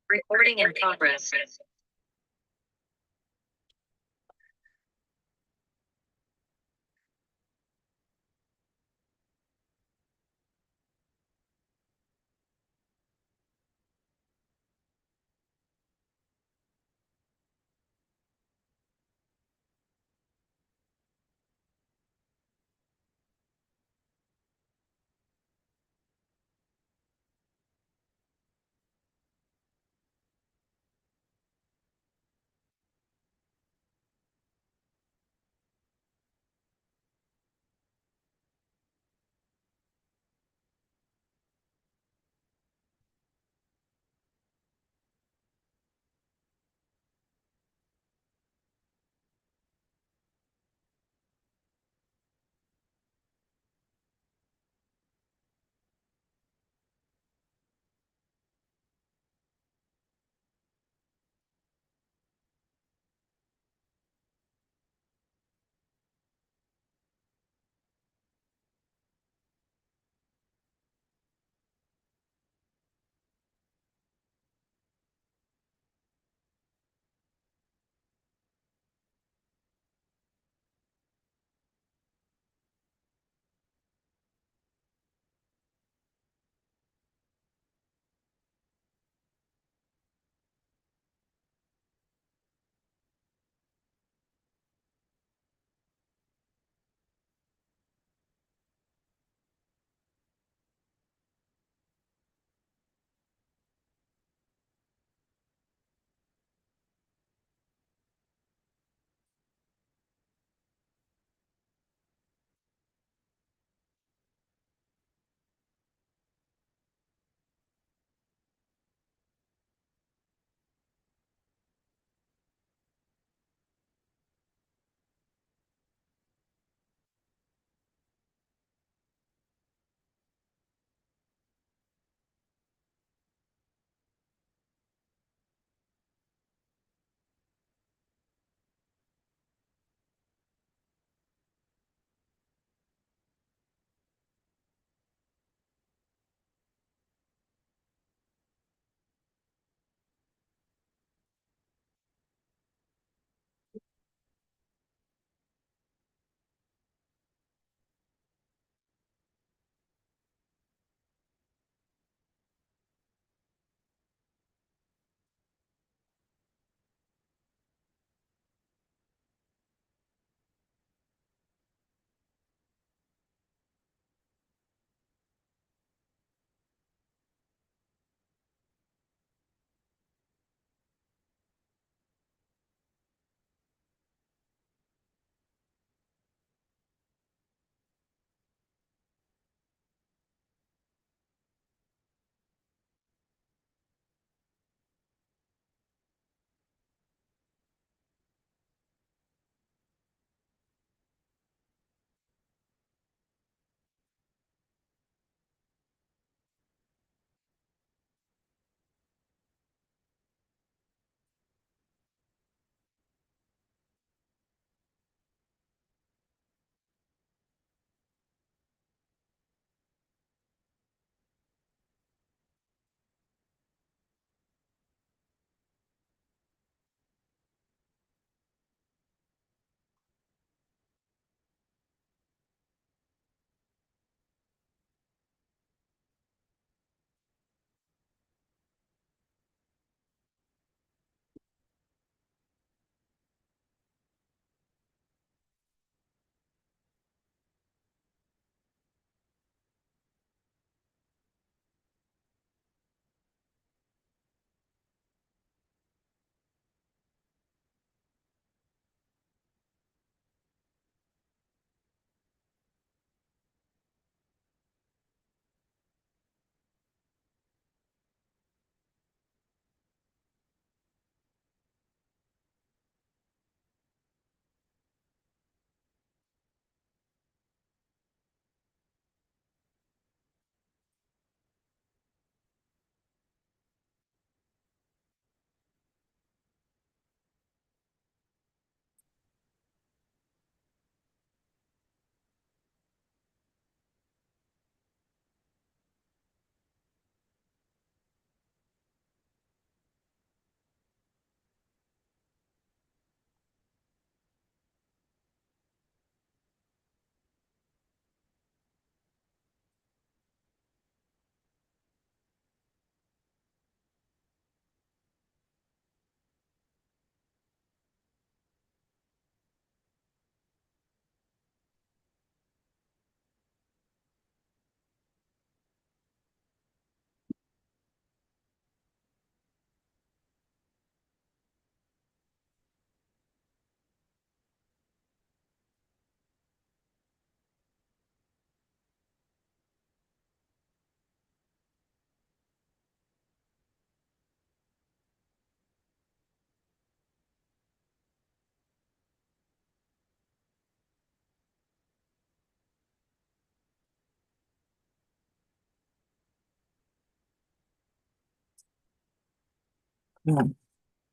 Recording in progress.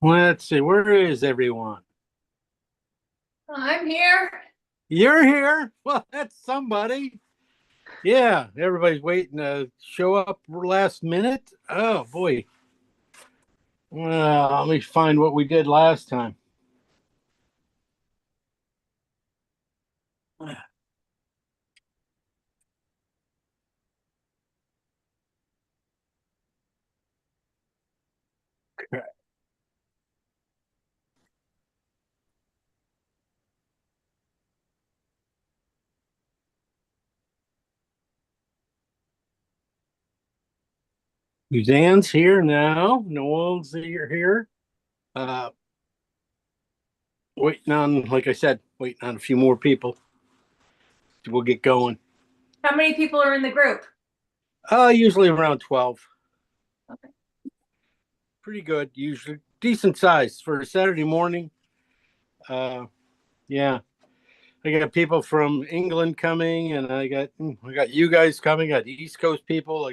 Let's see, where is everyone? I'm here. You're here? Well, that's somebody. Yeah, everybody's waiting to show up last minute. Oh boy. Let me find what we did last time. Suzanne's here now. Noel's here. Uh, Waiting on, like I said, waiting on a few more people. We'll get going. How many people are in the group? Usually around 12. Okay. Pretty good. Usually decent size for a Saturday morning. Yeah. I got people from England coming, and I got you guys coming. I got East Coast people.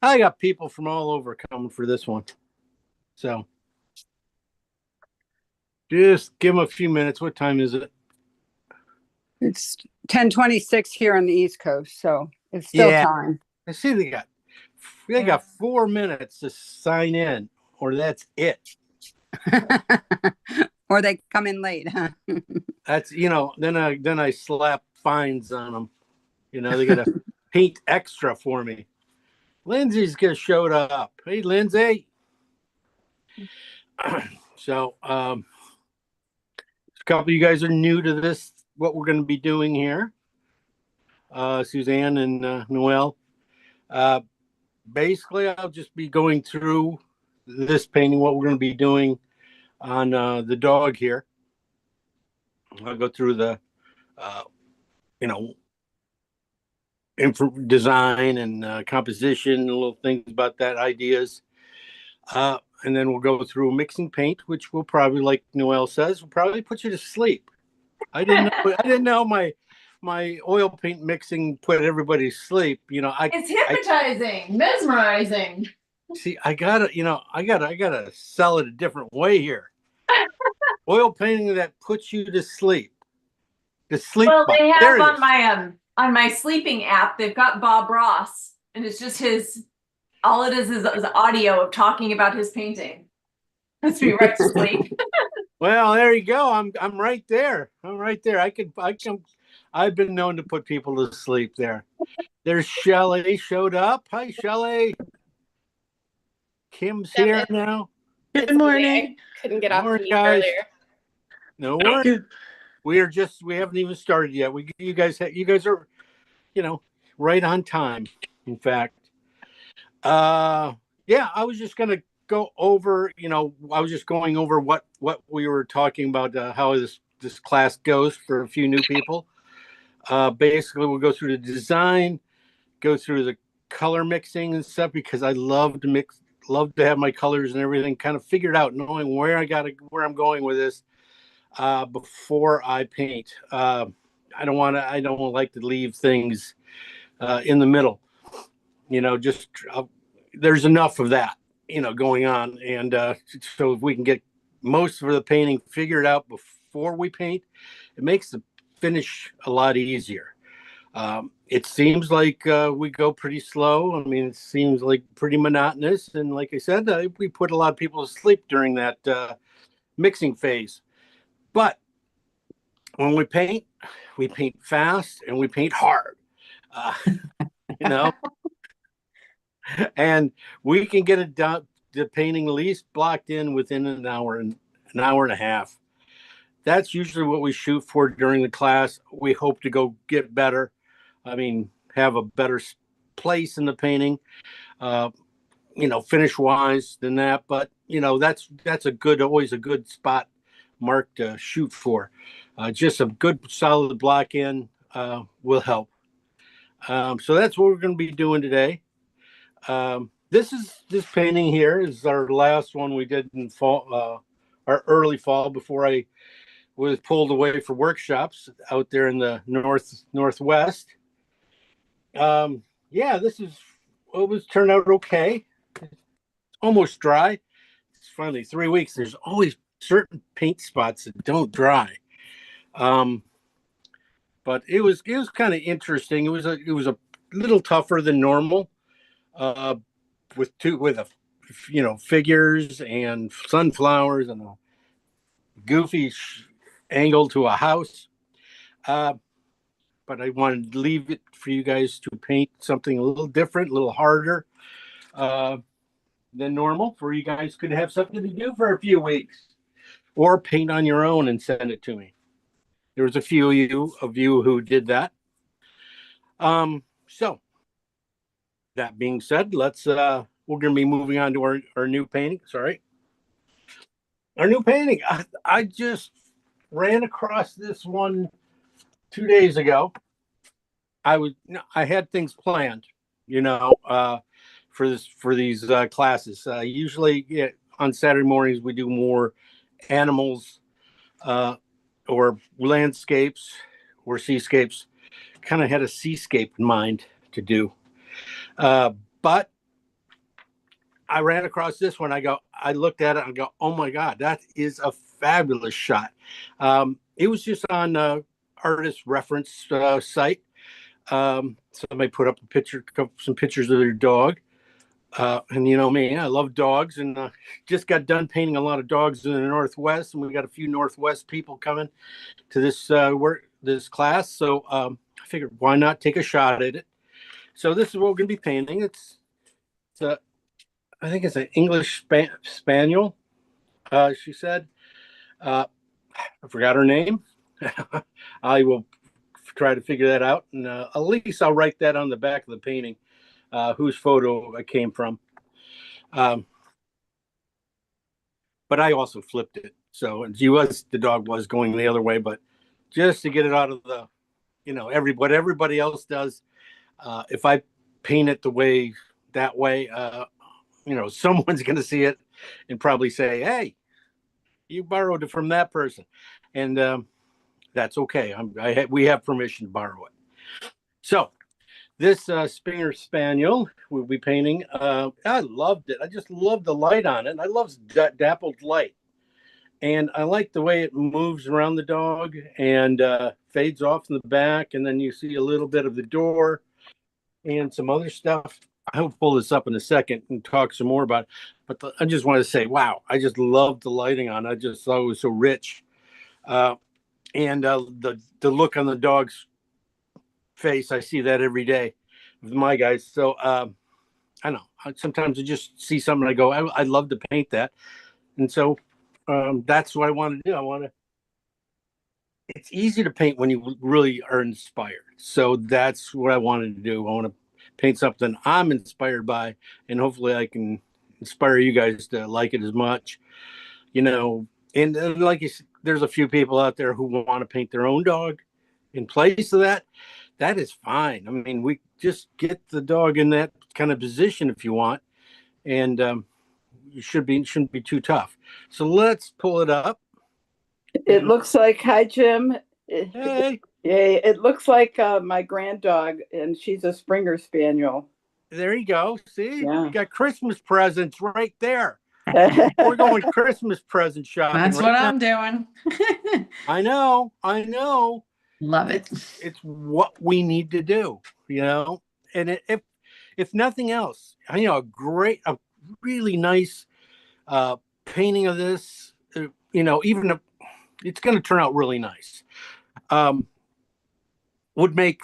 I got people from all over coming for this one. So just give them a few minutes. What time is it? It's 10:26 here on the East Coast, so it's still Yeah, time. I see they got 4 minutes to sign in, or that's it. Or they come in late, huh? That's then I slap fines on them. They got to paint extra for me. Lindsay's just showed up. Hey, Lindsay. So a couple of you guys are new to this, what we're going to be doing here. Suzanne and Noel. Uh, Basically, I'll just be going through this painting, what we're going to be doing on the dog here. I'll go through the, uh, you know, design and composition, little things about that, ideas. And then we'll go through mixing paint, which will probably, like Noel says, will probably put you to sleep. I didn't know my oil paint mixing put everybody to sleep. It's hypnotizing, mesmerizing. See, I gotta sell it a different way here. Oil painting that puts you to sleep. The sleep Well, button. they There have it on is. my sleeping app, they've got Bob Ross, and it's just his all it is audio of talking about his painting. Puts me right to sleep. Well, there you go. I'm right there. I'm right there. I can. I've been known to put people to sleep there. There's Shelley showed up. Hi, Shelley. Kim's here now. Good morning. I couldn't get off Morning, mute guys. earlier. No worries. We haven't even started yet. You guys are, right on time. In fact, yeah, I was just gonna go over. I was just going over what we were talking about, how this class goes for a few new people. Basically, we'll go through the design, go through the color mixing and stuff, because I love to mix, love to have my colors and everything kind of figured out, knowing where I'm going with this before I paint. I don't like to leave things in the middle. Just there's enough of that, going on, and so if we can get most of the painting figured out before we paint, it makes the finish a lot easier. It seems like we go pretty slow. I mean, it seems like pretty monotonous, and like I said, we put a lot of people to sleep during that mixing phase. But when we paint fast and we paint hard. Uh, you know, and we can get it done, the painting at least blocked in within an hour and a half. That's usually what we shoot for during the class. We hope to go get better. I mean, have a better place in the painting, uh, finish wise than that. But that's always a good spot mark to shoot for. Just a good solid block in will help. So that's what we're going to be doing today. This painting here is our last one we did in fall, our early fall, before I was pulled away for workshops out there in the northwest. Yeah, this is, it was turned out okay. It's almost dry. it's finally 3 weeks. There's always certain paint spots that don't dry. But it was kind of interesting. It was a little tougher than normal, with figures and sunflowers and a goofy angle to a house. But I wanted to leave it for you guys to paint something a little different, a little harder than normal, for you guys could have something to do for a few weeks, or paint on your own and send it to me. There was a few of you who did that. So that being said, let's we're going to be moving on to our new painting. Sorry. Our new painting. I just ran across this one 2 days ago. I had things planned, for these classes. Usually on Saturday mornings we do more animals, or landscapes or seascapes. Kind of had a seascape in mind to do. But I ran across this one. I looked at it and go, oh my God, that is a fabulous shot. It was just on artist reference site. Somebody put up some pictures of their dog. And you know me, I love dogs, and just got done painting a lot of dogs in the Northwest, and we got a few Northwest people coming to this class. So I figured, why not take a shot at it? So this is what we're going to be painting. I think it's an English Spaniel. She said, I forgot her name. I will try to figure that out, and at least I'll write that on the back of the painting. Whose photo it came from. But I also flipped it. So the dog was going the other way, but just to get it out of the, what everybody else does. If I paint it that way, someone's going to see it and probably say, hey, you borrowed it from that person. And that's okay. We have permission to borrow it. So, this Springer Spaniel we'll be painting. I loved it. I just love the light on it. I love dappled light. And I like the way it moves around the dog and fades off in the back. And then you see a little bit of the door and some other stuff. I'll pull this up in a second and talk some more about it. But I just want to say, wow, I just love the lighting on it. I just thought it was so rich. And the look on the dog's face, I see that every day with my guys. So I know sometimes I just see something and I go, I'd love to paint that. And so that's what I want to do. It's easy to paint when you really are inspired. So that's what I wanted to do. I want to paint something I'm inspired by, and hopefully I can inspire you guys to like it as much, and like you said, there's a few people out there who want to paint their own dog in place of that. That is fine. I mean, we just get the dog in that kind of position if you want, and it shouldn't be too tough. So let's pull it up. It looks like, hi, Jim. Hey, Yay. It looks like my grand dog, and she's a Springer Spaniel. there you go. See, Yeah. you got Christmas presents right there. We're going Christmas present shopping. That's right what now. I'm doing. I know. Love it. It's what we need to do, and if nothing else, a really nice painting of this, even if it's going to turn out really nice, would make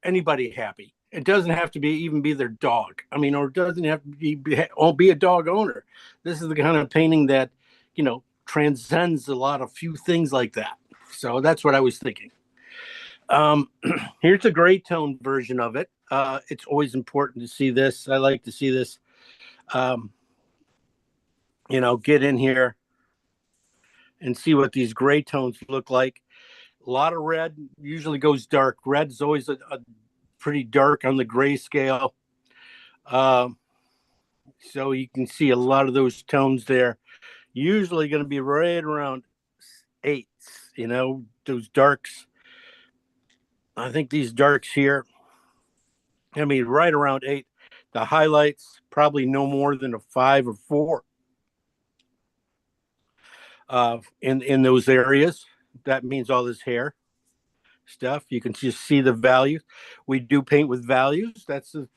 anybody happy. It doesn't have to be their dog. I mean, or it doesn't have to be a dog owner. This is the kind of painting that, transcends a few things like that. So that's what I was thinking. Here's a gray tone version of it. It's always important to see this. I like to see this, get in here and see what these gray tones look like. A lot of red usually goes dark. Red's always a pretty dark on the gray scale. So you can see a lot of those tones there. Usually going to be right around 8s, those darks. I think these darks here, right around 8. The highlights, probably no more than a 5 or 4. in those areas. That means all this hair stuff. You can just see the values. We do paint with values. That's the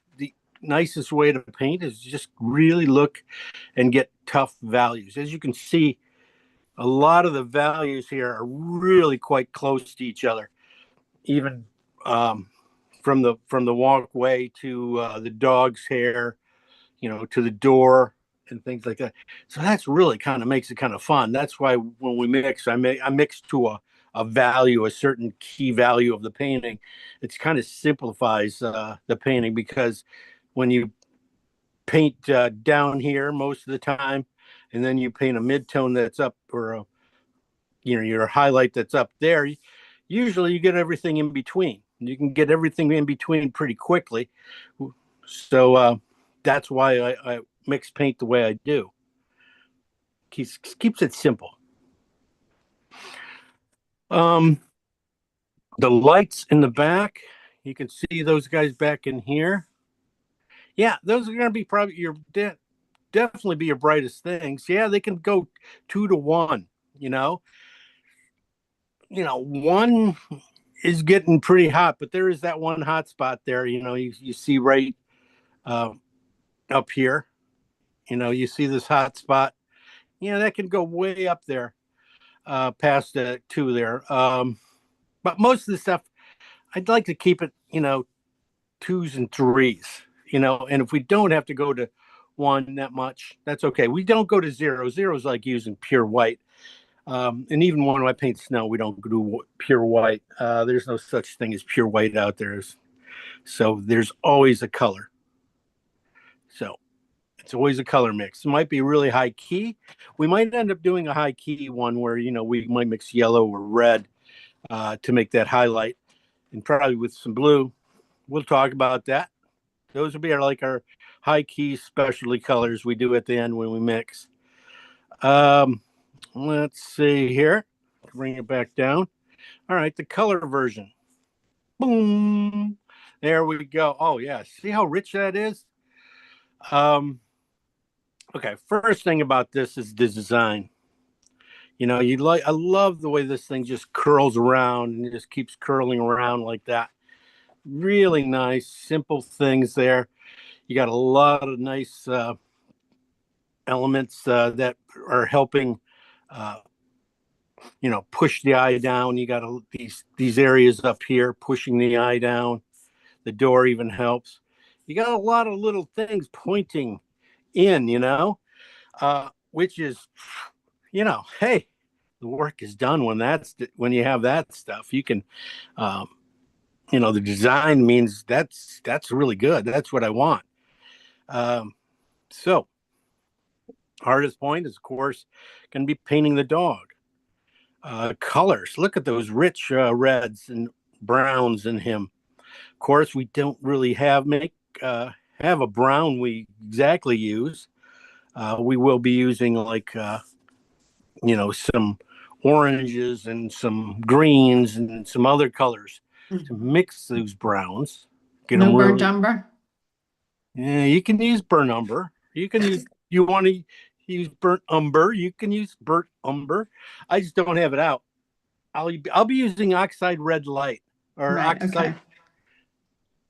nicest way to paint, is just really look and get tough values. As you can see, a lot of the values here are really quite close to each other, even from the walkway to the dog's hair, to the door and things like that. So that's really kind of makes it kind of fun. That's why when we mix, I mix to a value, a certain key value of the painting. It's kind of simplifies the painting, because when you paint down here most of the time, and then you paint a mid-tone that's up, or your highlight that's up there, usually you get everything in between. You can get everything in between pretty quickly. So that's why I mix paint the way I do. Keeps it simple. The lights in the back, you can see those guys back in here. Yeah, those are going to be probably definitely be your brightest things. Yeah, they can go 2 to 1. One is getting pretty hot, but there is that one hot spot there. You see right up here. You see this hot spot. That can go way up there, past the 2 there. But most of the stuff, I'd like to keep it, 2s and 3s. And if we don't have to go to 1 that much, that's okay. We don't go to 0. 0 is like using pure white. And even when I paint snow, we don't do pure white. There's no such thing as pure white out there. So there's always a color. So it's always a color mix. It might be really high key. We might end up doing a high key one where, we might mix yellow or red to make that highlight, and probably with some blue. We'll talk about that. Those will be our high key specialty colors we do at the end when we mix. Let's see here. Bring it back down. All right, the color version. Boom. There we go. Oh yeah, see how rich that is? Okay, first thing about this is the design. I love the way this thing just curls around and it just keeps curling around like that. Really nice, simple things there. You got a lot of nice elements that are helping push the eye down. You got these areas up here pushing the eye down. The door even helps. You got a lot of little things pointing in, which is, hey, the work is done when you have that stuff. You can, the design means that's really good. That's what I want. So hardest point is, of course, going to be painting the dog. Colors. Look at those rich reds and browns in him. Of course, we don't really have a brown we exactly use. We will be using some oranges and some greens and some other colors to mix those browns. No burnt umber? Yeah, you can use burnt umber. You can use, you want to use burnt umber, you can use burnt umber. I just don't have it out. I'll be using oxide red light, or Right, oxide. okay.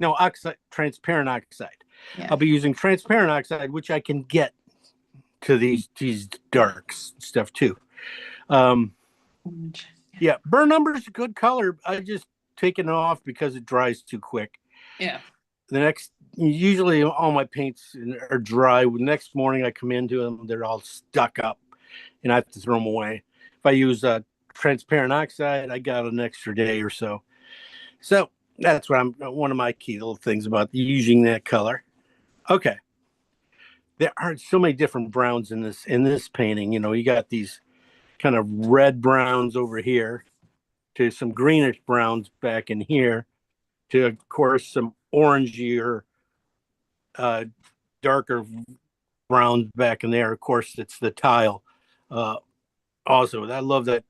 No, transparent oxide. Yeah. I'll be using transparent oxide, which I can get to these darks stuff too. Yeah, burnt umber is a good color. I just take it off because it dries too quick. Yeah. Usually all my paints are dry. The next morning I come into them, they're all stuck up and I have to throw them away. If I use transparent oxide, I got an extra day or so. So that's one of my key little things about using that color. Okay. There are so many different browns in this painting. You got these kind of red browns over here, to some greenish browns back in here, to, of course, some orangey or darker browns back in there. Of course, it's the tile. Also, I love that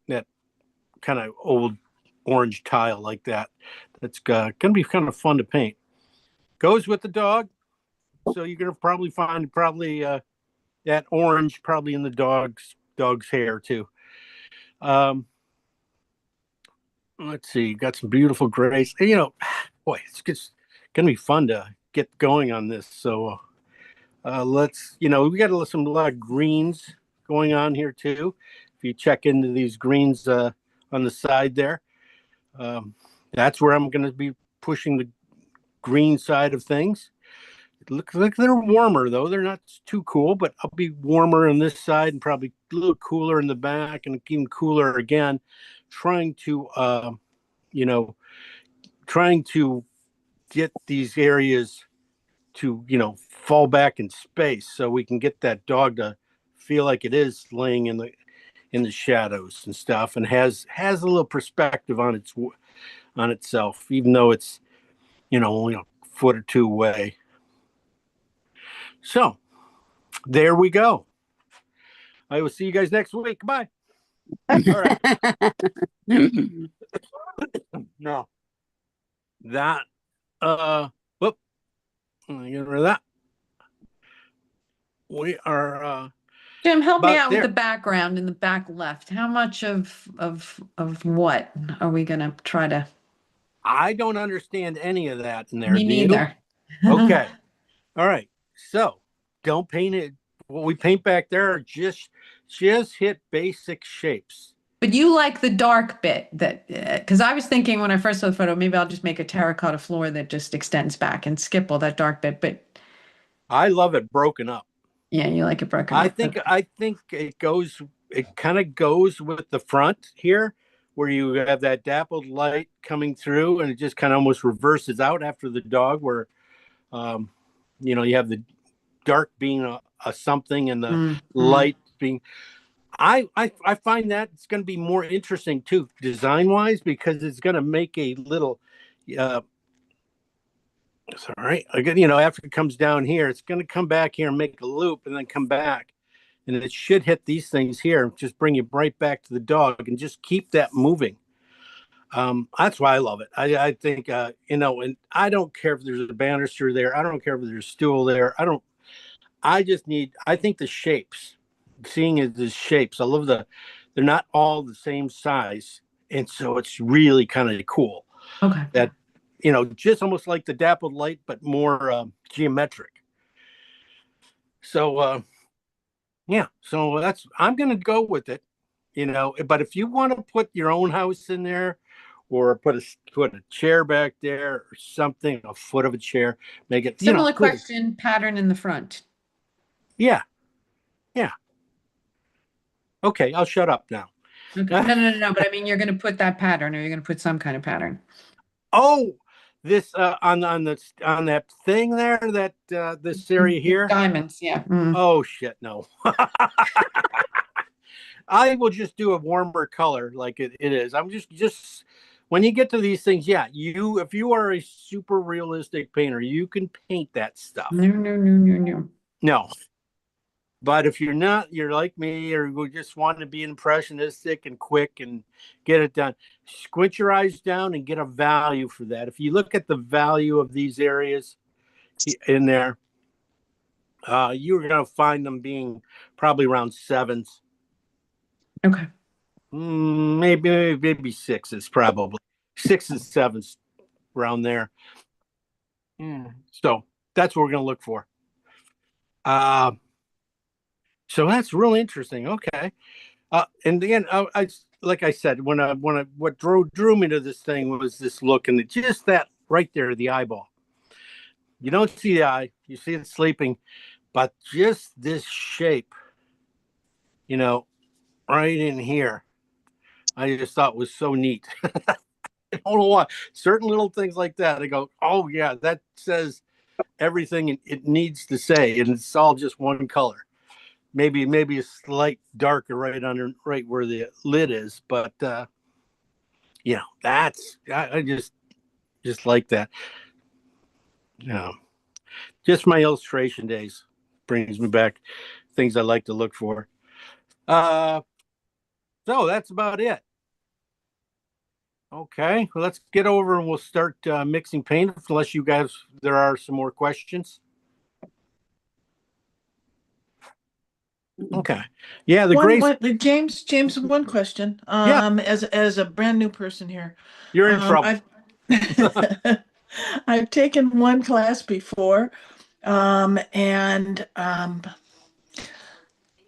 kind of old orange tile like that. That's going to be kind of fun to paint. Goes with the dog. So you're going to find that orange probably in the dog's hair too. Um, let's see, got some beautiful grays. You know, boy, it's gonna be fun to get going on this. So let's, you know, we got a lot of greens going on here too. If you check into these greens on the side there, that's where I'm going to be pushing the green side of things. It looks like they're warmer though. They're not too cool, but I'll be warmer on this side and probably a little cooler in the back and even cooler again, trying to, you know, trying to get these areas to, you know, fall back in space so we can get that dog to feel like it is laying in the shadows and stuff, and has a little perspective on itself, even though it's, you know, only a foot or two away. So there we go. I will see you guys next week. Bye. All right. No, that whoop, let me get rid of that. We are Jim, help me But out with there- the background in the back left. How much of what are we gonna try to? I don't understand any of that in there. Me do you? neither. Okay. All right. So don't paint it. What we paint back there are just hit basic shapes. But you like the dark bit that, because I was thinking when I first saw the photo, maybe I'll just make a terracotta floor that just extends back and skip all that dark bit. But I love it broken up. yeah, you like it broken I up. think Okay. it kind of goes with the front here, where you have that dappled light coming through, and it just kind of almost reverses out after the dog, where you know, you have the dark being a something and the Mm, light being. I find that it's going to be more interesting too, design wise, because it's going to make a little. It's all right. Again, you know, after it comes down here, it's going to come back here and make a loop, and then come back, and it should hit these things here and just bring you right back to the dog, and just keep that moving. That's why I love it. I think you know, and I don't care if there's a banister there. I don't care if there's a stool there. I think the shapes, seeing it as shapes. I love they're not all the same size, and so it's really kind of cool. Okay. That, you know, just almost like the dappled light, but more geometric. So yeah, so I'm gonna go with it, you know. But if you want to put your own house in there, or put a chair back there or something, a foot of a chair, make it, you know, Similar question, pattern in the front. Yeah. Okay, I'll shut up now. Okay. No. But I mean, you're going to put that pattern, or you're going to put some kind of pattern. Oh, this on that thing there, that this area here. Diamonds, yeah. Mm. Oh shit, no. I will just do a warmer color like it is. I'm just when you get to these things, yeah, if you are a super realistic painter, you can paint that stuff. No. No. But if you're not, you're like me, or you just want to be impressionistic and quick and get it done, squint your eyes down and get a value for that. If you look at the value of these areas in there, you're going to find them being probably around 7s. Okay. Maybe 6s, probably 6s, 7s, around there. So that's what we're going to look for. So that's really interesting. Okay. And again, I like I said, what drew me to this thing was this look, and just that right there, the eyeball. You don't see the eye, you see it sleeping, but just this shape, you know, right in here, I just thought was so neat. I don't know why. Certain little things like that, I go, oh yeah, that says everything it needs to say, and it's all just one color. Maybe a slight darker right where the lid is, but you know, I just like that. You know, just my illustration days brings me back things I like to look for. So that's about it. Okay, well, let's get over and we'll start mixing paint, unless you guys, there are some more questions. Okay. Yeah, the One, gray, James, one question. Yeah. As a brand new person here, you're in trouble. I've I've taken one class before, and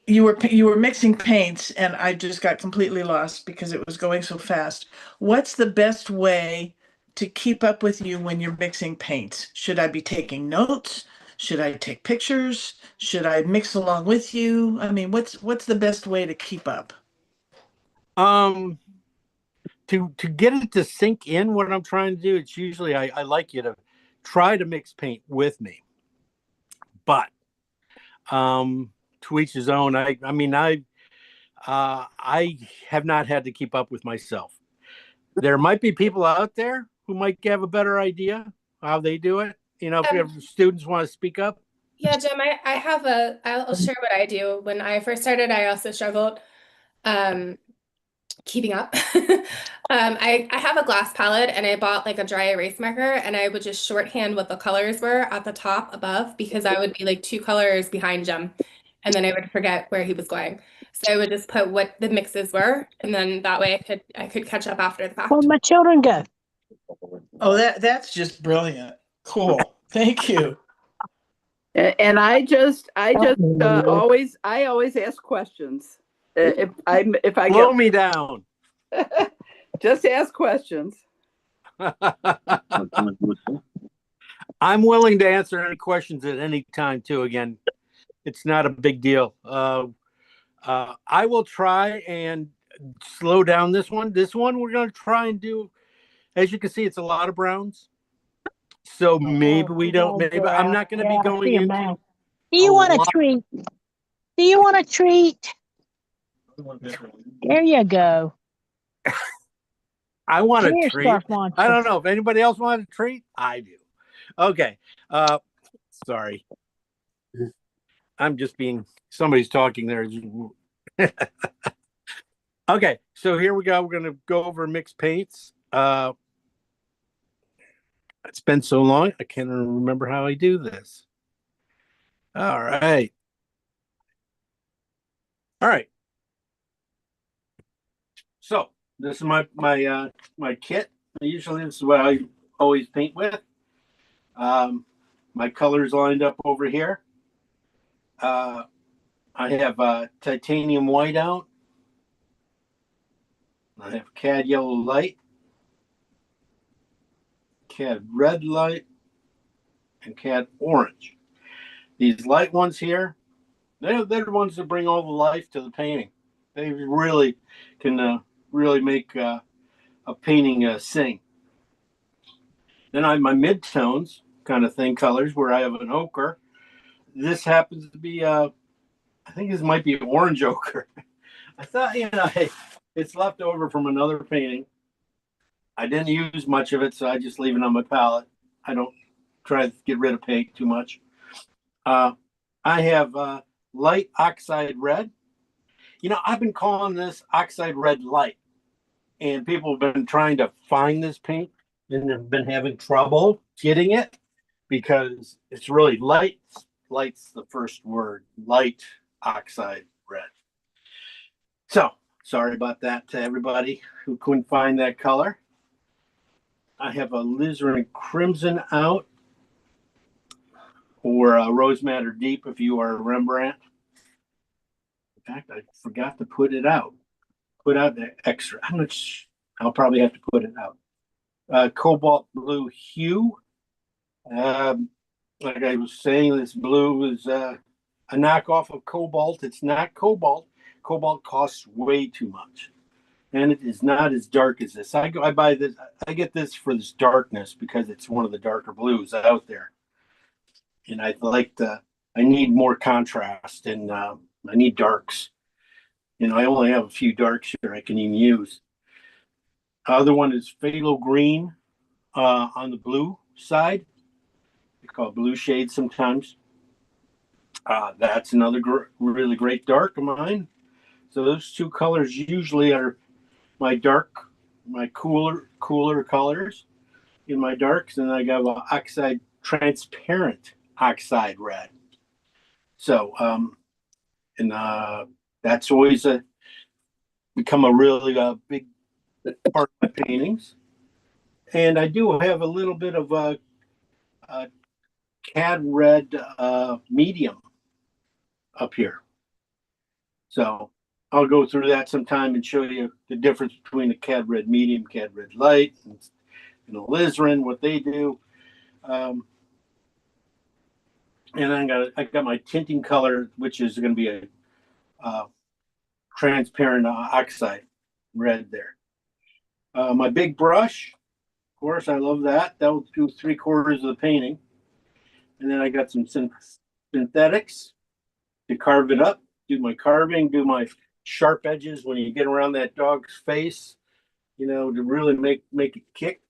you were mixing paints, and I just got completely lost because it was going so fast. What's the best way to keep up with you when you're mixing paints? Should I be taking notes? Should I take pictures? Should I mix along with you? I mean, what's the best way to keep up? Um, to get it to sink in what I'm trying to do, it's usually I like you to try to mix paint with me. But to each his own. I mean I have not had to keep up with myself. There might be people out there who might have a better idea how they do it. You know, if you have students want to speak up. Yeah, Jim, I'll share what I do. When I first started, I also struggled um, keeping up. I have a glass palette and I bought like a dry erase marker and I would just shorthand what the colors were at the top above because I would be like 2 colors behind Jim and then I would forget where he was going. So I would just put what the mixes were and then that way I could catch up after the fact. Where'd my children go? Oh, that's just brilliant. Cool. Thank you. And I always ask questions. If I Blow get, me down. just ask questions. I'm willing to answer any questions at any time too. Again, it's not a big deal. I will try and slow down this one. This one we're going to try and do. As you can see, it's a lot of browns. So maybe we don't. Maybe I'm not going to be going into. Do you a want a lot- treat? Do you want a treat? There you go. I want a Here, treat. Scarf Monster. I don't know if anybody else wants a treat. I do. Okay. Sorry. I'm just being. Somebody's talking there. Okay, so here we go. We're going to go over mixed paints. It's been so long, I can't remember how I do this. All right. So this is my kit. Usually this is what I always paint with. My colors lined up over here. I have titanium white out. I have cad yellow light, cad red light, and cad orange. These light ones here, they're the ones that bring all the life to the painting. They really can really make a painting sing. Then I have my mid-tones kind of thing colors where I have an ochre. This happens to be, I think this might be orange ochre. I thought, it's left over from another painting. I didn't use much of it, so I just leave it on my palette. I don't try to get rid of paint too much. I have light oxide red. I've been calling this oxide red light, and people have been trying to find this paint and have been having trouble getting it because it's really light. Light's the first word, light oxide red. So sorry about that to everybody who couldn't find that color. I have a alizarin crimson out, or a rose madder deep if you are a Rembrandt. In fact, I forgot to put it out. Put out the extra. I'll probably have to put it out. Cobalt blue hue. Like I was saying, this blue is a knockoff of cobalt. It's not cobalt. Cobalt costs way too much, and it is not as dark as this. I buy this. I get this for this darkness because it's one of the darker blues out there, and I need more contrast, and I need darks. I only have a few darks here I can even use. Other one is phthalo green on the blue side. They call it blue shade sometimes. That's another really great dark of mine. So those two colors usually are my cooler colors in my darks. And I got transparent oxide red. So And that's always become a really big part of my paintings. And I do have a little bit of a cad red medium up here. So I'll go through that sometime and show you the difference between the cad red medium, cad red light, and the alizarin, what they do. And I got my tinting color, which is going to be a transparent oxide red there. My big brush, of course, I love that. That will do 3/4 of the painting. And then I got some synthetics to carve it up, do my carving, do my sharp edges when you get around that dog's face, you know, to really make it kick.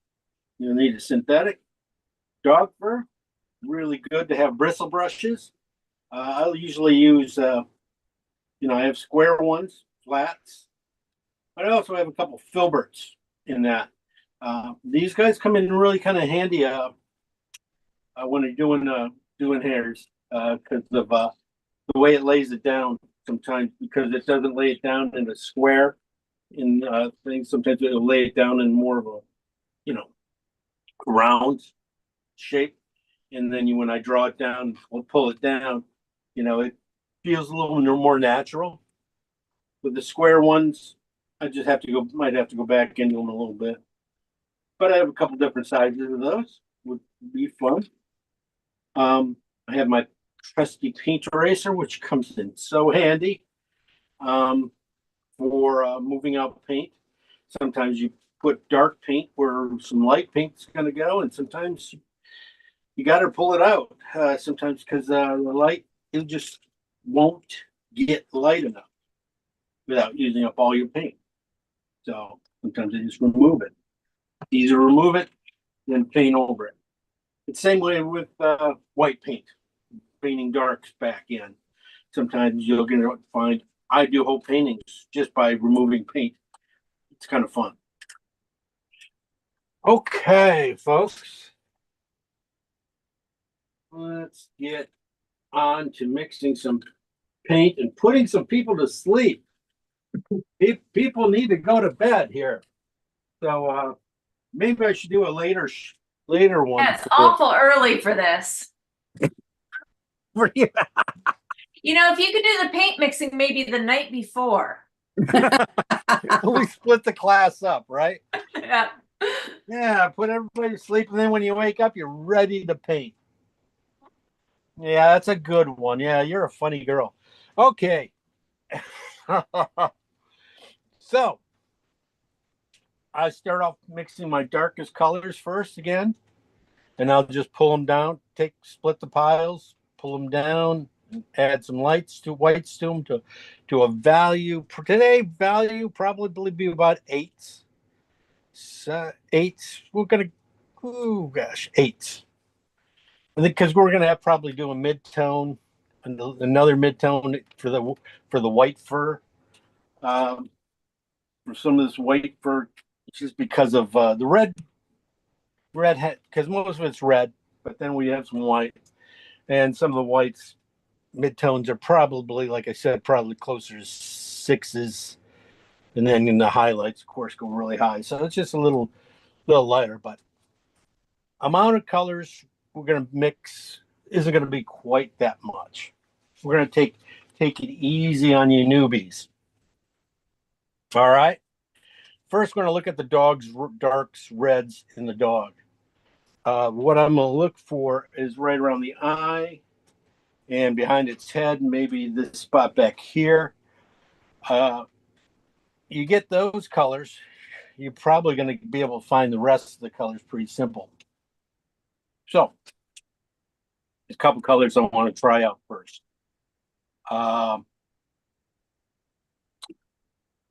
You need a synthetic. Dog fur, really good to have bristle brushes. I'll usually use, I have square ones, flats, but I also have a couple filberts in that. These guys come in really kind of handy when you're doing hairs because of the way it lays it down sometimes, because it doesn't lay it down in a square in things. Sometimes it'll lay it down in more of a, round shape. And then when I draw it down, I'll pull it down, it feels a little more natural. With the square ones, I just might have to go back into them a little bit. But I have a couple different sizes of those. Would be fun. I have my trusty paint eraser, which comes in so handy for moving out paint. Sometimes you put dark paint where some light paint's going to go, and sometimes you got to pull it out. Sometimes because the light, it just won't get light enough without using up all your paint. So sometimes I just remove it. Easier to remove it than paint over it. It's the same way with white paint, painting darks back in. Sometimes you'll find I do whole paintings just by removing paint. It's kind of fun. Okay, folks. Let's get on to mixing some paint and putting some people to sleep. People need to go to bed here. So maybe I should do a later one. Yeah, it's awful early for this. For you. If you could do the paint mixing maybe the night before. We split the class up, right? Yeah. Yeah, put everybody to sleep, and then when you wake up, you're ready to paint. Yeah, that's a good one. Yeah, you're a funny girl. Okay. So, I start off mixing my darkest colors first again, and I'll just pull them down, split the piles, pull them down, and add some whites to them to a value. For today, value probably be about 8s. So 8s. We're gonna, 8s. I think because we're gonna probably do a mid-tone, another mid-tone for the white fur. For some of this white fur, just because of the red because most of it's red, but then we have some white, and some of the whites mid-tones are probably, like I said, probably closer to 6s, and then in the highlights, of course, go really high. So it's just a little lighter, but amount of colors we're going to mix isn't going to be quite that much. We're going to take it easy on you newbies. All right. First, we're going to look at the dog's darks, reds in the dog. What I'm going to look for is right around the eye and behind its head, maybe this spot back here. You get those colors, you're probably going to be able to find the rest of the colors pretty simple. So, there's a couple colors I want to try out first. I'm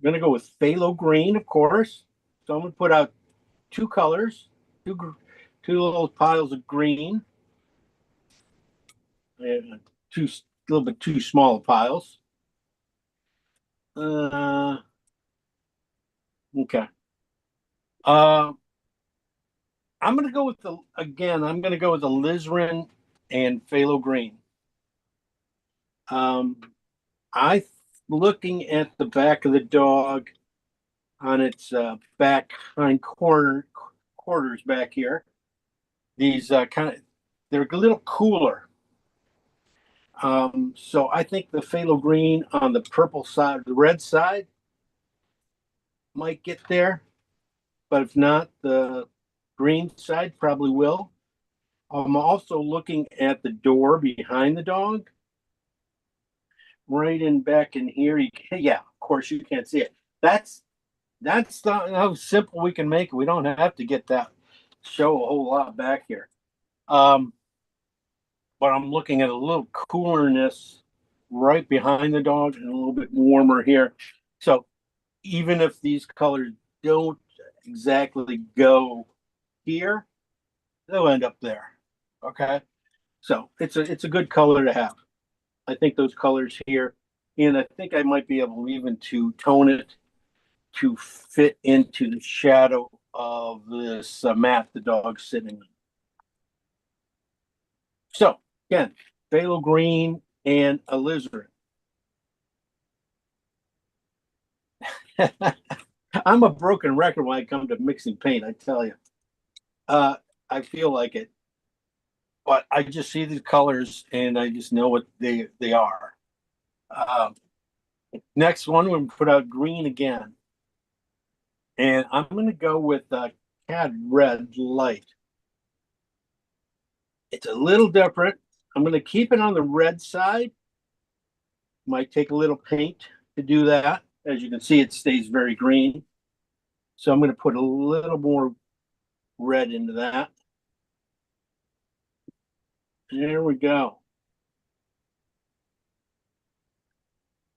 going to go with phthalo green, of course. So I'm going to put out 2 colors, two little piles of green, and a little bit too small piles. Okay. I'm going to go with the alizarin and phthalo green. Looking at the back of the dog on its back hind quarters back here. These they're a little cooler. So I think the phthalo green on the purple side, the red side, might get there. But if not, the green side probably will. I'm also looking at the door behind the dog. Right in back in here. Yeah, of course you can't see it. That's how simple we can make it. We don't have to get that show a whole lot back here. But I'm looking at a little coolerness right behind the dog and a little bit warmer here. So even if these colors don't exactly go here, they'll end up there. Okay. So it's a good color to have. I think those colors here, and I think I might be able even to tone it to fit into the shadow of this mat the dog's sitting on. So again, phthalo green and alizarin. I'm a broken record when I come to mixing paint, I tell you. I feel like it, but I just see these colors and I just know what they are. Next one, we're gonna put out green again. And I'm going to go with Cad Red Light. It's a little different. I'm going to keep it on the red side. Might take a little paint to do that. As you can see, it stays very green. So I'm going to put a little more red into that. There we go.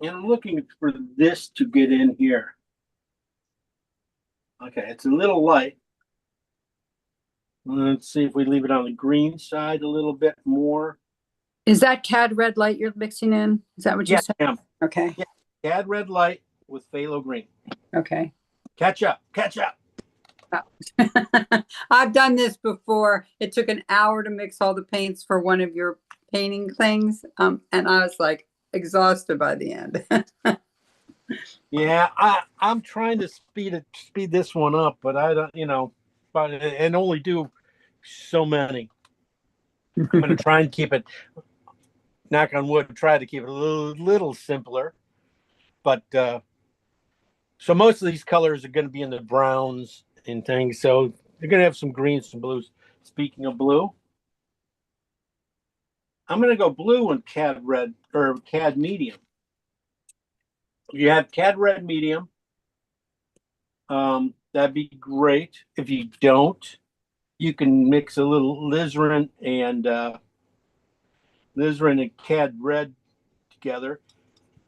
And I'm looking for this to get in here. Okay, it's a little light. Let's see if we leave it on the green side a little bit more. Is that Cad Red Light you're mixing in? Is that what you Yeah, said? ma'am. Okay, Cad Red Light with phthalo green. okay. Catch up, catch up. I've done this before. It took an hour to mix all the paints for one of your painting things. And I was like exhausted by the end. Yeah, I'm trying to speed this one up, but I don't, but and only do so many. I'm gonna try and keep it, knock on wood, try to keep it a little simpler. But so most of these colors are going to be in the browns and things. So they're going to have some greens, some blues. Speaking of blue, I'm going to go blue and Cad Red or Cad Medium. You have Cad Red Medium. That'd be great. If you don't, you can mix a little alizarin and Cad Red together.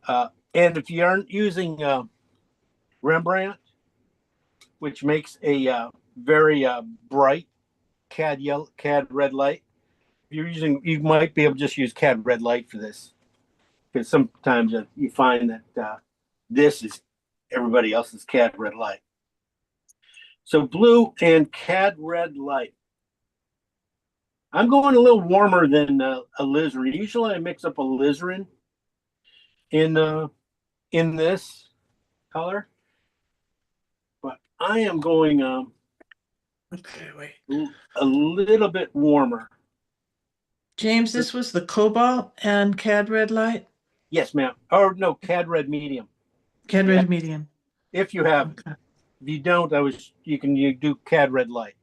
And if you aren't using Rembrandt, which makes a very bright Cad Red Light, you might be able to just use Cad Red Light for this, because sometimes you find that this is everybody else's Cad Red Light. So blue and Cad Red Light. I'm going a little warmer than alizarin. Usually I mix up alizarin in this color, but I am going Okay, wait. a little bit warmer. James, this was the Cobalt and Cad Red Light? Yes, ma'am. Or no, Cad Red Medium. Cad Red Yeah. Medium. If you have, Okay. if you don't, you do Cad Red Light.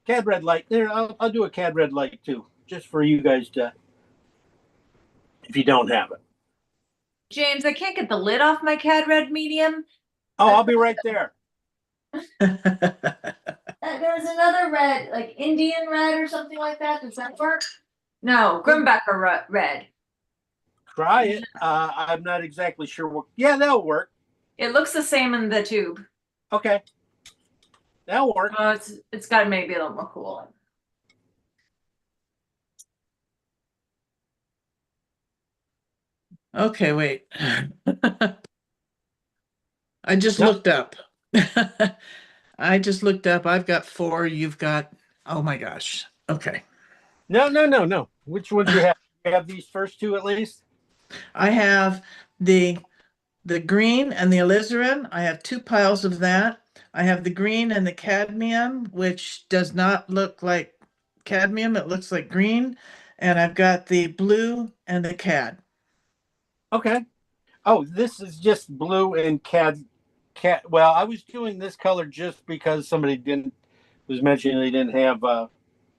Cad Red Light. There, I'll do a Cad Red Light too, just for you guys to, if you don't have it. James, I can't get the lid off my Cad Red Medium. Oh, I'll be right there. There's another red, like Indian red or something like that. Does that work? No, Grimbacher red. Try it. I'm not exactly sure what. Yeah, that'll work. It looks the same in the tube. Okay, that'll work. It's got maybe a little more cool. Okay, wait. I just Yep. looked up. I just looked up. I've got 4. You've got, oh my gosh. Okay. No. Which ones do you have? You have these first 2 at least? I have the green and the alizarin. I have 2 piles of that. I have the green and the cadmium, which does not look like cadmium. It looks like green. And I've got the blue and the cad. Okay. Oh, this is just blue and cad. Well, I was doing this color just because somebody was mentioning they didn't have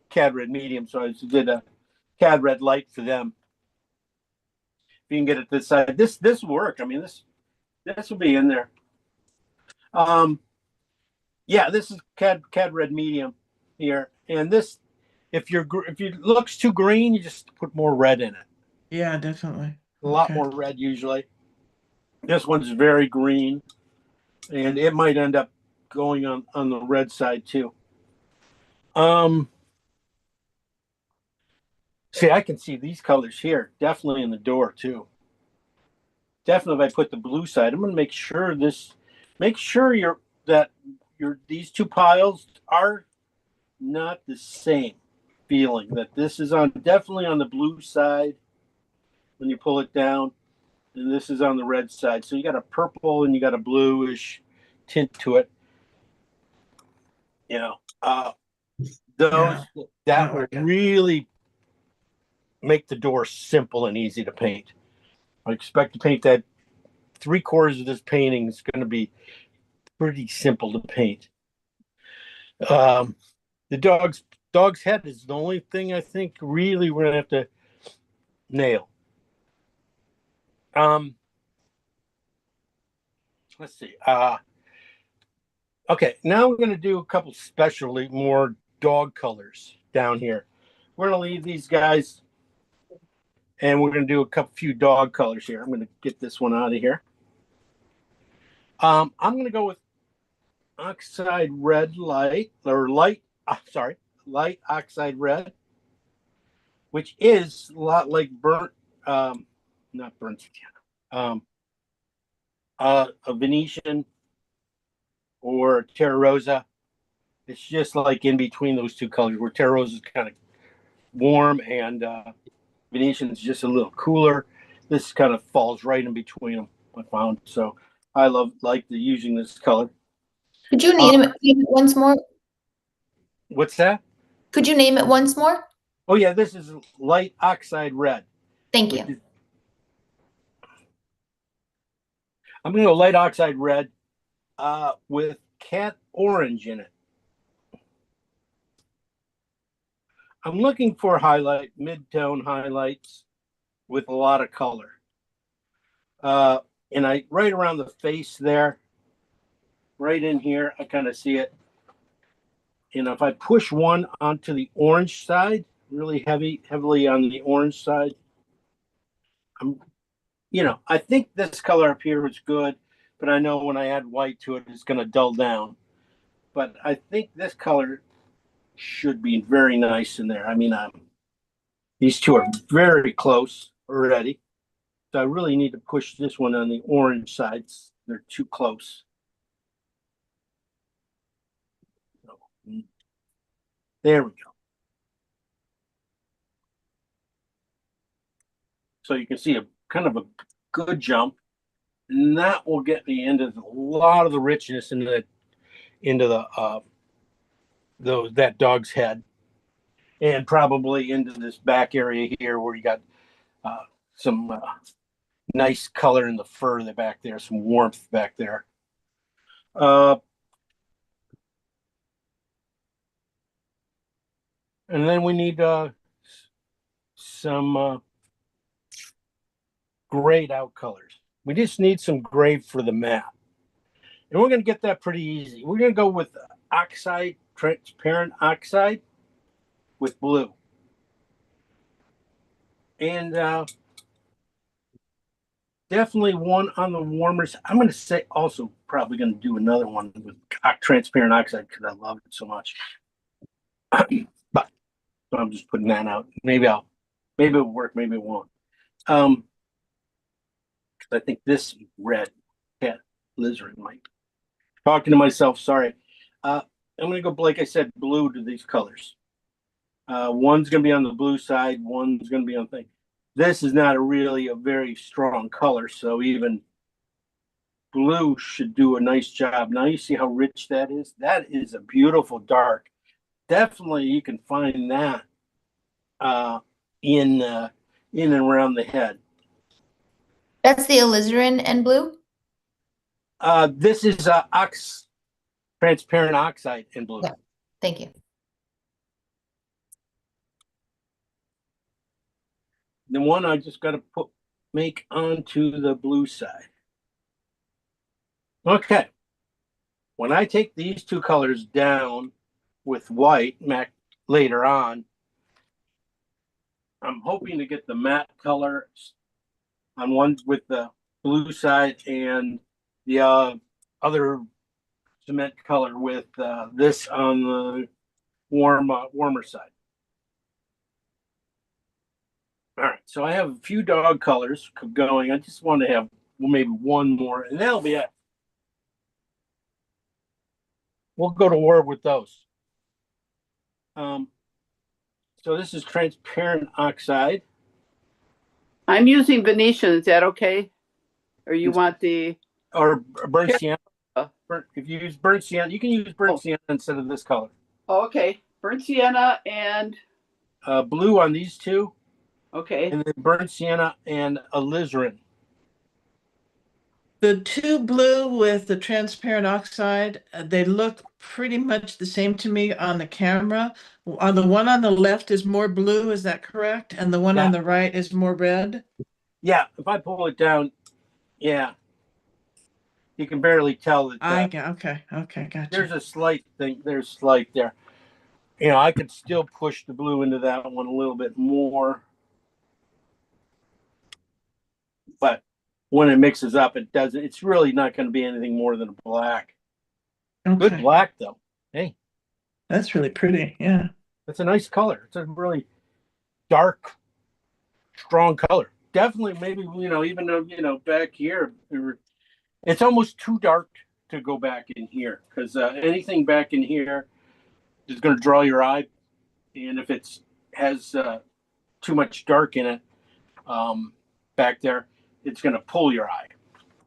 cad red medium, so I did a cad red light for them. If you can get it this side, this will work. I mean, this will be in there. Yeah, this is cad red medium here, and this, if you looks too green, you just put more red in it. Yeah, definitely. A lot Okay. more red usually. This one's very green, and it might end up going on the red side too. See, I can see these colors here, definitely in the door too. Definitely, if I put the blue side, I'm going to make sure these 2 piles are not the same feeling. That this is definitely on the blue side when you pull it down, and this is on the red side. So you got a purple and you got a bluish tint to it. You know, that Not will working. really make the door simple and easy to paint. I expect to paint that 3/4 of this painting is going to be pretty simple to paint. The dog's head is the only thing I think really we're gonna have to nail. Let's see. Okay, now we're gonna do a couple specially more dog colors down here. We're gonna leave these guys, and we're gonna do a few dog colors here. I'm gonna get this one out of here. I'm gonna go with oxide red light oxide red, which is a lot like not burnt, a Venetian or Terra Rosa. It's just like in between those 2 colors, where Terra Rosa is kind of warm and Venetian is just a little cooler. This kind of falls right in between them, I found. So I like using this color. Could you name it once more? What's that? Could you name it once more? Oh yeah, this is light oxide red. Thank you. I'm gonna go light oxide red with cat orange in it. I'm looking for mid-tone highlights with a lot of color. And right around the face there, right in here, I kind of see it. And if I push one onto the orange side, really heavily on the orange side, I think this color up here is good, but I know when I add white to it, it's going to dull down. But I think this color should be very nice in there. I mean, these 2 are very close already. So I really need to push this one on the orange sides. They're too close. There we go. So you can see a kind of a good jump, and that will get me into a lot of the richness into that dog's head, and probably into this back area here where you got some nice color in the fur in the back there, some warmth back there. And then we need some grayed out colors. We just need some gray for the map. And we're going to get that pretty easy. We're going to go with oxide, transparent oxide with blue. And definitely one on the warmer side. I'm going to say also probably going to do another one with transparent oxide because I love it so much. But so I'm just putting that out. Maybe it'll work, maybe it won't. I think this red cat lizard might. Talking to myself, sorry. I'm gonna go, like I said, blue to these colors. One's gonna be on the blue side, one's gonna be on thing. This is not really a very strong color, so even blue should do a nice job. Now you see how rich that is? That is a beautiful dark. Definitely you can find that in and around the head. That's the alizarin and blue? This is transparent oxide in blue. Yeah. Thank you. The one I just got to make onto the blue side. Okay. When I take these two colors down with white later on, I'm hoping to get the matte color on one with the blue side and the other cement color with this on the warmer side. All right, so I have a few dog colors going. I just want to have maybe one more, and that'll be it. We'll go to war with those. So this is transparent oxide. I'm using Venetian. Is that okay? Or you want the or burnt sienna? If you use burnt sienna, you can use burnt sienna instead of this color. Oh, okay, burnt sienna and blue on these two. Okay. And then burnt sienna and alizarin. The two blue with the transparent oxide, they look pretty much the same to me on the camera. On the one on the left is more blue, is that correct? And the one on the right is more red? Yeah, if I pull it down, yeah. You can barely tell that. Okay, gotcha. There's a slight thing, there's slight there. You know, I could still push the blue into that one a little bit more. But when it mixes up, it doesn't, it's really not going to be anything more than a black. Okay. Good black, though. Hey. That's really pretty, yeah. It's a nice color. It's a really dark, strong color. Definitely, maybe, you know, even though, you know, back here, it's almost too dark to go back in here because anything back in here is going to draw your eye. And if it has too much dark in it back there, it's going to pull your eye.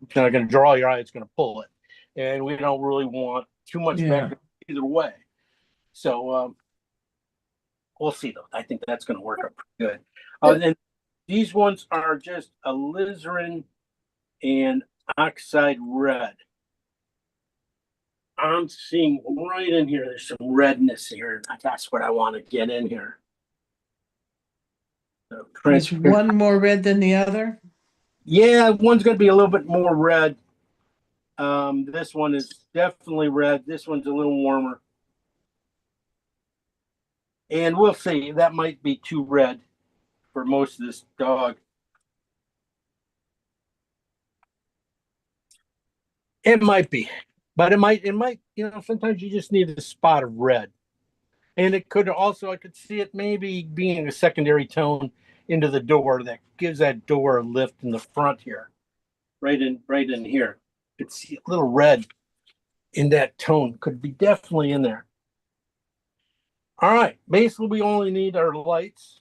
It's not going to draw your eye. It's going to pull it. And we don't really want too much back either way. So we'll see, though. I think that's going to work out pretty good. And these ones are just alizarin and oxide red. I'm seeing right in here, there's some redness here. That's what I want to get in here. So, is one more red than the other? Yeah, one's going to be a little bit more red. This one is definitely red. This one's a little warmer. And we'll see. That might be too red for most of this dog. It might be. But it might, you know, sometimes you just need a spot of red. And it could also, I could see it maybe being a secondary tone into the door that gives that door a lift in the front here. Right in here. It's a little red in that tone. Could be definitely in there. All right. Basically, we only need our lights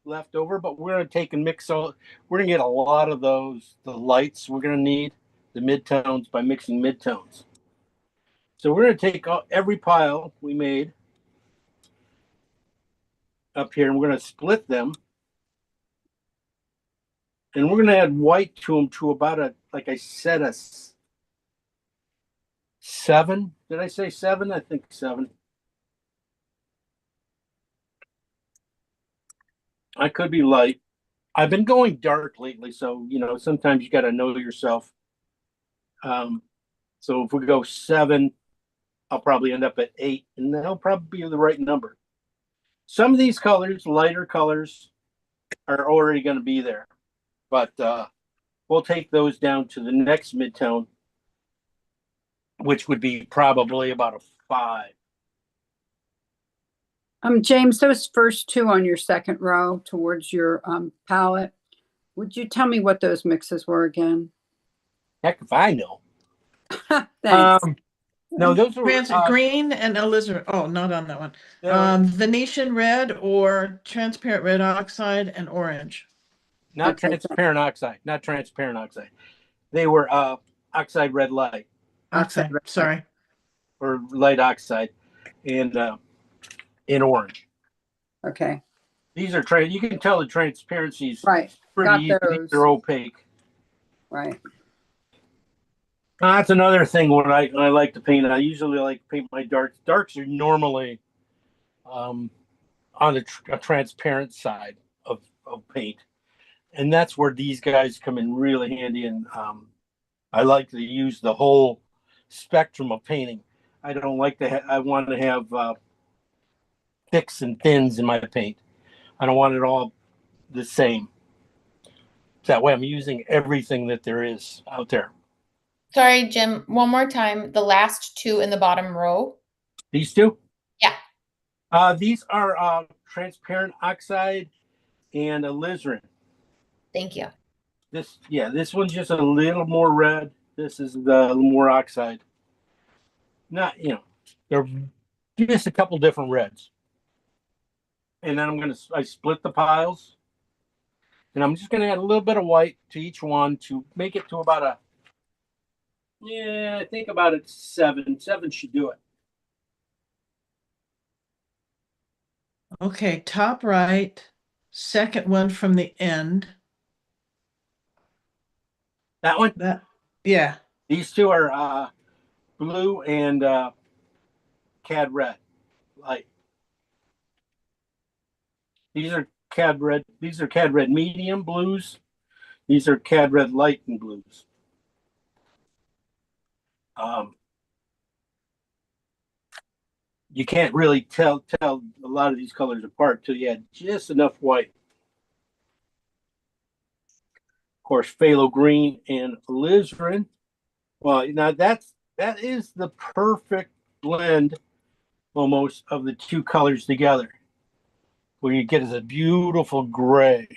left over, but we're going to take and mix all, we're going to get a lot of those, the lights we're going to need, the midtones by mixing midtones. So we're going to take every pile we made up here and we're going to split them. And we're going to add white to them to about a, like I said, a 7. Did I say 7? I think 7. I could be light. I've been going dark lately, so, you know, sometimes you got to know yourself. So if we go 7, I'll probably end up at 8, and that'll probably be the right number. Some of these colors, lighter colors, are already going to be there. But we'll take those down to the next midtone, which would be probably about a 5. James, those first two on your second row towards your palette, would you tell me what those mixes were again? Heck if I know. Thanks. No, those are green and alizarin. Oh, not on that one. Venetian red or transparent red oxide and orange. not Okay. transparent oxide, not transparent oxide. They were oxide red light Oxide, sorry. or light oxide and in orange. Okay, These are you can tell the transparency is right, pretty got easy. those. They're opaque. right. That's another thing when I like to paint. I usually like to paint my darks. Darks are normally on the a transparent side of paint. And that's where these guys come in really handy. And I like to use the whole spectrum of painting. I don't like to. I want to have thicks and thins in my paint. I don't want it all the same. That way, I'm using everything that there is out there. Sorry, Jim, one more time. The last two in the bottom row. These two? Yeah. These are transparent oxide and alizarin. Thank you. This one's just a little more red. This is the more oxide. Not, they're just a couple different reds. And then I split the piles. And I'm just gonna add a little bit of white to each one to make it to about I think about it 7. 7 should do it. Okay, top right, second one from the end. That one? Yeah. These two are blue and cad red light. These are cad red medium blues. These are cad red light and blues. You can't really tell a lot of these colors apart till you add just enough white. Of course, phthalo green and alizarin. Well, now that is the perfect blend almost of the two colors together. What you get is a beautiful gray.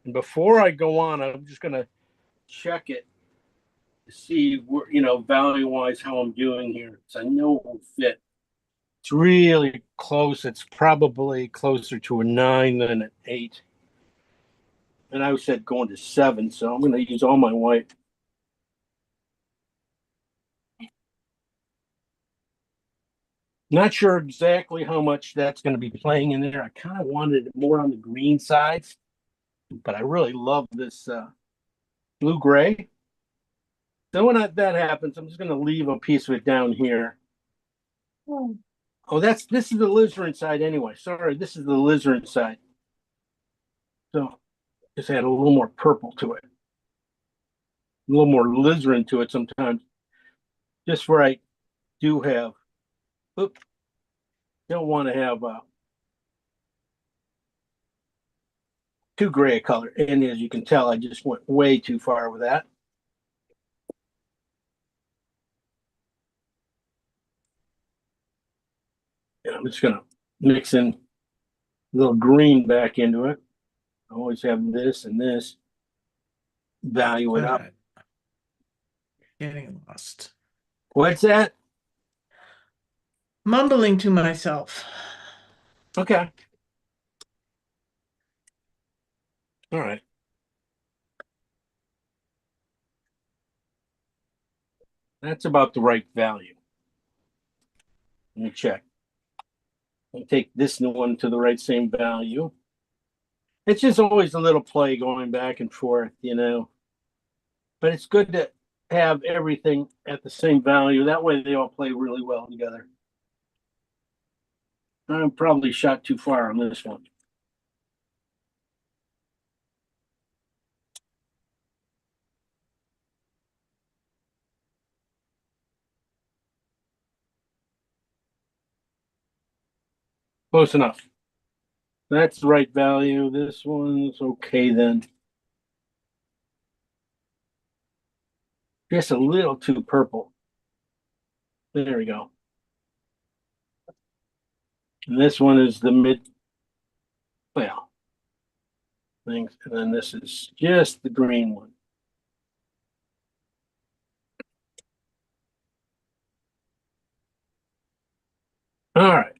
And before I go on, I'm just going to check it to see where, value-wise how I'm doing here. So I know it will fit. It's really close. It's probably closer to a 9 than an 8. And I said going to 7, so I'm going to use all my white. Not sure exactly how much that's going to be playing in there. I kind of wanted it more on the green side, but I really love this blue-gray. So when that happens, I'm just going to leave a piece of it down here. Oh, this is the alizarin side anyway. Sorry, this is the alizarin side. So just add a little more purple to it. A little more alizarin to it sometimes. Just where I do have, don't want to have too gray a color. And as you can tell, I just went way too far with that. And I'm just going to mix in a little green back into it. I always have this and this. Value it up. Getting lost. What's that? Mumbling to myself. Okay. All right. That's about the right value. Let me check. I'll take this one to the right same value. It's just always a little play going back and forth, But it's good to have everything at the same value. That way they all play really well together. I probably shot too far on this one. Close enough. That's the right value. This one's okay then. Just a little too purple. There we go. And this one is the things. And then this is just the green one. All right.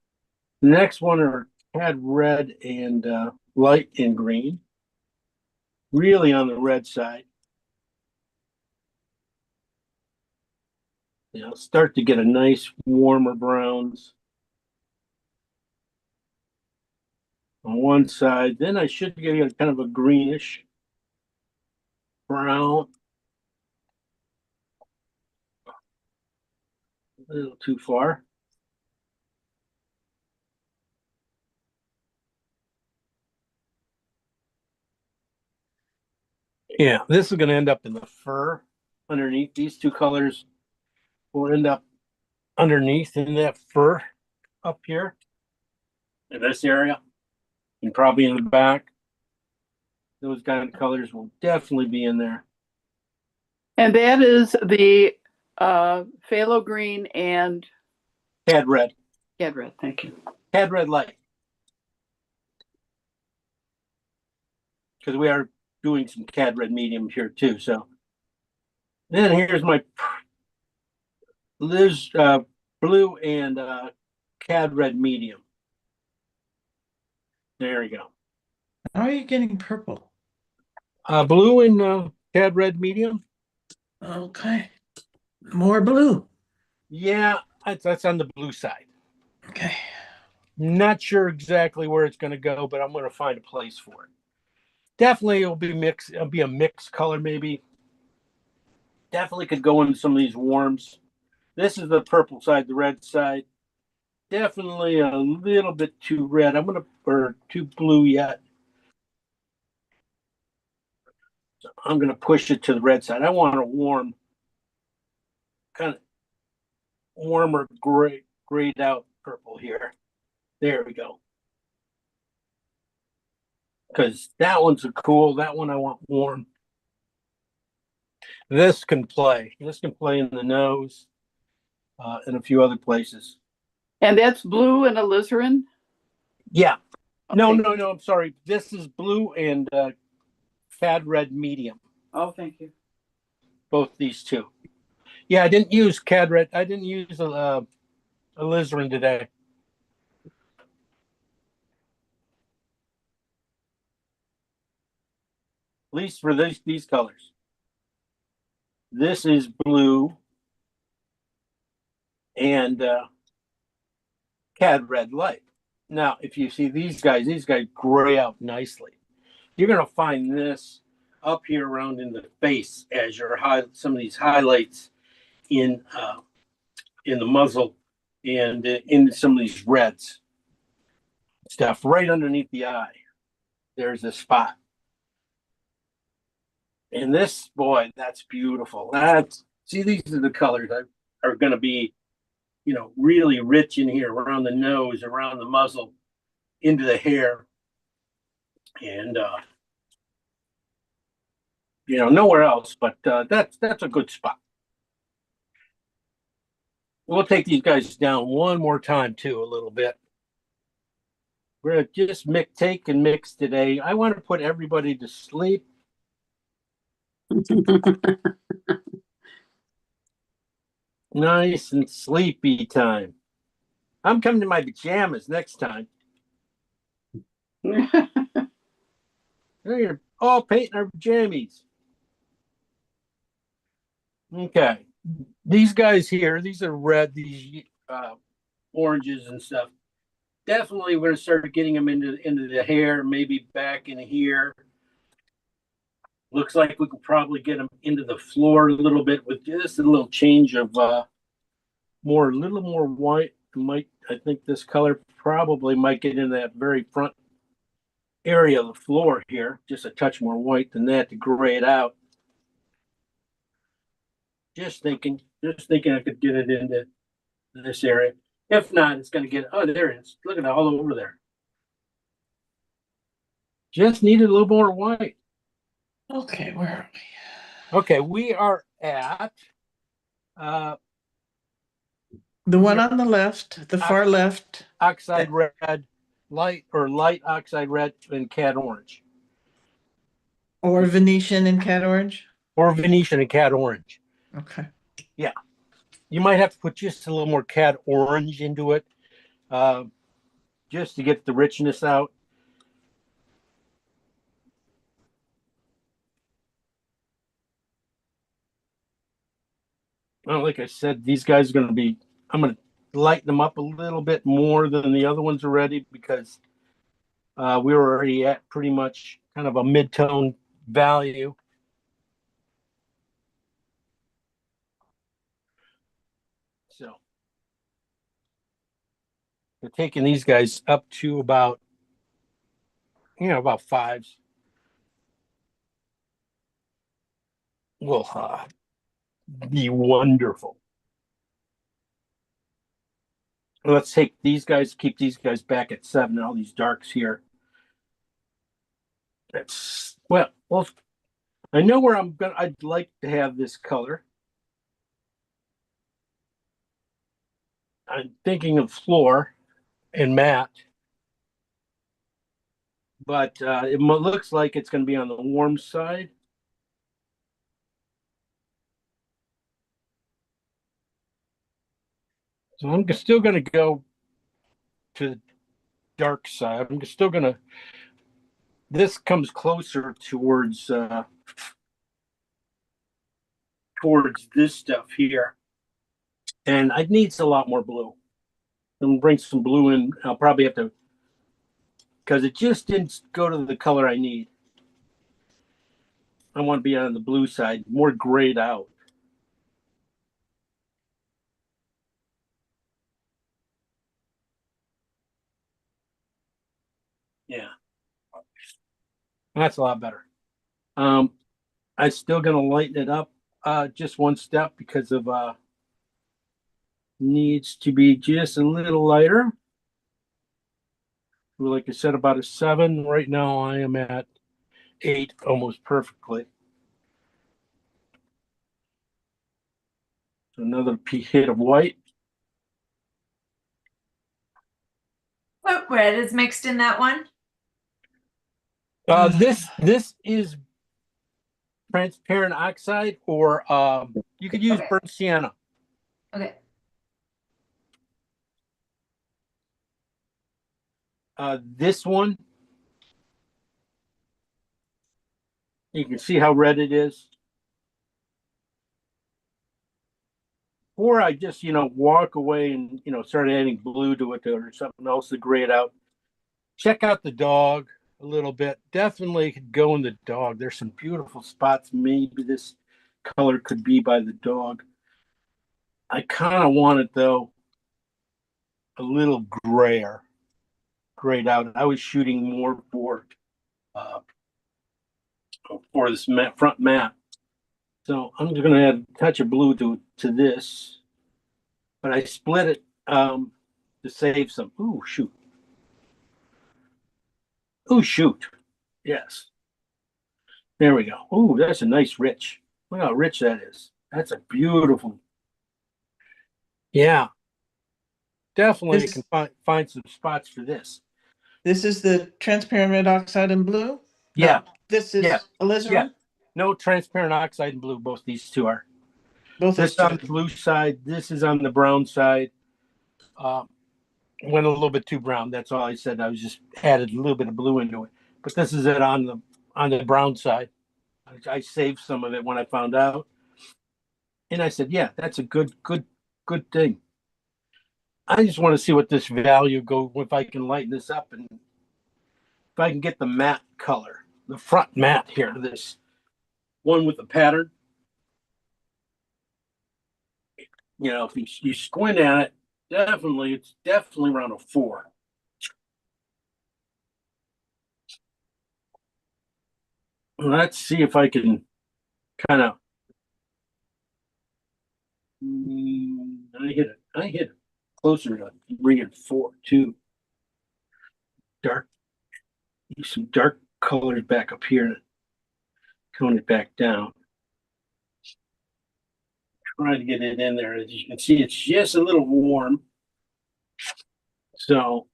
Next one are cad red and light and green. really on the red side. You know, start to get a nice warmer browns on one side. Then I should get a kind of a greenish brown. A little too far. Yeah, this is going to end up in the fur underneath. These two colors will end up underneath in that fur up here in this area and probably in the back. Those kind of colors will definitely be in there. And that is the phthalo green and Cad red. cad red. Thank you. Cad red light. Because we are doing some cad red medium here too. So then here's my Liz blue and cad red medium. There we go. How are you getting purple? Blue and cad red medium. Okay. More blue. Yeah, that's on the blue side. Okay. Not sure exactly where it's going to go, but I'm going to find a place for it. Definitely it'll be mixed. It'll be a mixed color maybe. Definitely could go into some of these warms. This is the purple side, the red side. Definitely a little bit too red. Or too blue yet. So I'm going to push it to the red side. I want a warm, kind of warmer grayed out purple here. There we go. Because that one's a cool. That one I want warm. This can play. This can play in the nose and a few other places. And that's blue and alizarin? Yeah. Okay. No. I'm sorry. This is blue and cad red medium. Oh, thank you. Both these two. Yeah, I didn't use cad red. I didn't use alizarin today. At least for these colors. This is blue and cad red light. Now, if you see these guys gray out nicely. You're going to find this up here around in the face as your some of these highlights in the muzzle and in some of these reds stuff right underneath the eye. There's a spot. And this, boy, that's beautiful. See, these are the colors that are going to be, you know, really rich in here around the nose, around the muzzle, into the hair. And, you know, nowhere else, but that's a good spot. We'll take these guys down one more time, too, a little bit. We're going to just take and mix today. I want to put everybody to sleep. Nice and sleepy time. I'm coming to my pajamas next time. We're all painting our pajamas. Okay. These guys here, these are red, these oranges and stuff. Definitely we're going to start getting them into the hair, maybe back in here. Looks like we could probably get them into the floor a little bit with just a little change of a little more white. I think this color probably might get in that very front area of the floor here. Just a touch more white than that to gray it out. Just thinking I could get it into this area. If not, it's going to get, oh, there it is. Look at it all over there. Just needed a little more white. Okay, where are we? Okay, we are at The one on the left, the far left. oxide red, light oxide red and cad orange. Or Venetian and cat orange? Or Venetian and cad orange. Okay. Yeah. You might have to put just a little more cad orange into it just to get the richness out. like I said, these guys are going to be, I'm going to lighten them up a little bit more than the other ones already because we were already at pretty much kind of a mid-tone value. So we're taking these guys up to about, about fives. Will be wonderful. Let's take these guys, keep these guys back at 7, all these darks here. That's, well, I know where I'd like to have this color. I'm thinking of floor and matte, but it looks like it's going to be on the warm side. So I'm still going to go to the dark side. I'm still going to, this comes closer towards this stuff here. And it needs a lot more blue. I'm gonna bring some blue in. I'll probably have to, because it just didn't go to the color I need. I want to be on the blue side, more grayed out. Yeah. That's a lot better. I'm still gonna lighten it up just one step because of needs to be just a little lighter. Like I said, about a 7. Right now I am at 8 almost perfectly. So another hit of white. What red is mixed in that one? This is transparent oxide, or you could use Okay. burnt sienna. Okay. This one, you can see how red it is. Or I just, walk away and, start adding blue to it or something else to gray it out. Check out the dog a little bit. Definitely could go in the dog. There's some beautiful spots. Maybe this color could be by the dog. I kind of want it, though, a little grayer, grayed out. I was shooting more for this front mat. So I'm just going to add a touch of blue to this, but I split it to save some. Ooh, shoot. Ooh, shoot. Yes. There we go. Ooh, that's a nice rich. Look how rich that is. That's a beautiful. Yeah. Definitely This- can find some spots for this. This is the transparent red oxide and blue? Yeah. No, this is Yeah. alizarin? Yeah. No transparent oxide and blue. Both these two are. Both This those on the blue side. This is on the brown side. Went a little bit too brown. That's all I said. I was just added a little bit of blue into it. But this is it on the brown side. I saved some of it when I found out, and I said, "Yeah, that's a good thing." I just want to see what this value go if I can lighten this up and if I can get the matte color, the front matte here. This one with the pattern. If you squint at it, it's definitely around a 4. Let's see if I can kind of. I hit it closer to 3 and 4 too. Dark, some dark colors back up here, tone it back down. Trying to get it in there. As you can see, it's just a little warm. So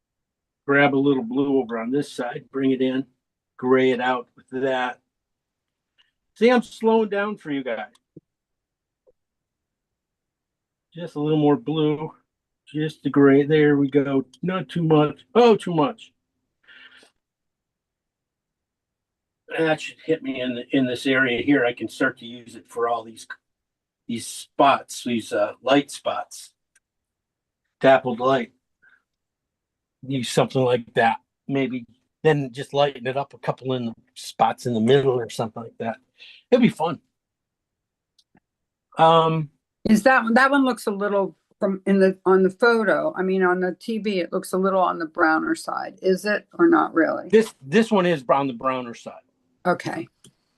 grab a little blue over on this side, bring it in, gray it out with that. See, I'm slowing down for you guys. Just a little more blue, just the gray. There we go. Not too much. Oh, too much. That should hit me in this area here. I can start to use it for all these these spots, these light spots, dappled light. Use something like that. Maybe then just lighten it up a couple in the spots in the middle or something like that. It'd be fun. Is that one looks a little from on the photo, I mean, on the TV, it looks a little on the browner side. Is it or not really? This one is on the browner side. Okay.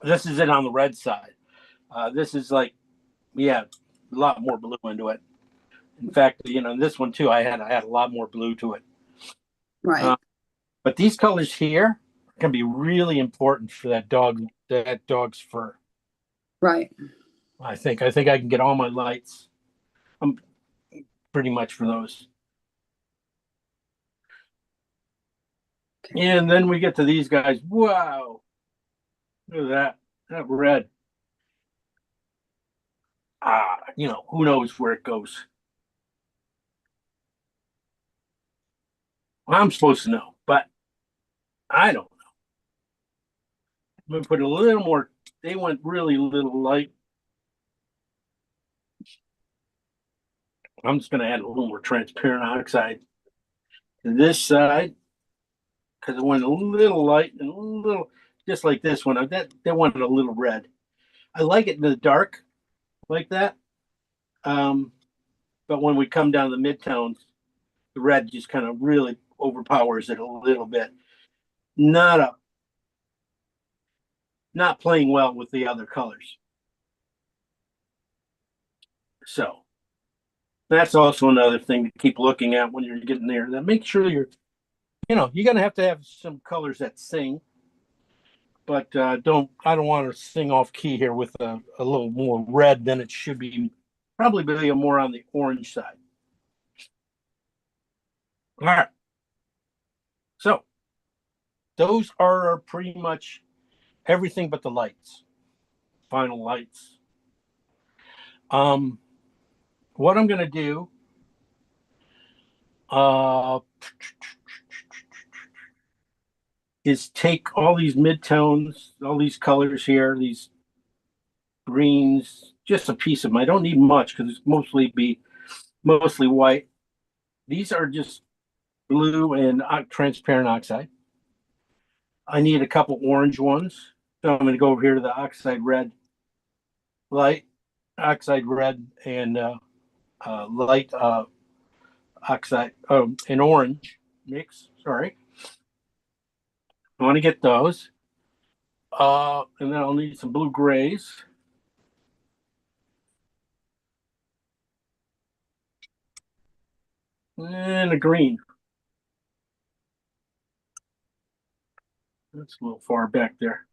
This is it on the red side. This is like, yeah, a lot more blue into it. In fact, this one too, I had a lot more blue to it. Right. But these colors here can be really important for that dog's fur. Right. I think I can get all my lights. Pretty much for those. Okay. And then we get to these guys. Wow. Look at that red. Who knows where it goes. I'm supposed to know, but I don't know. I'm gonna put a little more. They went really little light. I'm just gonna add a little more transparent oxide to this side because it went a little light and a little, just like this one. They wanted a little red. I like it in the dark like that. But when we come down to the midtones, the red just kind of really overpowers it a little bit. Not playing well with the other colors. So that's also another thing to keep looking at when you're getting there. That make sure you're gonna have to have some colors that sing, but I don't want to sing off key here with a little more red than it should be. Probably be more on the orange side. All right. So those are pretty much everything but the lights, final lights. What I'm gonna do, is take all these midtones, all these colors here, these greens, just a piece of them. I don't need much because it's mostly white. These are just blue and transparent oxide. I need a couple orange ones. So I'm going to go over here to the oxide red, light oxide red, and light oxide and orange mix. Sorry. I want to get those. And then I'll need some blue grays. And a green. That's a little far back there.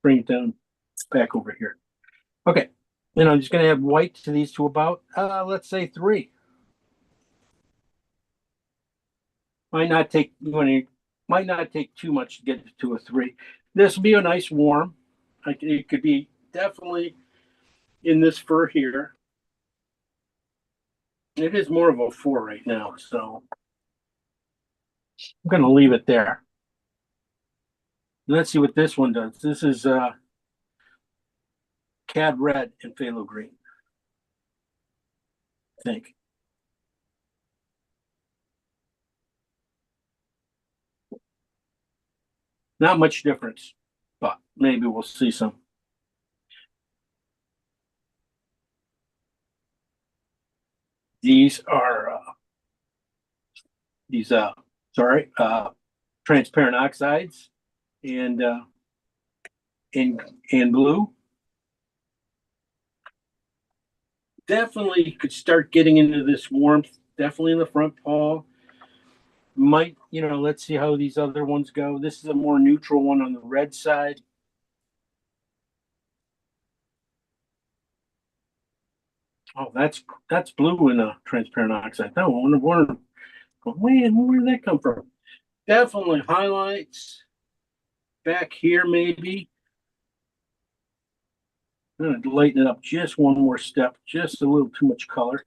Bring it down back over here. Okay. Then I'm just going to add white to these to about, let's say 3. Might not take too much to get to a 3. This will be a nice warm. It could be definitely in this fur here. It is more of a 4 right now, so I'm going to leave it there. Let's see what this one does. This is Cad Red and Phthalo Green, I think. Not much difference, but maybe we'll see some. These are transparent oxides and blue. Definitely you could start getting into this warmth, definitely in the front paw. Might, let's see how these other ones go. This is a more neutral one on the red side. Oh, that's blue in a transparent oxide. I wonder where did that come from? Definitely highlights back here, maybe. I'm going to lighten it up just one more step, just a little too much color.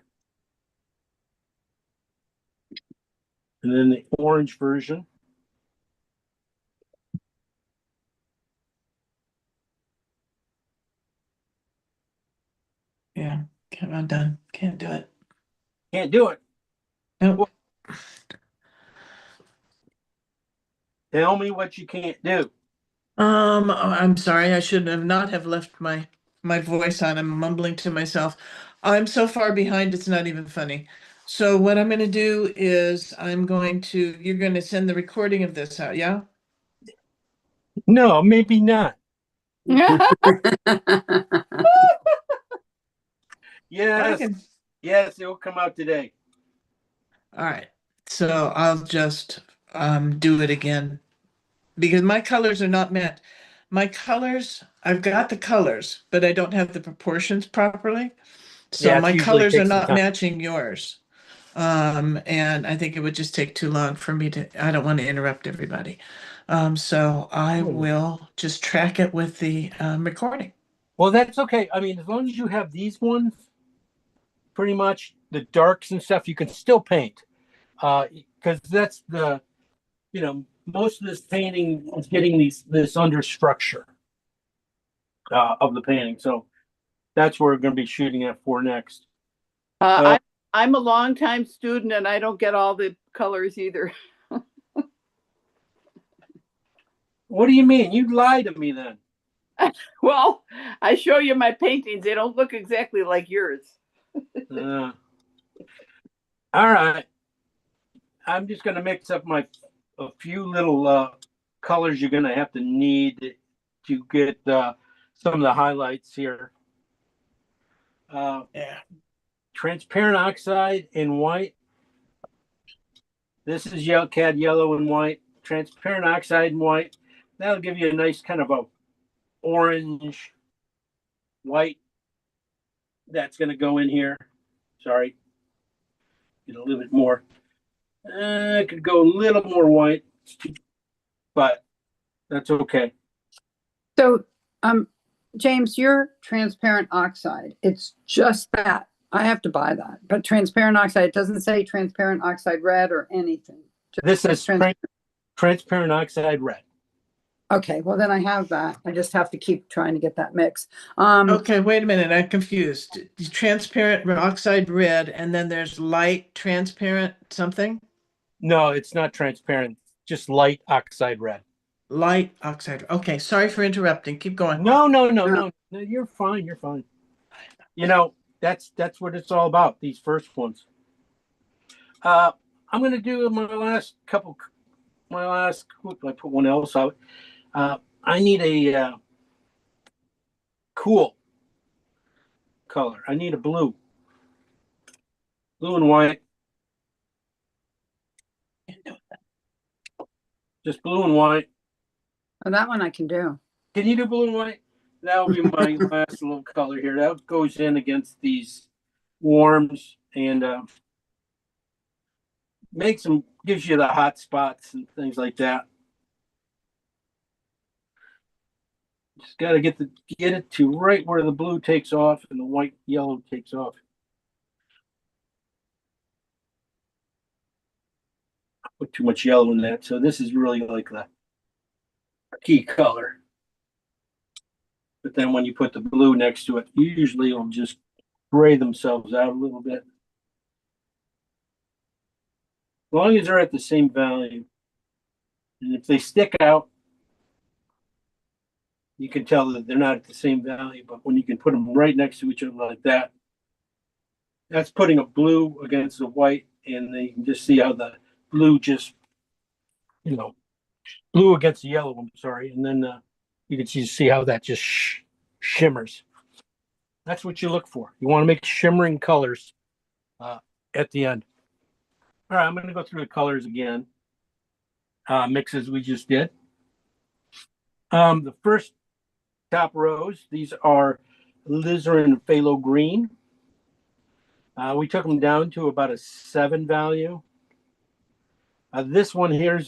And then the orange version. Yeah, I'm done. Can't do it. Can't do it. Nope. Tell me what you can't do. I'm sorry. I should have not have left my voice on. I'm mumbling to myself. I'm so far behind, it's not even funny. So what I'm going to do is you're going to send the recording of this out, yeah? No, maybe not. Yes, Okay. yes, it will come out today. All right. So I'll just do it again because my colors are not met. My colors, I've got the colors, but I don't have the proportions properly. So Yeah, it my usually colors are takes some not time. matching yours. And I think it would just take too long for me I don't want to interrupt everybody. So I will just track it with the recording. Well, that's okay. I mean, as long as you have these ones, pretty much the darks and stuff, you can still paint. Because that's most of this painting is getting this under structure of the painting. So that's where we're going to be shooting at for next. I'm a longtime student and I don't get all the colors either. What do you mean? You lied to me then. Well, I show you my paintings. They don't look exactly like yours. All right. I'm just going to mix up a few little colors you're going to have to need to get some of the highlights here. Yeah. Transparent oxide in white. This is CAD yellow and white. Transparent oxide in white. That'll give you a nice kind of a orange white that's going to go in here. Sorry. Get a little bit more. I could go a little more white, but that's okay. So, James, your transparent oxide, it's just that. I have to buy that. But transparent oxide, it doesn't say transparent oxide red or anything. This is transparent oxide red. Okay, well then I have that. I just have to keep trying to get that mix. Okay, wait a minute. I'm confused. Transparent oxide red, and then there's light transparent something? No, it's not transparent. Just light oxide red. Light oxide. Okay, sorry for interrupting. Keep going. No. You're fine. You're fine. That's what it's all about. These first ones. I'm gonna do my last. I put one else out. I need a cool color. I need a blue and white. Just blue and white. Oh, that one I can do. Can you do blue and white? That'll be my last little color here. That goes in against these warms and gives you the hot spots and things like that. Just got to get it to right where the blue takes off and the white yellow takes off. I put too much yellow in that, so this is really like the key color. But then when you put the blue next to it, usually it'll just gray themselves out a little bit. As long as they're at the same value. And if they stick out, you can tell that they're not at the same value. But when you can put them right next to each other like that, that's putting a blue against the white. And then you can just see how the blue just, blue against the yellow, I'm sorry. And then you can see how that just shimmers. That's what you look for. You want to make shimmering colors at the end. All right, I'm going to go through the colors again. Mixes we just did. The first top rows, these are alizarin and phthalo green. We took them down to about a 7 value. This one here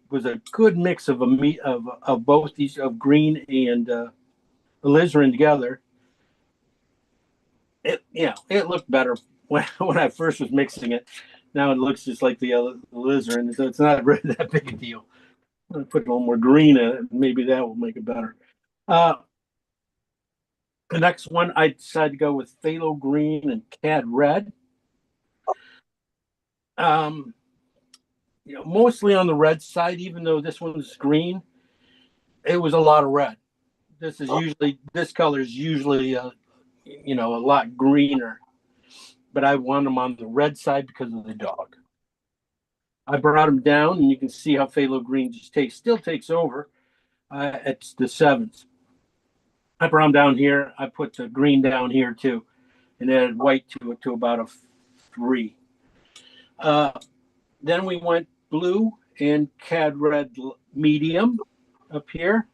was a good mix of both these, of green and alizarin together. It looked better when I first was mixing it. Now it looks just like the alizarin, so it's not really that big a deal. I'm gonna put a little more green in it. Maybe that will make it better. The next one, I decided to go with Phthalo Green and Cad Red. Mostly on the red side, even though this one's green, it was a lot of red. This color is usually a lot greener, but I want them on the red side because of the dog. I brought them down, and you can see how Phthalo Green still takes over at the 7s. I brought them down here. I put the green down here too, and added white to it to about a 3. Then we went blue and Cad Red medium up here.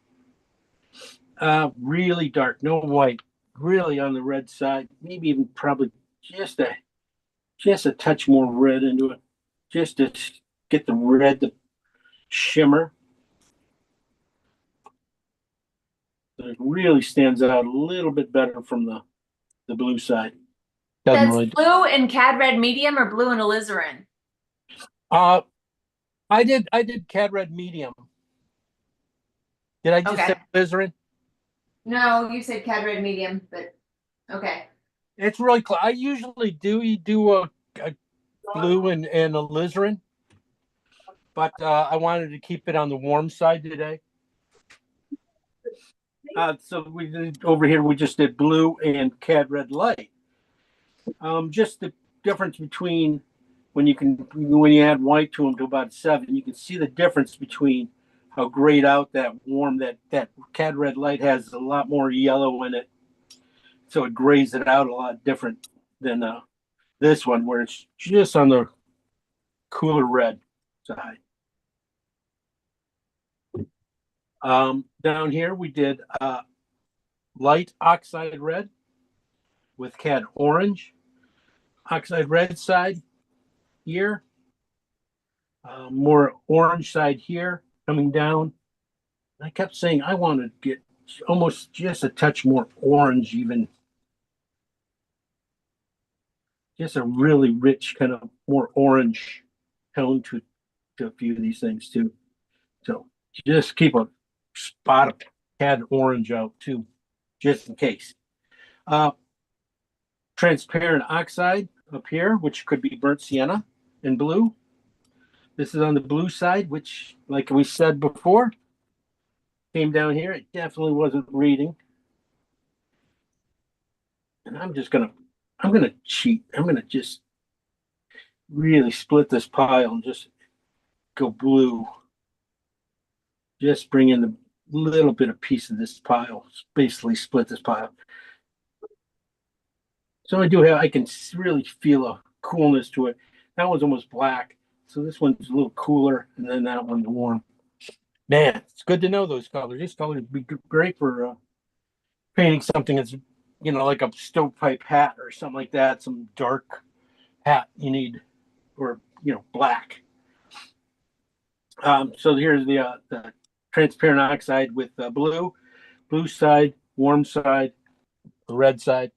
Really dark, no white, really on the red side. Maybe even probably just a touch more red into it, just to get the red, the shimmer. So it really stands out a little bit better from the blue side. That's blue and Cad Red medium or blue and alizarin? I did Cad Red medium. Did I just say alizarin? No, you said Cad Red medium, but okay. It's really close. I usually do a blue and alizarin, but I wanted to keep it on the warm side today. So we did over here. We just did blue and Cad Red light. Just the difference between when you add white to them to about 7, you can see the difference between how grayed out that warm that Cad Red light has a lot more yellow in it, so it grays it out a lot different than this one where it's just on the cooler red side. Down here we did light oxide red with Cad Orange. Oxide red side here, more orange side here coming down. I kept saying I want to get almost just a touch more orange, even just a really rich kind of more orange tone to a few of these things too. So just keep a spot of Cad Orange out too, just in case. Transparent oxide up here, which could be burnt sienna in blue. This is on the blue side, which, like we said before, came down here. It definitely wasn't reading. And I'm gonna cheat. I'm gonna just really split this pile and just go blue. Just bring in the little bit of piece of this pile. Basically split this pile. So I can really feel a coolness to it. That one's almost black. So this one's a little cooler, and then that one's warm. Man, it's good to know those colors. These colors would be great for painting something that's, like a stovepipe hat or something like that. Some dark hat you need, or, black. So here's the transparent oxide with blue side, warm side, the red side.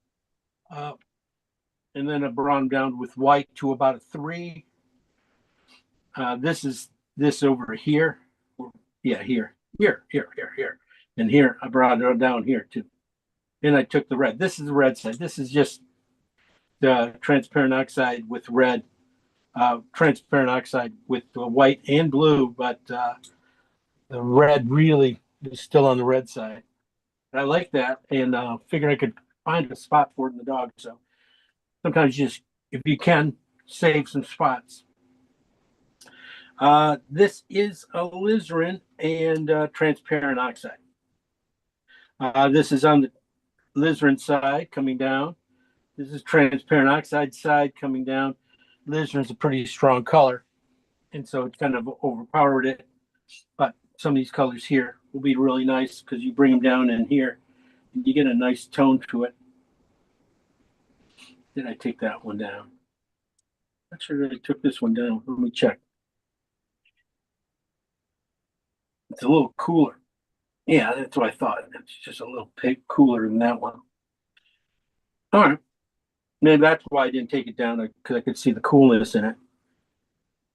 And then I brought them down with white to about a 3. This is this over here. Yeah, here. And here, I brought it down here too. And I took the red. This is the red side. This is just the transparent oxide with red. Transparent oxide with the white and blue, but the red really is still on the red side. And I like that, and figured I could find a spot for it in the dog. So sometimes if you can, save some spots. This is alizarin and transparent oxide. This is on the alizarin side coming down. This is transparent oxide side coming down. Alizarin is a pretty strong color, and so it's kind of overpowered it. But some of these colors here will be really nice because you bring them down in here and you get a nice tone to it. Did I take that one down? Not sure that I took this one down. Let me check. It's a little cooler. Yeah, that's what I thought. It's just a little cooler than that one. All right. Maybe that's why I didn't take it down, because I could see the coolness in it.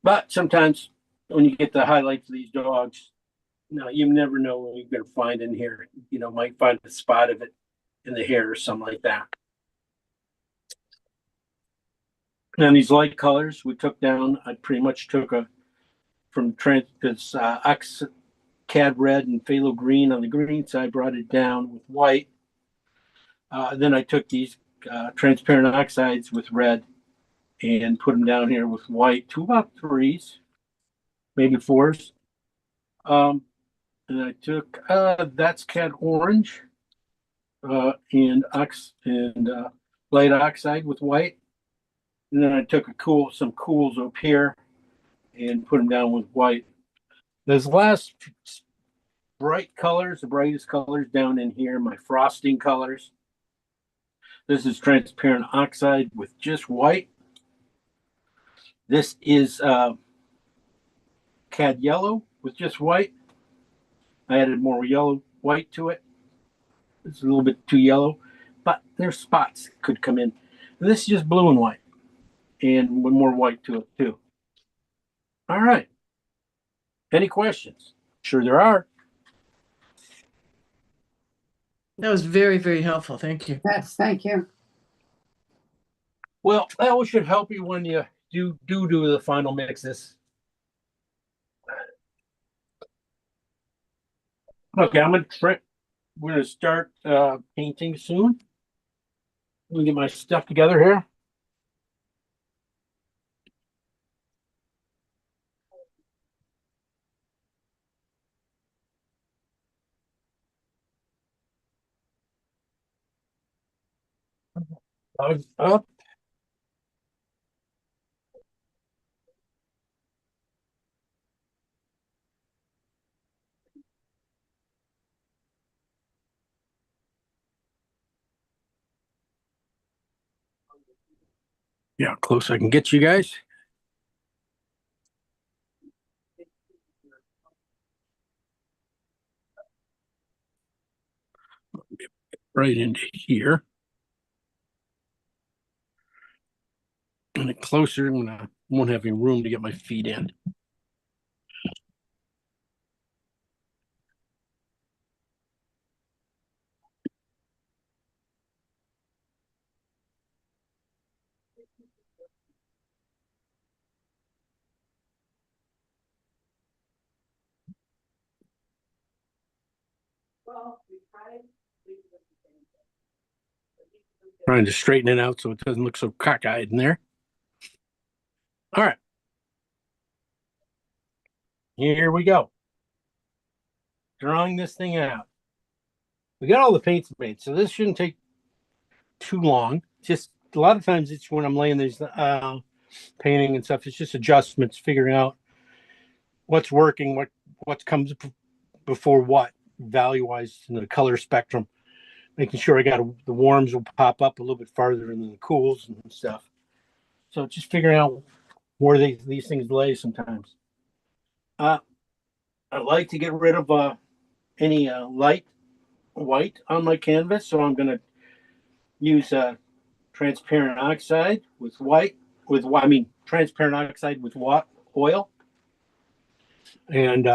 But sometimes when you get the highlights of these dogs, you never know what you're going to find in here. Might find a spot of it in the hair or something like that. And these light colors we took down, I pretty much took from this Cad red and phthalo green on the green side, brought it down with white. Then I took these transparent oxides with red and put them down here with white to about 3s, maybe 4s. And I took that's Cad orange and light oxide with white. And then I took some cools up here and put them down with white. Those last bright colors, the brightest colors down in here, my frosting colors. This is transparent oxide with just white. This is Cad yellow with just white. I added more white to it. It's a little bit too yellow, but there's spots that could come in. And this is just blue and white, and with more white to it too. All right. Any questions? Sure there are. That was very, very helpful. Thank you. Yes, thank you. Well, that should help you when you do the final mixes. Okay, we're gonna start painting soon. Let me get my stuff together here. Up. Yeah, close I can get you guys. Right into here. And it closer, I won't have any room to get my feet in. Trying to straighten it out so it doesn't look so cockeyed in there. All right. Here we go. Drawing this thing out. We got all the paints made, so this shouldn't take too long. Just a lot of times it's when I'm laying these painting and stuff, it's just adjustments, figuring out what's working, what comes before what, value-wise in the color spectrum. Making sure I got the warms will pop up a little bit farther than the cools and stuff. So just figuring out where these things lay sometimes. I like to get rid of any light white on my canvas, so I'm going to use transparent oxide with transparent oxide with oil, and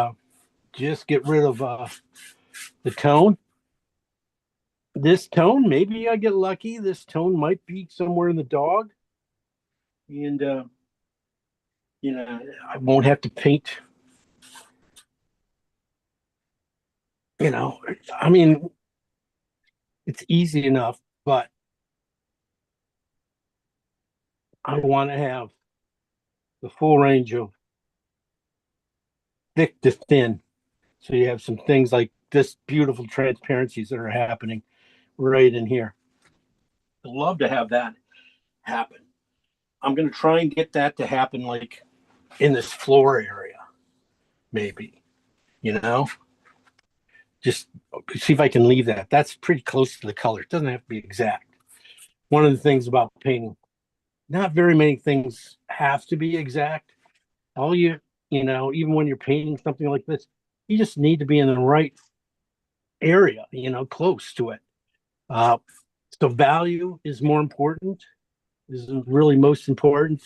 just get rid of the tone. This tone, maybe I get lucky. This tone might be somewhere in the dog, and I won't have to paint. I mean, it's easy enough, but I want to have the full range of thick to thin. So you have some things like this beautiful transparencies that are happening right in here. I'd love to have that happen. I'm going to try and get that to happen like in this floor area, maybe, just see if I can leave that. That's pretty close to the color. It doesn't have to be exact. One of the things about painting, not very many things have to be exact. All even when you're painting something like this, you just need to be in the right area, close to it. So value is more important, is really most important.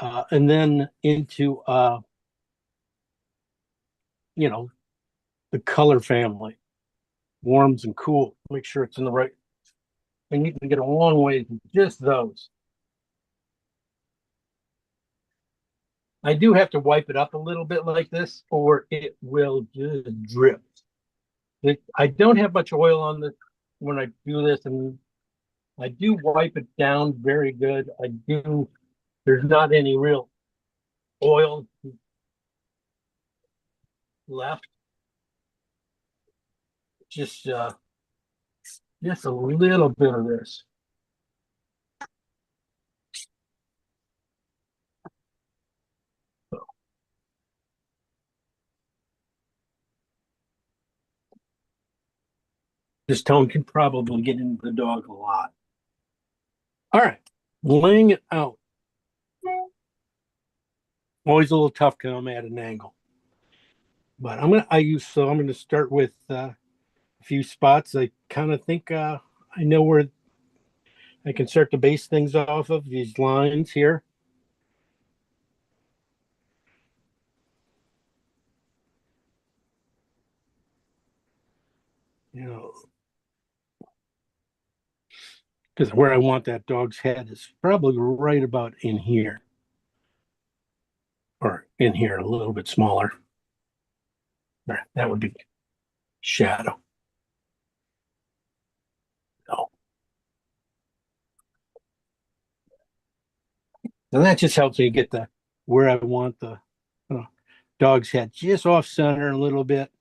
And then into, the color family, warms and cool, make sure it's in the right and you can get a long way with just those. I do have to wipe it up a little bit like this, or it will just drip. I don't have much oil on this when I do this, and I do wipe it down very good. I do. There's not any real oil left. Just a little bit of this. This tone can probably get into the dog a lot. All right, laying it out. Always a little tough because I'm at an angle. But I'm gonna start with a few spots. I kind of think I know where I can start to base things off of these lines here. You know, because where I want that dog's head is probably right about in here. Or in here, a little bit smaller. There, that would be shadow. No. And that just helps me get the where I want the dog's head, just off center a little bit.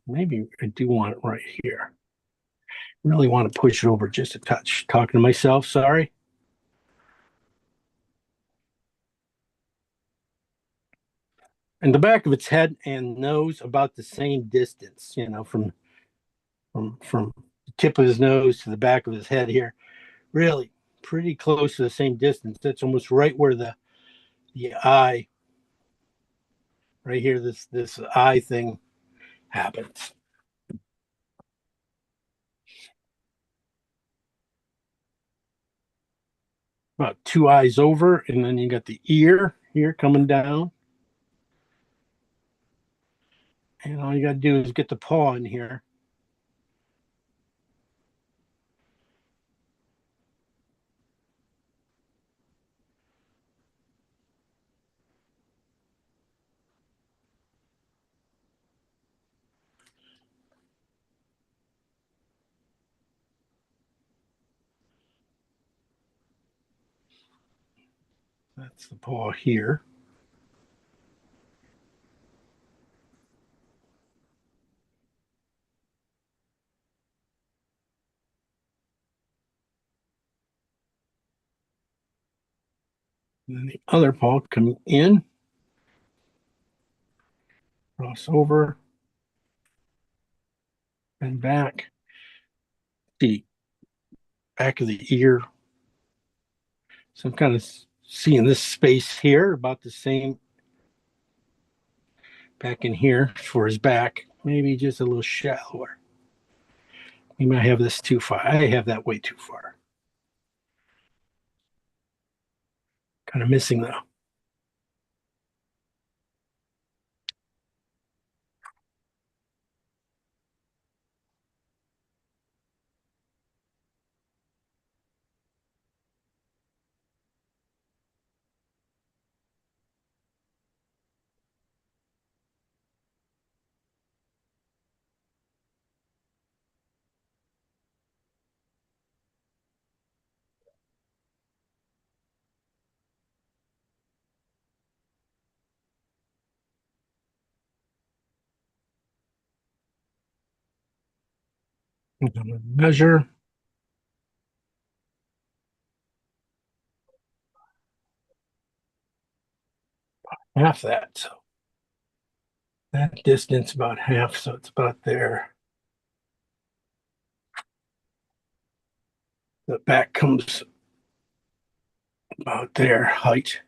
Maybe I do want it right here. Really want to push it over just a touch. Talking to myself, sorry. And the back of its head and nose about the same distance, from the tip of his nose to the back of his head here. Really pretty close to the same distance. That's almost right where the eye, right here, this eye thing happens. About two eyes over, and then you got the ear here coming down. And all you got to do is get the paw in here. That's the paw here. And then the other paw coming in, cross over, and back. The back of the ear. So I'm kind of seeing this space here about the same back in here for his back, maybe just a little shallower. We might have this too far. I have that way too far. Kind of missing though. Measure. Half that. So that distance about half. So it's about there. The back comes about there, height.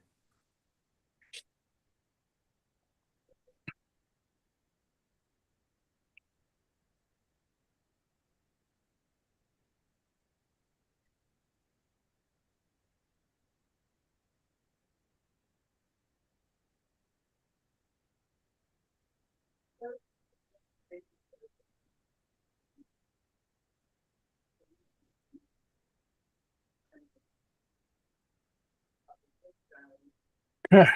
Okay.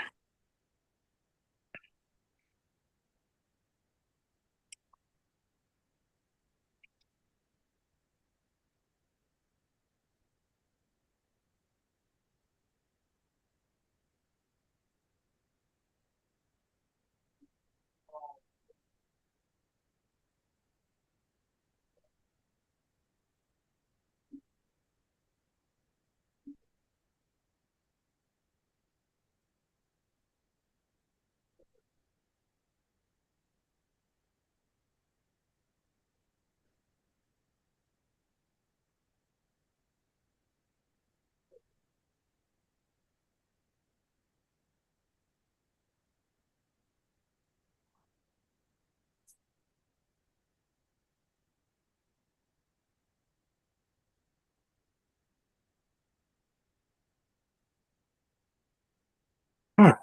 All right.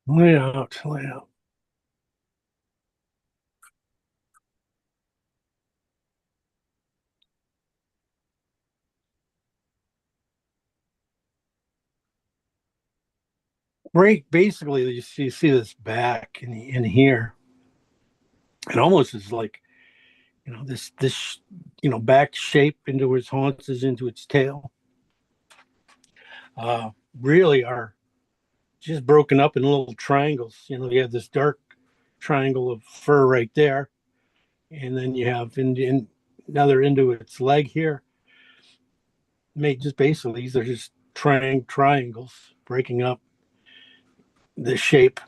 Layout. Right, basically, you see this back in here. It almost is like, this back shape into its haunches, into its tail. Really are just broken up in little triangles. You have this dark triangle of fur right there, and then you have in another into its leg here. Made just basically these are just triangles breaking up the shape.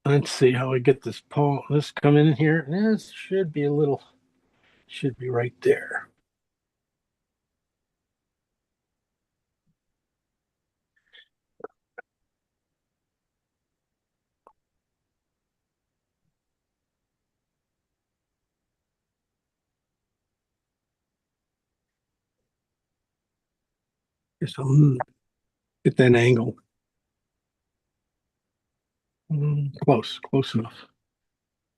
Let's see how we get this paw. This come in here. This should be right there. Just get that angle. Close enough.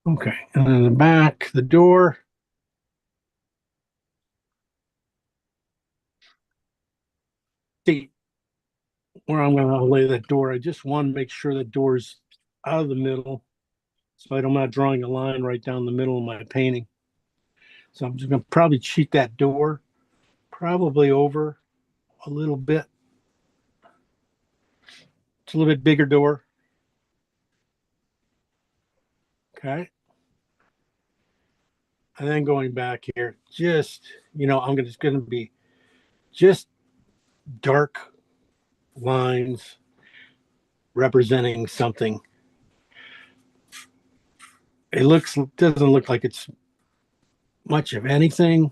Okay, and then the back, the door. See where I'm going to lay that door. I just want to make sure the door's out of the middle, so I'm not drawing a line right down the middle of my painting. So I'm just going to probably cheat that door, probably over a little bit. It's a little bit bigger door. Okay. And then going back here, just, it's going to be just dark lines representing something. Doesn't look like it's much of anything.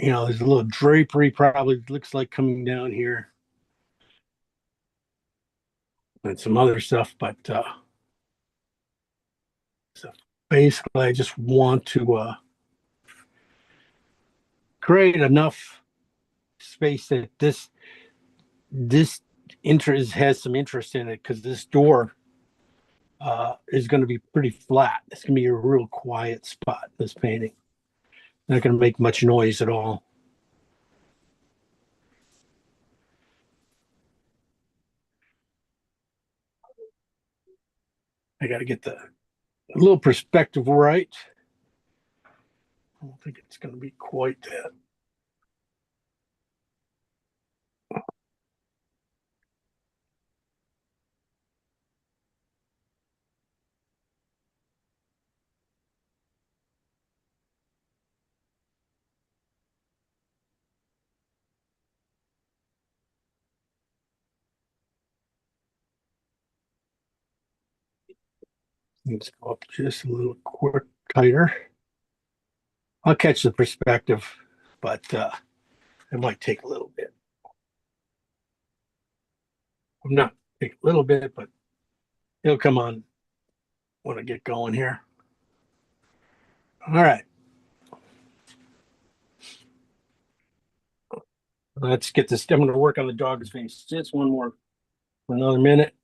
There's a little drapery probably looks like coming down here. And some other stuff, but so basically I just want to create enough space that this interest has some interest in it, because this door is going to be pretty flat. It's going to be a real quiet spot, this painting. Not going to make much noise at all. I got to get the little perspective right. I don't think it's going to be quite that. Let's go up just a little quick tighter. I'll catch the perspective, but it might take a little bit. I'm not take a little bit, but it'll come on when I get going here. All right. Let's get this. I'm going to work on the dog's face. Just one more for another minute.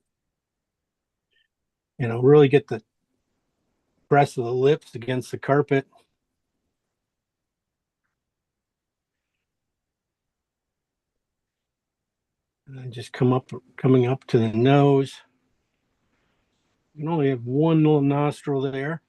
Really get the press of the lips against the carpet. And then just coming up to the nose. You can only have one little nostril there.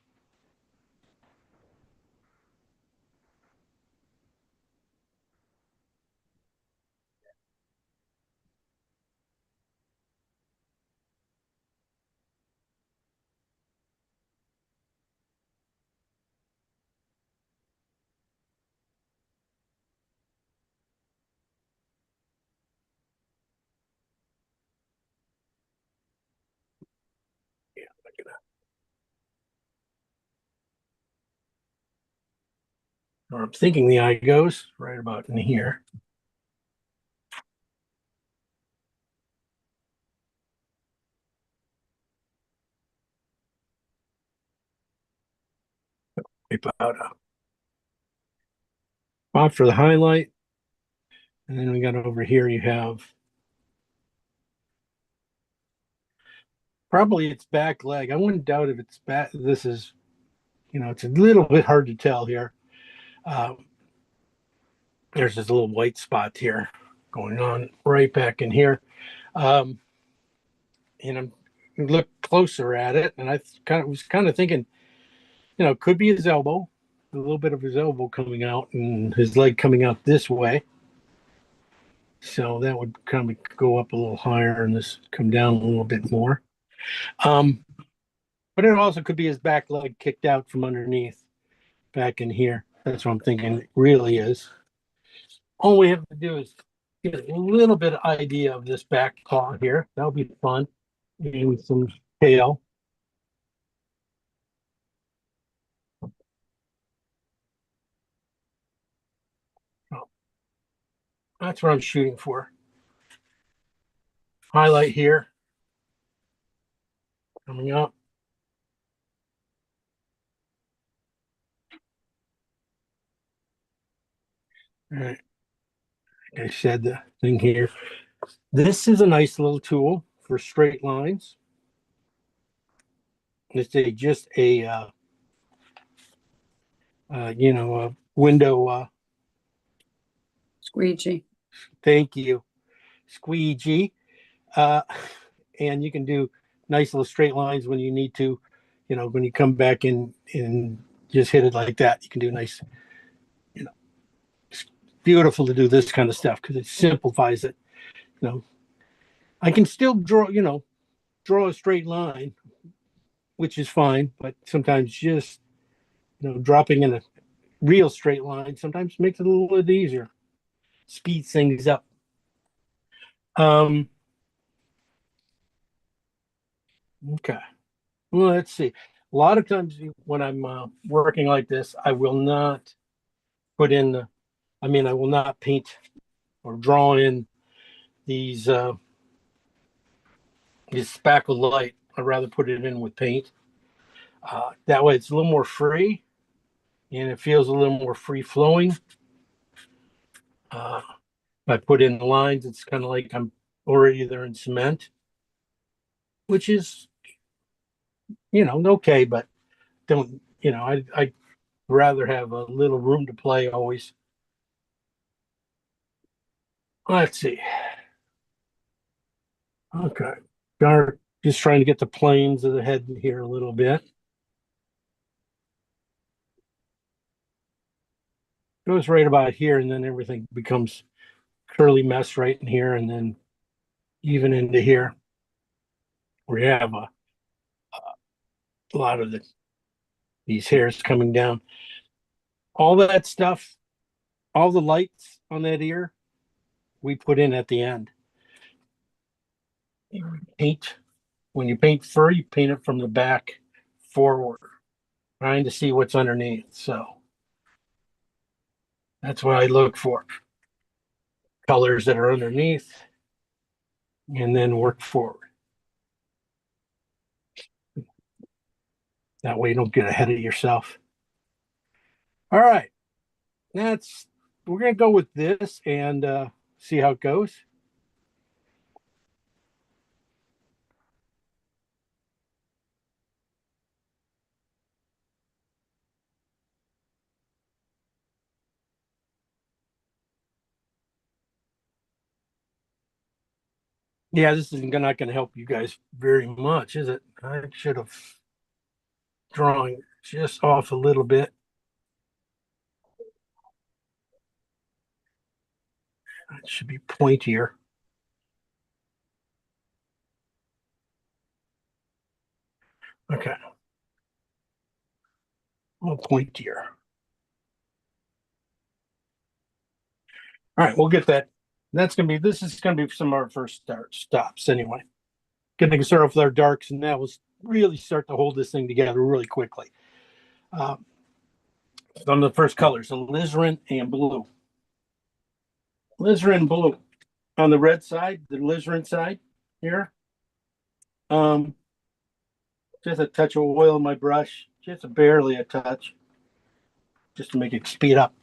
Or I'm thinking the eye goes right about in here. About a spot for the highlight. And then we got over here, you have probably its back leg. I wouldn't doubt if it's back. This is, it's a little bit hard to tell here. There's this little white spot here going on right back in here. And I'm look closer at it, and I was kind of thinking, could be his elbow, a little bit of his elbow coming out and his leg coming out this way. So that would kind of go up a little higher and this come down a little bit more. But it also could be his back leg kicked out from underneath back in here. That's what I'm thinking it really is. All we have to do is get a little bit of idea of this back paw here. That'll be fun. And some tail. That's what I'm shooting for. Highlight here. Coming up. All right. Like I said, the thing here. This is a nice little tool for straight lines. It's a window. Squeegee. Thank you. Squeegee. And you can do nice little straight lines when you need to, when you come back in and just hit it like that. You can do nice, it's beautiful to do this kind of stuff because it simplifies it. I can still draw a straight line, which is fine, but sometimes just, dropping in a real straight line sometimes makes it a little bit easier, speeds things up. Okay. Well, let's see. A lot of times when I'm working like this, I will not put in I will not paint or draw in these spackle light. I'd rather put it in with paint. That way it's a little more free and it feels a little more free flowing. I put in the lines, it's kind of like I'm already there in cement, which is, okay, but don't, I'd rather have a little room to play always. Let's see. Okay. Just trying to get the planes of the head here a little bit. Goes right about here, and then everything becomes curly mess right in here, and then even into here, where you have a lot of these hairs coming down. All that stuff, all the lights on that ear, we put in at the end. Paint. When you paint fur, you paint it from the back forward, trying to see what's underneath. So that's what I look for. Colors that are underneath, and then work forward. That way you don't get ahead of yourself. All right. We're going to go with this and see how it goes. Yeah, this is not going to help you guys very much, is it? I should have drawn just off a little bit. It should be pointier. Okay. A little pointier. All right, we'll get that. This is gonna be some of our first stops anyway. Getting start off with our darks, and that will really start to hold this thing together really quickly. On the first colors, alizarin and blue. Alizarin blue. On the red side, the alizarin side here. Just a touch of oil in my brush, just barely a touch, just to make it speed up.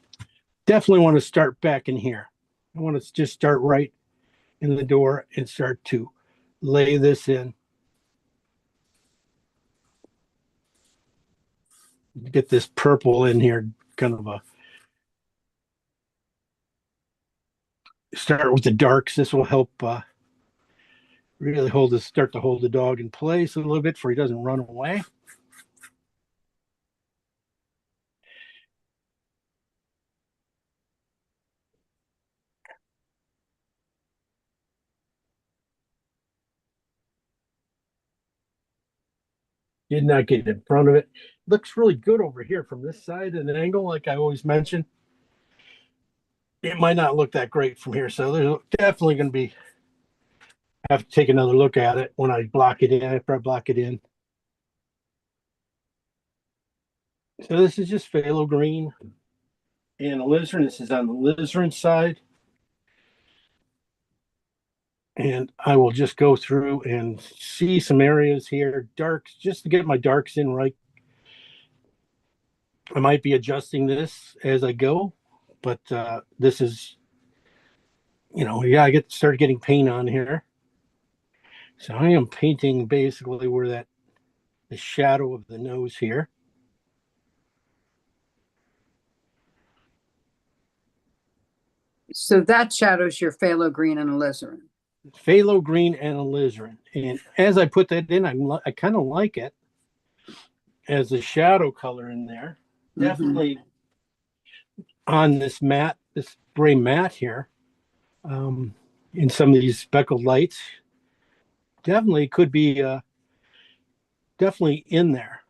Definitely want to start back in here. I want to just start right in the door and start to lay this in. Get this purple in here, kind of a start with the darks. This will help really start to hold the dog in place a little bit so he doesn't run away. Did not get in front of it. Looks really good over here from this side at an angle, like I always mention. It might not look that great from here, so there's definitely going to be have to take another look at it when I block it in. After I block it in. So this is just phthalo green and alizarin. This is on the alizarin side. And I will just go through and see some areas here, darks, just to get my darks in right. I might be adjusting this as I go, but this is, I start getting paint on here. So I am painting basically where the shadow of the nose here. So that shadows your phthalo green and alizarin. Phthalo green and alizarin. And as I put that in, I kind of like it as a shadow color in there. Definitely on this matte, this gray matte here, in some of these speckled lights, definitely could be definitely in there.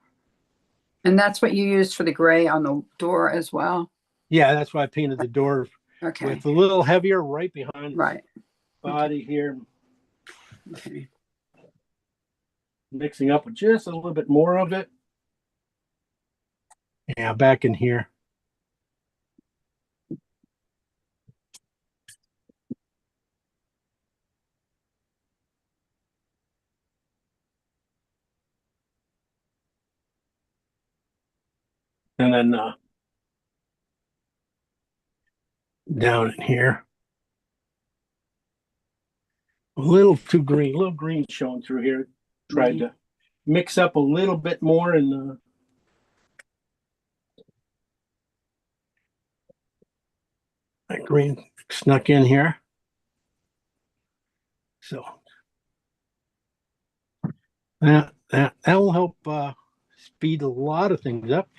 And that's what you used for the gray on the door as well? Yeah, that's why I painted the door with a little heavier right behind the body here. Okay. Mixing up with just a little bit more of it. Yeah, back in here. And then down in here. A little too green, a little green showing through here. Tried to mix up a little bit more and that green snuck in here. So that will help speed a lot of things up.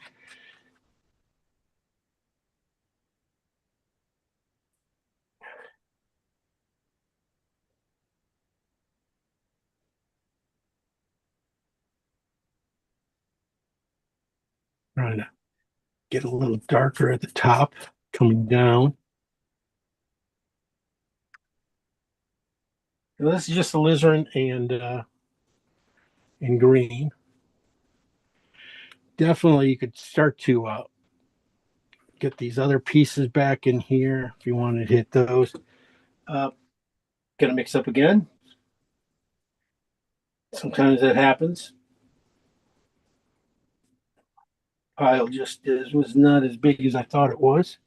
Trying to get a little darker at the top, coming down. So this is just alizarin and green. Definitely, you could start to get these other pieces back in here if you wanted to hit those. Gonna mix up again. Sometimes that happens. Pile was not as big as I thought it was.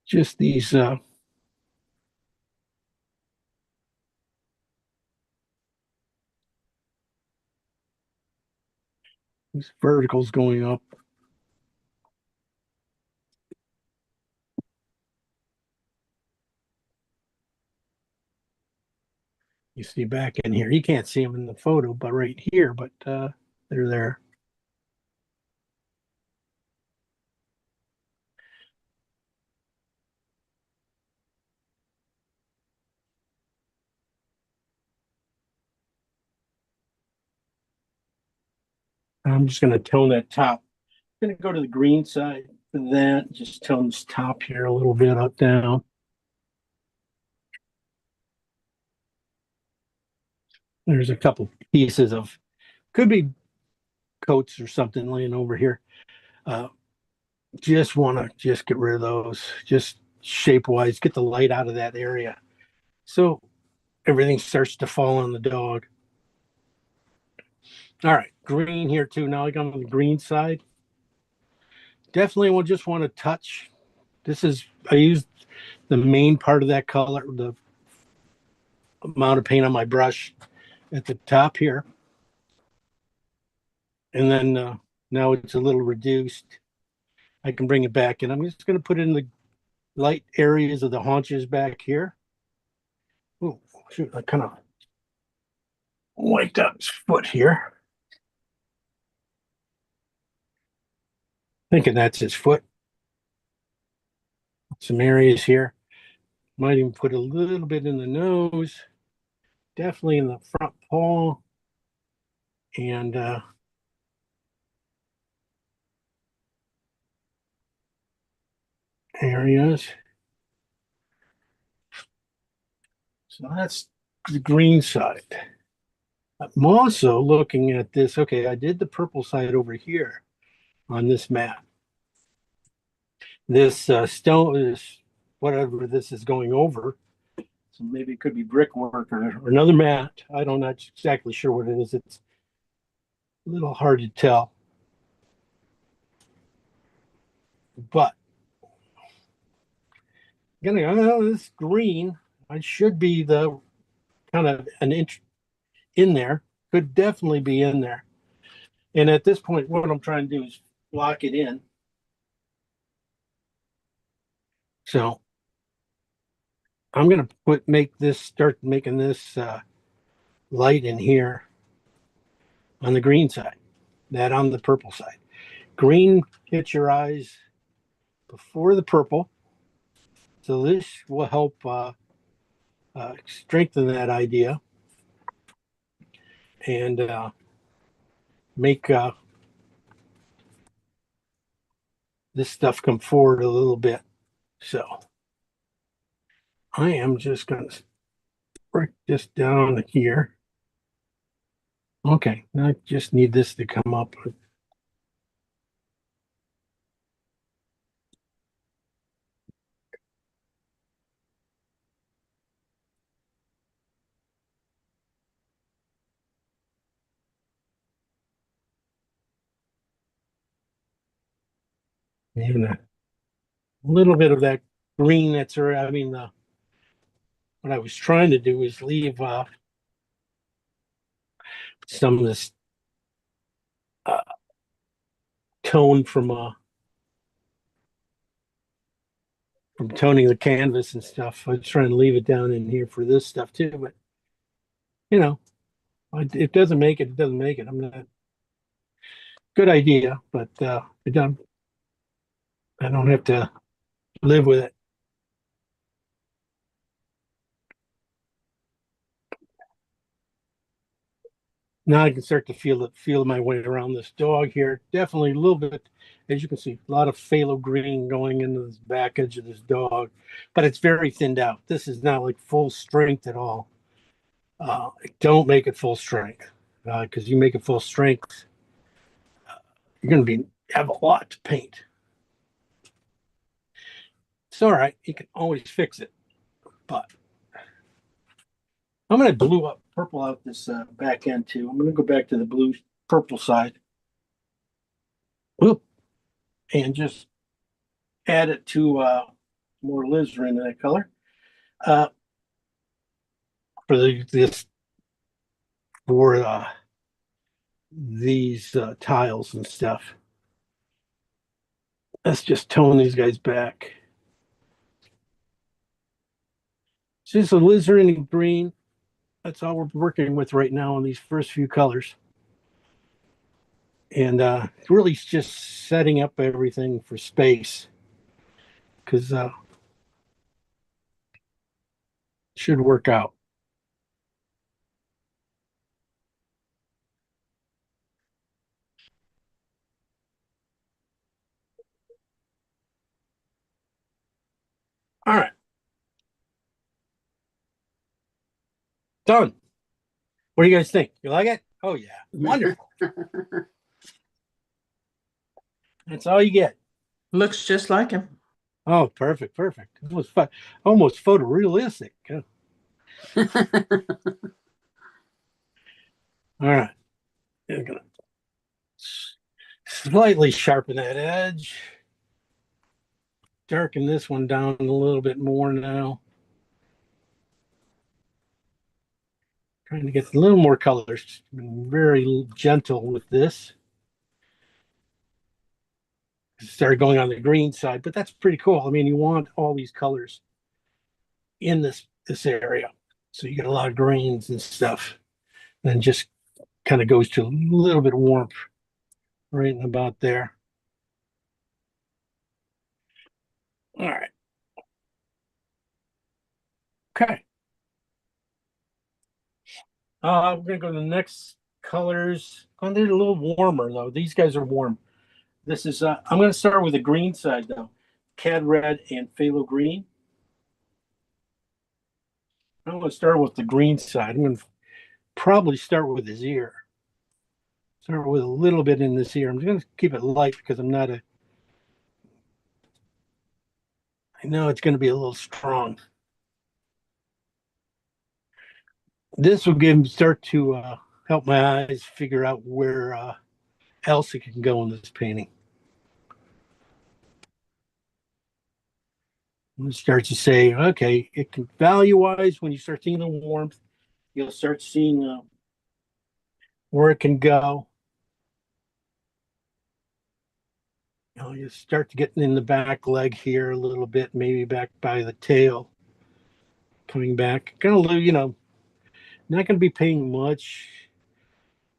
Just these verticals going up. You see back in here. You can't see them in the photo, but right here, but they're there. I'm just going to tone that top. I'm going to go to the green side for that. Just tone this top here a little bit up down. There's a couple pieces of, could be coats or something laying over here. Just want to just get rid of those, just shape wise, get the light out of that area. So everything starts to fall on the dog. All right, green here too. Now I got on the green side. Definitely will just want to touch. I used the main part of that color, the amount of paint on my brush at the top here. And then now it's a little reduced. I can bring it back, and I'm just going to put it in the light areas of the haunches back here. Oh, shoot, I kind of wiped out his foot here. Thinking that's his foot. Some areas here. Might even put a little bit in the nose. Definitely in the front paw. And areas. So that's the green side. I'm also looking at this. Okay, I did the purple side over here on this mat. This stone is whatever this is going over. So maybe it could be brickwork or another mat. I'm not exactly sure what it is. It's a little hard to tell. But this green, I should be the kind of an inch in there. Could definitely be in there. And at this point, what I'm trying to do is lock it in. So I'm going to start making this light in here on the green side, that on the purple side. Green hits your eyes before the purple. So this will help strengthen that idea and make this stuff come forward a little bit. So I am just going to break this down here. Okay, I just need this to come up. Even a little bit of that green that's around. I mean, what I was trying to do is leave some of this tone from toning the canvas and stuff. I was trying to leave it down in here for this stuff too, but you know, it doesn't make it. It doesn't make it. I'm not. Good idea, but I don't have to live with it. Now I can start to feel my way around this dog here. Definitely a little bit, as you can see, a lot of phthalo green going into this back edge of this dog, but it's very thinned out. This is not like full strength at all. Don't make it full strength, because you make it full strength, you're going to have a lot to paint. It's all right. You can always fix it, but I'm going to purple out this back end too. I'm going to go back to the blue purple side. Whoop, and just add it to more alizarin in that color. For these tiles and stuff. Let's just tone these guys back. It's just alizarin green. That's all we're working with right now on these first few colors. And really just setting up everything for space, because should work out. All right. Done. What do you guys think? You like it? Oh yeah. Wonderful. That's all you get. Looks just like him. Oh, perfect, perfect. It was fun. Almost photorealistic. Huh? All right. I'm gonna slightly sharpen that edge. Darken this one down a little bit more now. Trying to get a little more colors. Been very gentle with this. Started going on the green side, but that's pretty cool. I mean, you want all these colors in this area, so you get a lot of greens and stuff. Then just kind of goes to a little bit of warmth right in about there. All right. Okay. We're gonna go to the next colors. Oh, they're a little warmer though. These guys are warm. This is I'm gonna start with the green side though. Cad red and phthalo green. I'm gonna start with the green side. I'm gonna probably start with his ear. Start with a little bit in this ear. I'm gonna keep it light because I'm not a I know it's gonna be a little strong. This will start to help my eyes figure out where else it can go in this painting. And it starts to say, okay, it can value-wise, when you start seeing the warmth, you'll start seeing where it can go. You start to get in the back leg here a little bit, maybe back by the tail, coming back. Gonna lose, not gonna be paying much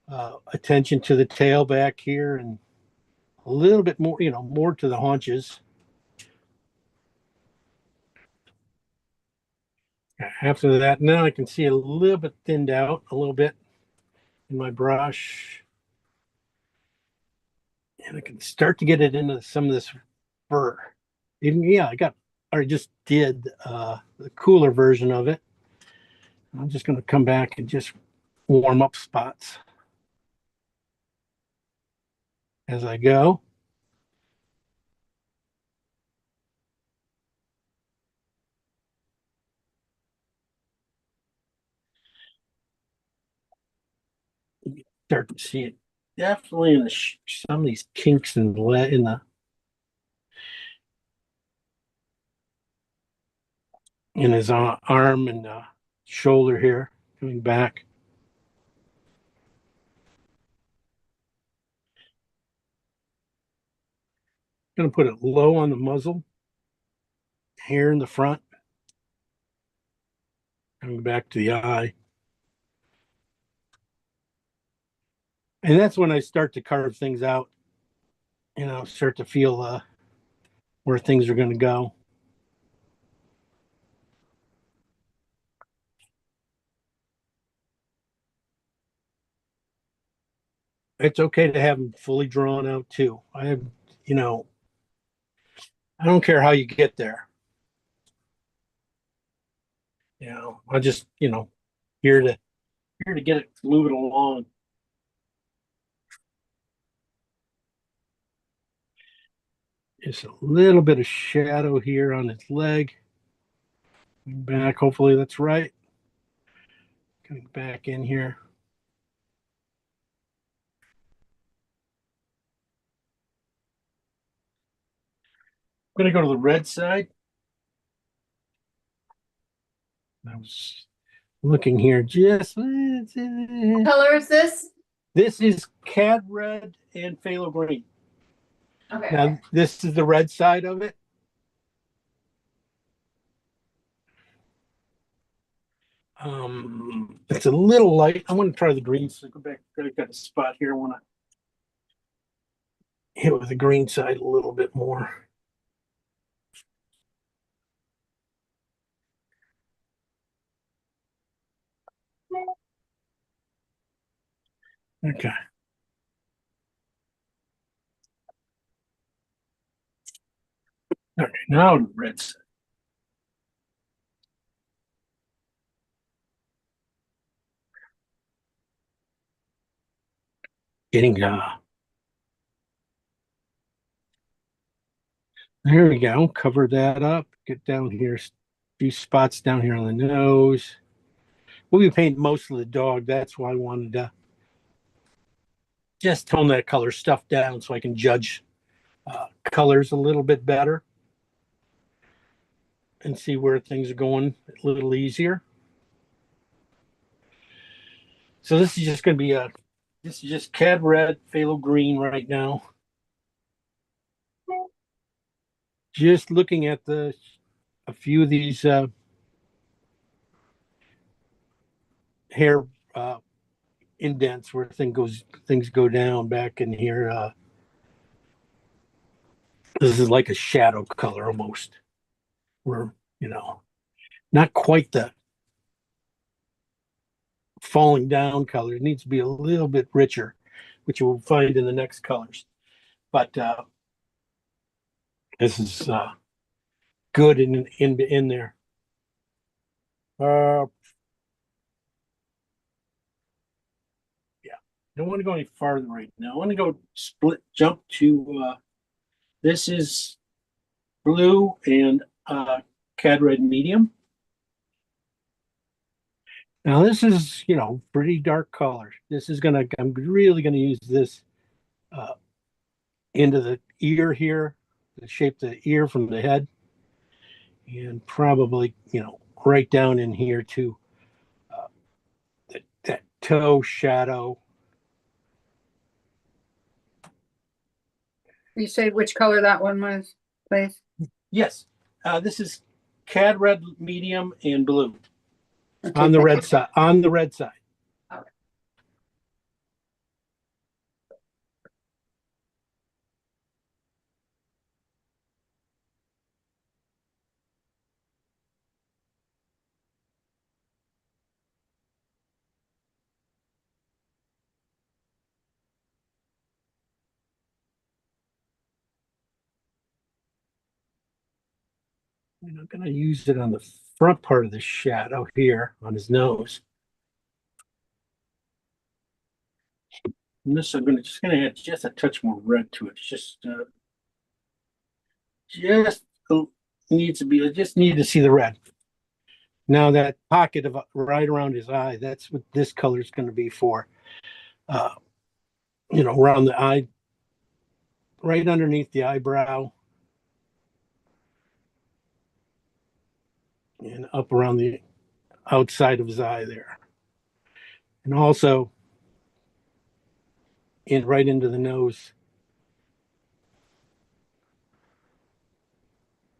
attention to the tail back here, and a little bit more, more to the haunches. After that, now I can see a little bit thinned out a little bit in my brush. And I can start to get it into some of this fur. I just did the cooler version of it. I'm just going to come back and just warm up spots as I go. Start to see it definitely in some of these kinks in the in his arm and shoulder here, coming back. Going to put it low on the muzzle, here in the front, coming back to the eye. And that's when I start to carve things out, start to feel where things are going to go. It's okay to have them fully drawn out too. I don't care how you get there. I just, here to get it moving along. Just a little bit of shadow here on its leg. Back, hopefully that's right. Coming back in here. I'm going to go to the red side. I was looking here just. What color is this? This is cad red and phthalo green. Okay. Now, this is the red side of it. It's a little light. I want to try the green. So go back. I've got a spot here. I want to hit with the green side a little bit more. Okay. Okay, now the red side. Getting there we go. Cover that up. Get down here. A few spots down here on the nose. We'll be painting most of the dog. That's why I wanted to just tone that color stuff down so I can judge colors a little bit better and see where things are going a little easier. So this is just going to be this is just cad red, phthalo green right now. Just looking at a few of these hair indents where things go down back in here. This is like a shadow color almost, where not quite the falling down color. It needs to be a little bit richer, which you will find in the next colors. But this is good in there. Yeah, I don't want to go any farther right now. I want to go jump to this is blue and cad red medium. Now this is, pretty dark color. I'm really gonna use this into the ear here, to shape the ear from the head, and probably, right down in here to that toe shadow. You say which color that one was, please? Yes, this is cad red medium and blue. Okay, On the thank red you. side. On the red side. And I'm going to use it on the front part of the shadow here on his nose. And this, I'm just going to add just a touch more red to it. Just needs to be. I just need to see the red. Now that pocket of right around his eye, that's what this color is going to be for. Around the eye, right underneath the eyebrow, and up around the outside of his eye there, and also right into the nose,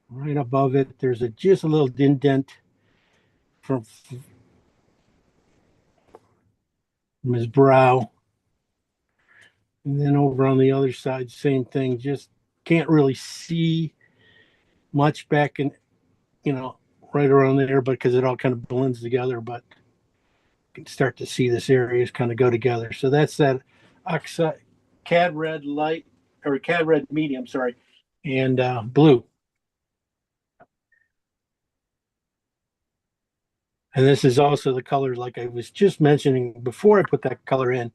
right above it. There's just a little indent from his brow, and then over on the other side, same thing. Just can't really see much back in, right around there, because it all kind of blends together. But you can start to see this areas kind of go together. So that's that oxide, cad red light, or cad red medium, sorry, and blue. And this is also the color, like I was just mentioning before I put that color in,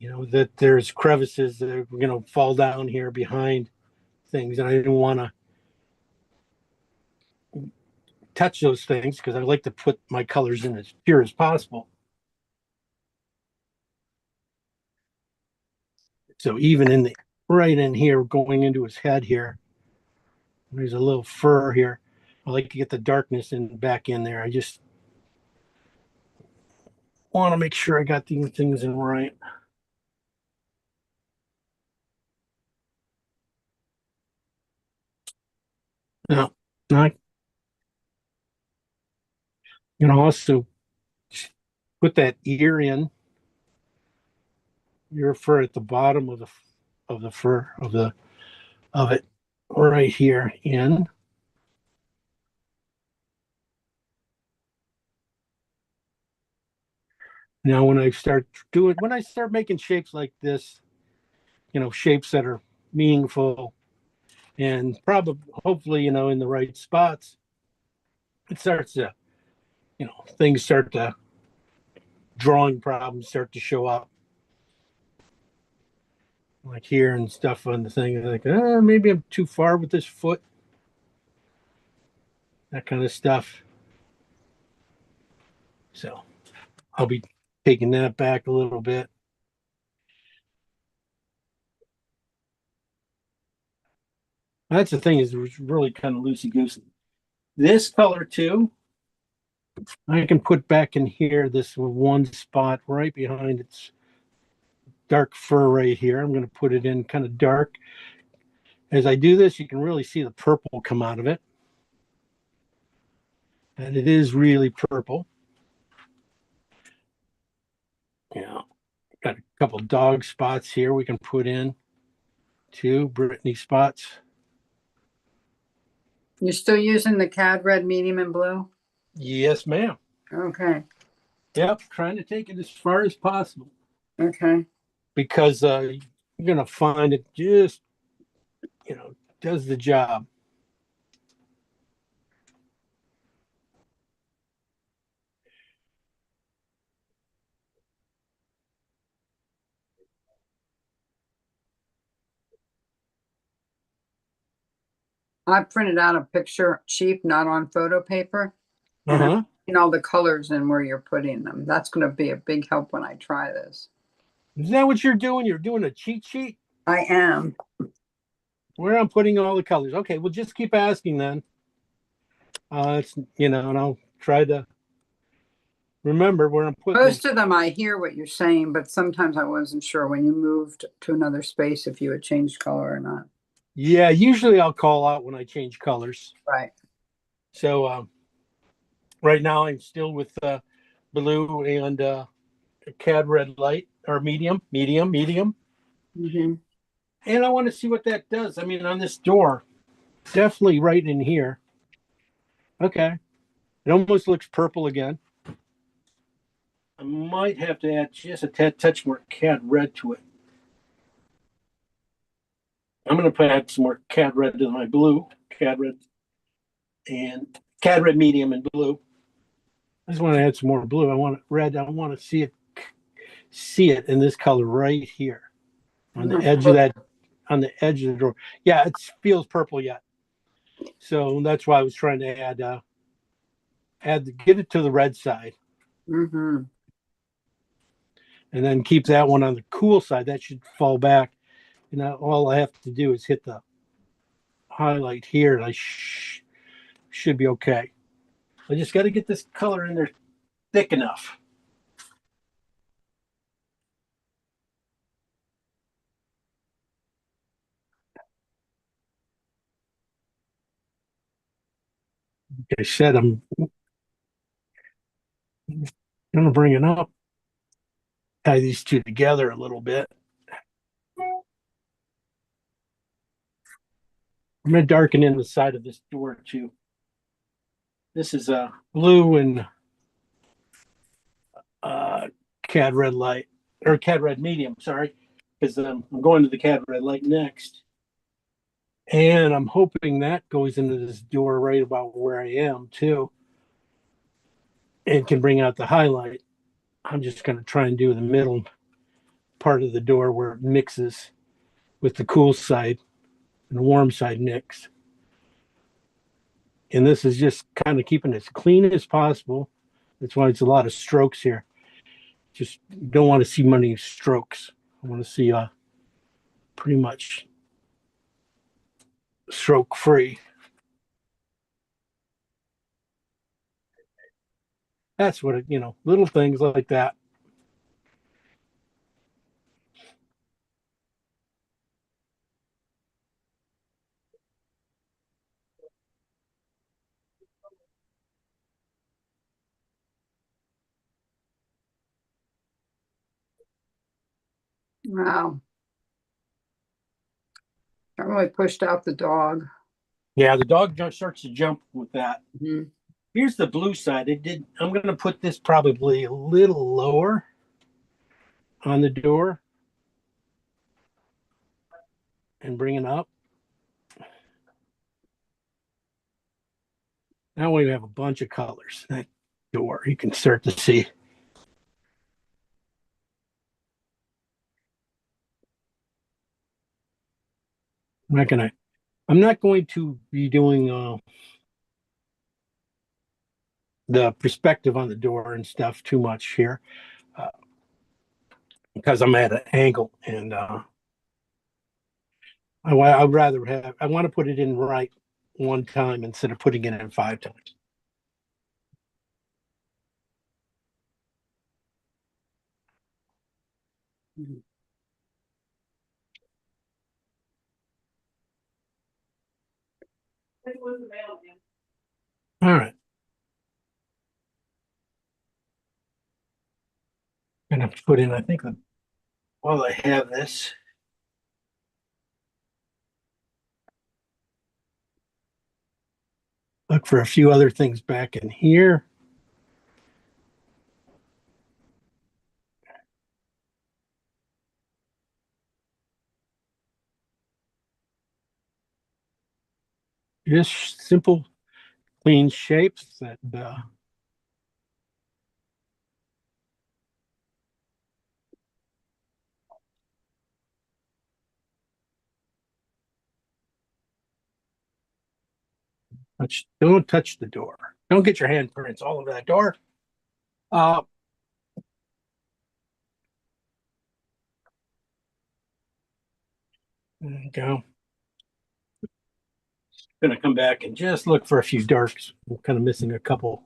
that there's crevices that are going to fall down here behind things. And I didn't want to touch those things because I like to put my colors in as pure as possible. So even right in here, going into his head here, there's a little fur here. I like to get the darkness back in there. I just want to make sure I got these things in right. No, And also put that ear fur at the bottom of the fur of it right here in. Now, when I start making shapes like this, shapes that are meaningful and probably, hopefully, in the right spots, it starts to, things start to, drawing problems start to show up. Like here and stuff on the thing, like, maybe I'm too far with this foot. That kind of stuff. So I'll be taking that back a little bit. That's the thing, is it's really kind of loosey goosey. This color too, I can put back in here, this one spot right behind its dark fur right here. I'm going to put it in kind of dark. As I do this, you can really see the purple come out of it. And it is really purple. Yeah, got a couple dog spots here we can put in. 2 Brittany spots. You're still using the CAD red, medium, and blue? Yes, ma'am. Okay, Yep, trying to take it as far as possible, okay. because you're gonna find it just, does the job. I printed out a picture cheap, not on photo paper. Uh-huh. And all the colors and where you're putting them. That's going to be a big help when I try this. Is that what you're doing? You're doing a cheat sheet I am. where I'm putting all the colors. Okay, well, just keep asking then. It's, and I'll try to remember where I'm putting Most of them, I hear what you're saying, but sometimes I wasn't sure when you moved to another space if you had changed color or not. Yeah, usually I'll call out when I change colors. Right. So right now I'm still with blue and CAD red light, or medium. Mm-hmm. And I want to see what that does. I mean, on this door, definitely right in here. Okay. It almost looks purple again. I might have to add just a touch more CAD red to it. I'm going to add some more CAD red to my blue, CAD red medium and blue. I just want to add some more blue. I want it red. I want to see it in this color right here on the edge of the door. Yeah, it feels purple yet. So that's why I was trying to get it to the red side. Mm-hmm. And then keep that one on the cool side. That should fall back. And all I have to do is hit the highlight here, and I should be okay. I just got to get this color in there thick enough. Like I said, I'm going to bring it up, tie these two together a little bit. I'm going to darken in the side of this door too. This is a blue and CAD red light, or CAD red medium, sorry, because I'm going to the CAD red light next. And I'm hoping that goes into this door right about where I am too, and can bring out the highlight. I'm just going to try and do the middle part of the door where it mixes with the cool side and the warm side mix. And this is just kind of keeping it as clean as possible. That's why it's a lot of strokes here. Just don't want to see many strokes. I want to see pretty much stroke free. That's what little things like that. Wow. I really pushed out the dog. Yeah, the dog starts to jump with that. Mhm. Here's the blue side. I'm going to put this probably a little lower on the door and bring it up. Now we have a bunch of colors. That door, you can start to see. I'm not going to be doing the perspective on the door and stuff too much here because I'm at an angle, and I want to put it in right one time instead of putting it in 5 times. All right. Gonna put in, I think, while I have this. Look for a few other things back in here. Just simple, clean shapes that don't touch the door. Don't get your handprints all over that door. There you go. Gonna come back and just look for a few darks. I'm kind of missing a couple.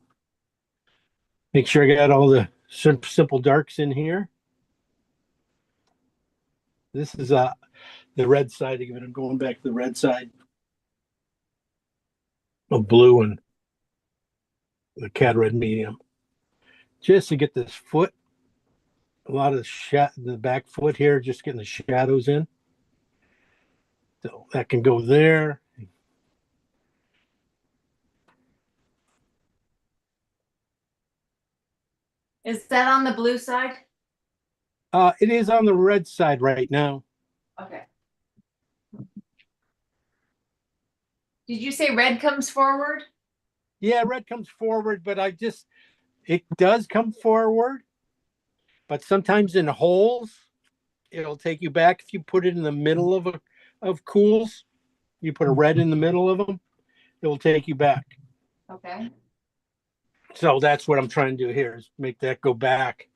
Make sure I got all the simple darks in here. This is the red side of it. I'm going back to the red side of blue and the cad red medium. Just to get this foot, a lot of the back foot here, just getting the shadows in. So that can go there. Is that on the blue side? It is on the red side right now. Okay. Did you say red comes forward? Yeah, red comes forward, but it does come forward, but sometimes in holes, it'll take you back. If you put it in the middle of cools, you put a red in the middle of them, it will take you back. Okay. So that's what I'm trying to do here is make that go back.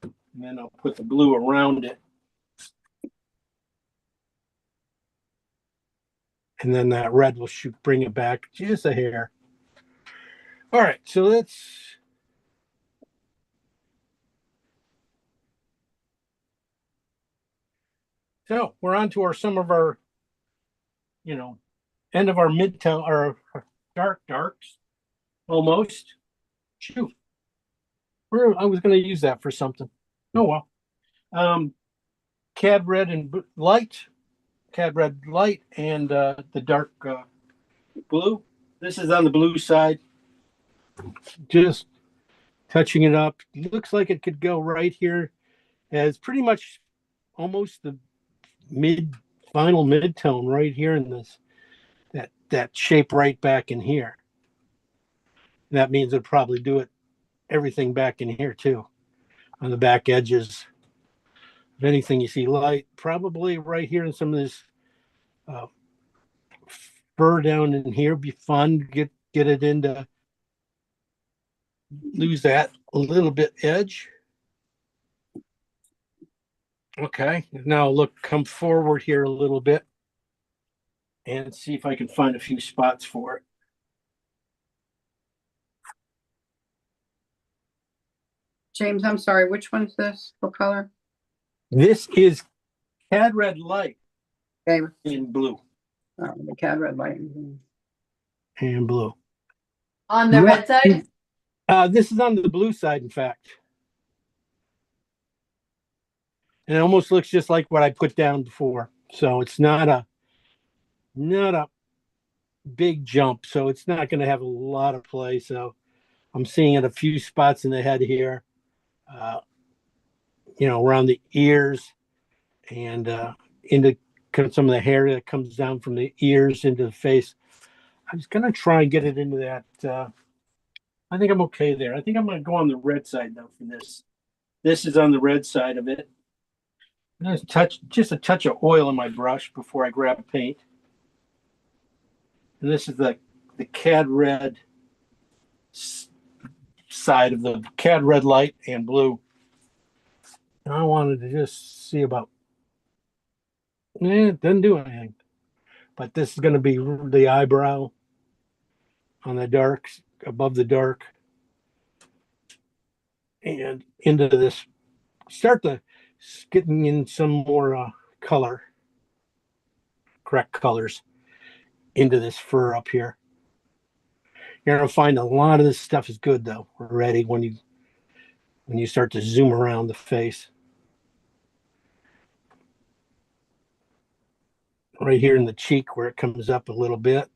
And then I'll put the blue around it. And then that red will bring it back just a hair. All right, so we're on to some of our, end of our midtone, our darks, almost. Shoot. I was going to use that for something. Oh, well. Cad red light and the dark blue. This is on the blue side. Just touching it up. It looks like it could go right here as pretty much almost the final mid-tone right here in this, that shape right back in here. That means it'll probably do everything back in here too, on the back edges. If anything you see light, probably right here in some of this fur down in here, be fun to get it into, lose that a little bit edge. Okay, now come forward here a little bit and see if I can find a few spots for it. James, I'm sorry, which one's this? What color? This is cad red light Okay. in blue. Oh, the cad red light. And blue. On the red side? This is on the blue side, in fact. And it almost looks just like what I put down before. So it's not a big jump. So it's not going to have a lot of play. So I'm seeing it a few spots in the head here, around the ears and into some of the hair that comes down from the ears into the face. I was going to try and get it into that. I think I'm okay there. I think I'm going to go on the red side though for this. This is on the red side of it. Just a touch of oil in my brush before I grab paint. And this is the cad red side of the cad red light and blue. And I wanted to just see about, it doesn't do anything. But this is going to be the eyebrow on the darks, above the dark. And into this, start to getting in some more color, correct colors into this fur up here. You're going to find a lot of this stuff is good though already when you start to zoom around the face. Right here in the cheek where it comes up a little bit.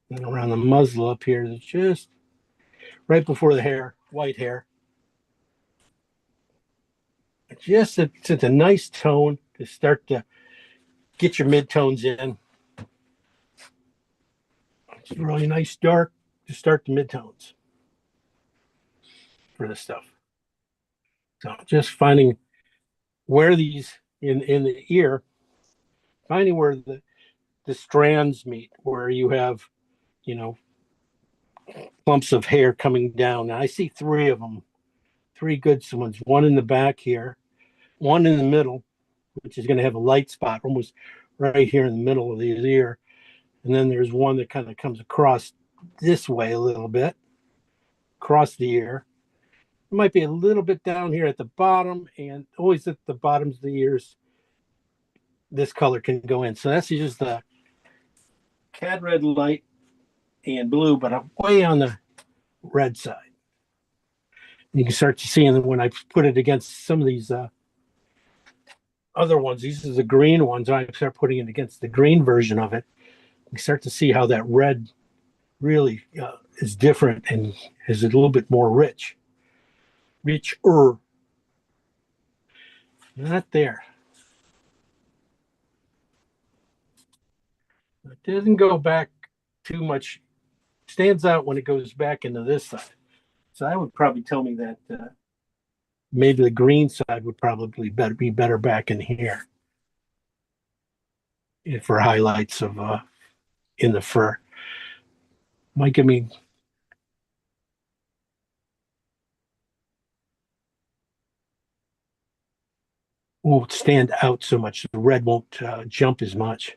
And around the muzzle up here, it's just right before the hair, white hair. It's a nice tone to start to get your midtones in. It's a really nice dark to start the midtones for this stuff. So just finding where these in the ear, finding where the strands meet, where you have, clumps of hair coming down. Now I see three of them, three good ones. One in the back here, one in the middle, which is going to have a light spot almost right here in the middle of the ear. And then there's one that kind of comes across this way a little bit, across the ear. It might be a little bit down here at the bottom, and always at the bottoms of the ears, this color can go in. So that's just the cad red light and blue, but I'm way on the red side. You can start to see when I put it against some of these other ones. These are the green ones. I start putting it against the green version of it. You start to see how that red really is different and is a little bit more richer. Not there. It doesn't go back too much. Stands out when it goes back into this side. So that would probably tell me that maybe the green side would probably be better back in here for highlights of in the fur. Might give me won't stand out so much. The red won't jump as much.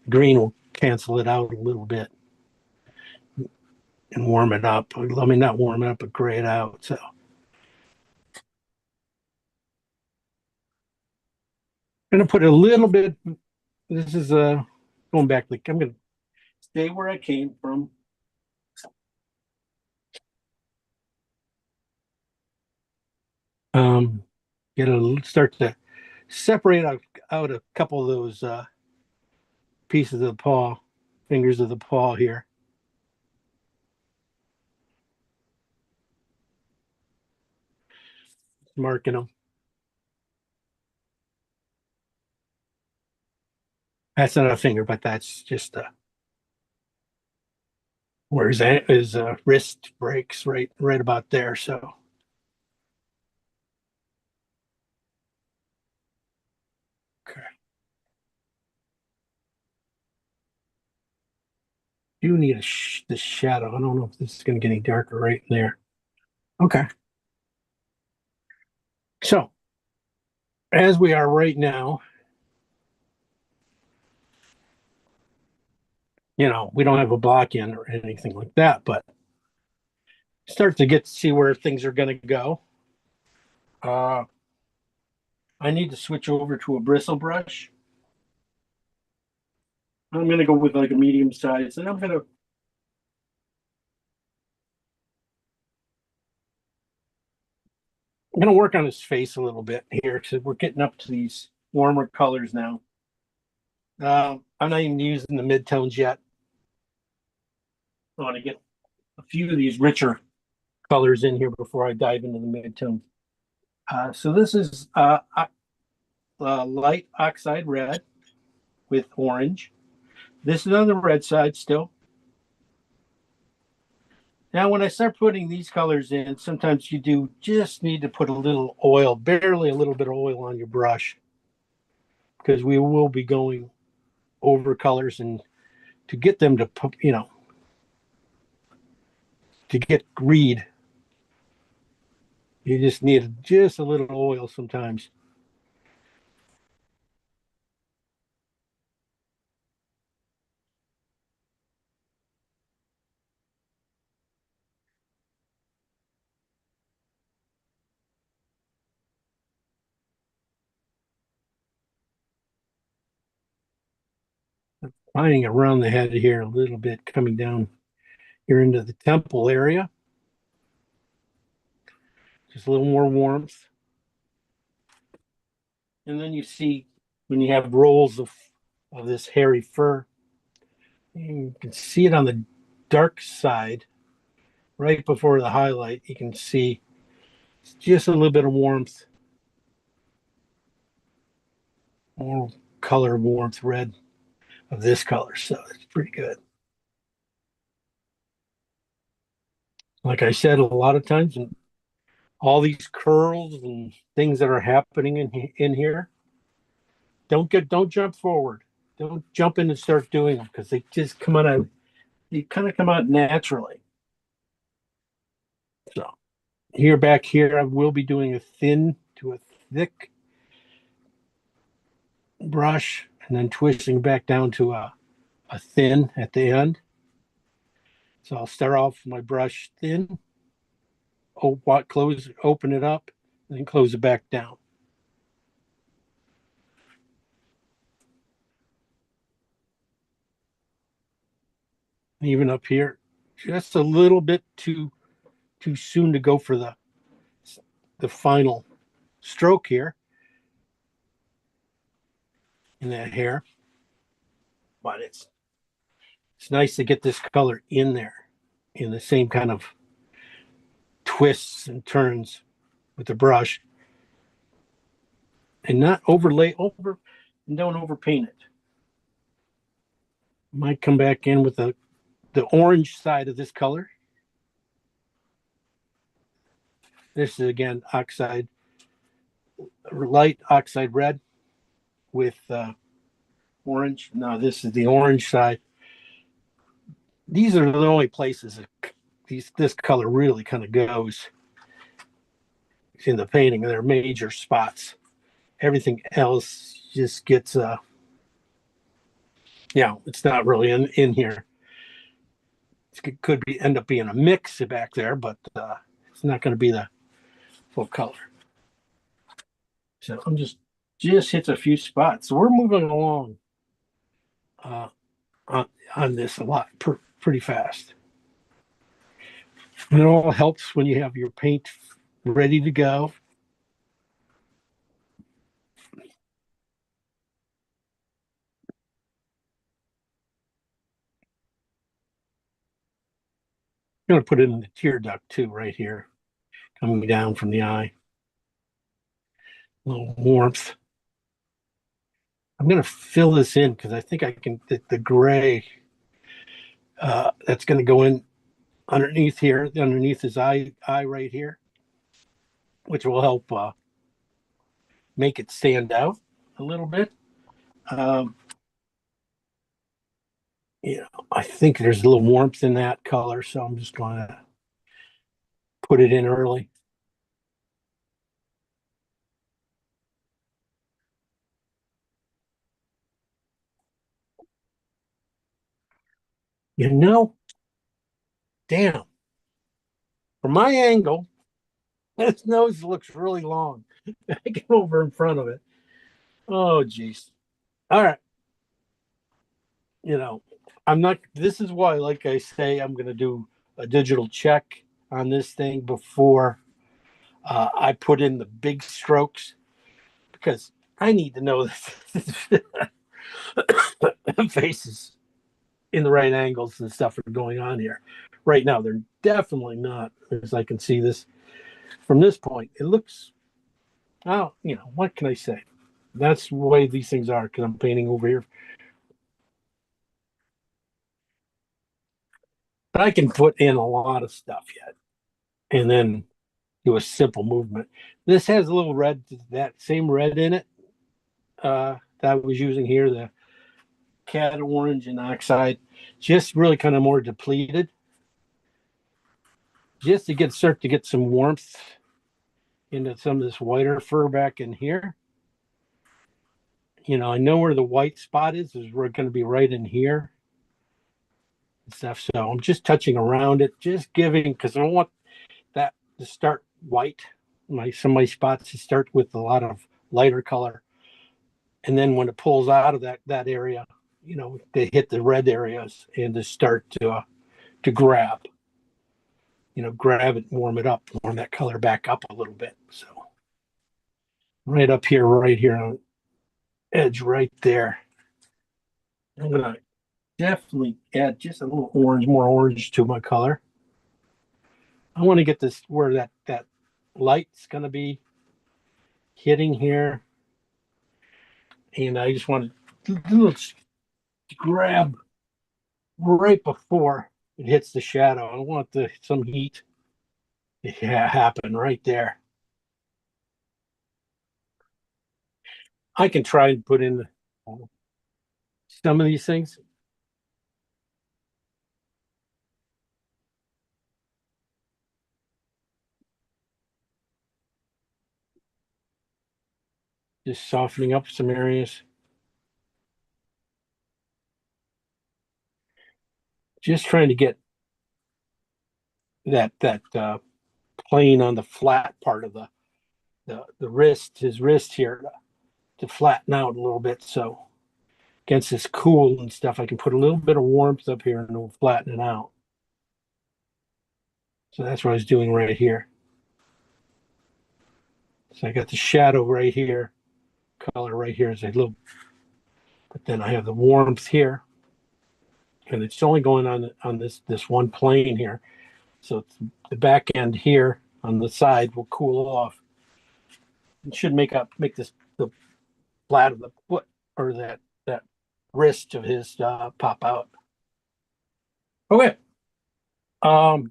Green will cancel it out a little bit and warm it up. I mean, not warm it up, but gray it out. So I'm going to put a little bit. This is going back. Like I'm going to stay where I came from. Start to separate out a couple of those pieces of the paw, fingers of the paw here. Marking them. That's not a finger, but that's just where his wrist breaks right about there. So. Okay. You need the shadow. I don't know if this is going to get any darker right in there. Okay. So, as we are right now, we don't have a block in or anything like that, but start to get to see where things are going to go. I need to switch over to a bristle brush. I'm going to go with like a medium size, and I'm going to I'm going to work on his face a little bit here because we're getting up to these warmer colors now. I'm not even using the midtones yet. I want to get a few of these richer colors in here before I dive into the midtone. So this is light oxide red with orange. This is on the red side still. Now, when I start putting these colors in, sometimes you do just need to put a little oil, barely a little bit of oil on your brush, because we will be going over colors, and to get them to, to get read, you just need just a little oil sometimes. Finding around the head here a little bit, coming down here into the temple area. Just a little more warmth. And then you see when you have rolls of this hairy fur, you can see it on the dark side, right before the highlight. You can see just a little bit of warmth, more color warmth, red of this color. So it's pretty good. Like I said, a lot of times, and all these curls and things that are happening in here, don't jump forward. Don't jump in and start doing them, because they just come out. They kind of come out naturally. So here, back here, I will be doing a thin to a thick brush, and then twisting back down to a thin at the end. So I'll start off my brush thin, open it up, and then close it back down. Even up here, just a little bit too soon to go for the final stroke here in that hair. But it's nice to get this color in there in the same kind of twists and turns with the brush, and not overlay over, and don't overpaint it. Might come back in with the orange side of this color. This is again oxide, light oxide red with orange. Now this is the orange side. These are the only places that this color really kind of goes in the painting. They're major spots. Everything else just gets it's not really in here. It could end up being a mix back there, but it's not going to be the full color. So I'm just hits a few spots. So we're moving along on this a lot, pretty fast. And it all helps when you have your paint ready to go. I'm going to put it in the tear duct too, right here, coming down from the eye. A little warmth. I'm going to fill this in because I think I can, the gray that's going to go in underneath here, underneath his eye right here, which will help make it stand out a little bit. I think there's a little warmth in that color, so I'm just going to put it in early. Damn. From my angle, his nose looks really long. I get over in front of it. Oh, geez. All right. I'm not, this is why, like I say, I'm going to do a digital check on this thing before I put in the big strokes because I need to know that the faces in the right angles and stuff are going on here. Right now, they're definitely not, as I can see this from this point. It looks, oh, what can I say? That's the way these things are because I'm painting over here. But I can put in a lot of stuff yet and then do a simple movement. This has a little red, that same red in it that I was using here, the Cad Orange and Oxide, just really kind of more depleted. Just to start to get some warmth into some of this whiter fur back in here. I know where the white spot is we're going to be right in here and stuff. So I'm just touching around it, just giving, because I don't want that to start white. Some of my spots to start with a lot of lighter color. And then when it pulls out of that area, they hit the red areas and to start to grab. Grab it, warm it up, warm that color back up a little bit. So right up here, right here on the edge, right there. I'm gonna definitely add just a little orange, more orange to my color. I want to get this where that light's gonna be hitting here. And I just want to grab right before it hits the shadow. I want some heat to happen right there. I can try and put in some of these things. Just softening up some areas. Just trying to get that plane on the flat part of the wrist, his wrist here, to flatten out a little bit. So against this cool and stuff, I can put a little bit of warmth up here and it'll flatten it out. So that's what I was doing right here. So I got the shadow right here, color right here is a little, but then I have the warmth here, and it's only going on this one plane here. So it's the back end here on the side will cool off. It should make this the flat of the foot or that wrist of his pop out. Okay. Like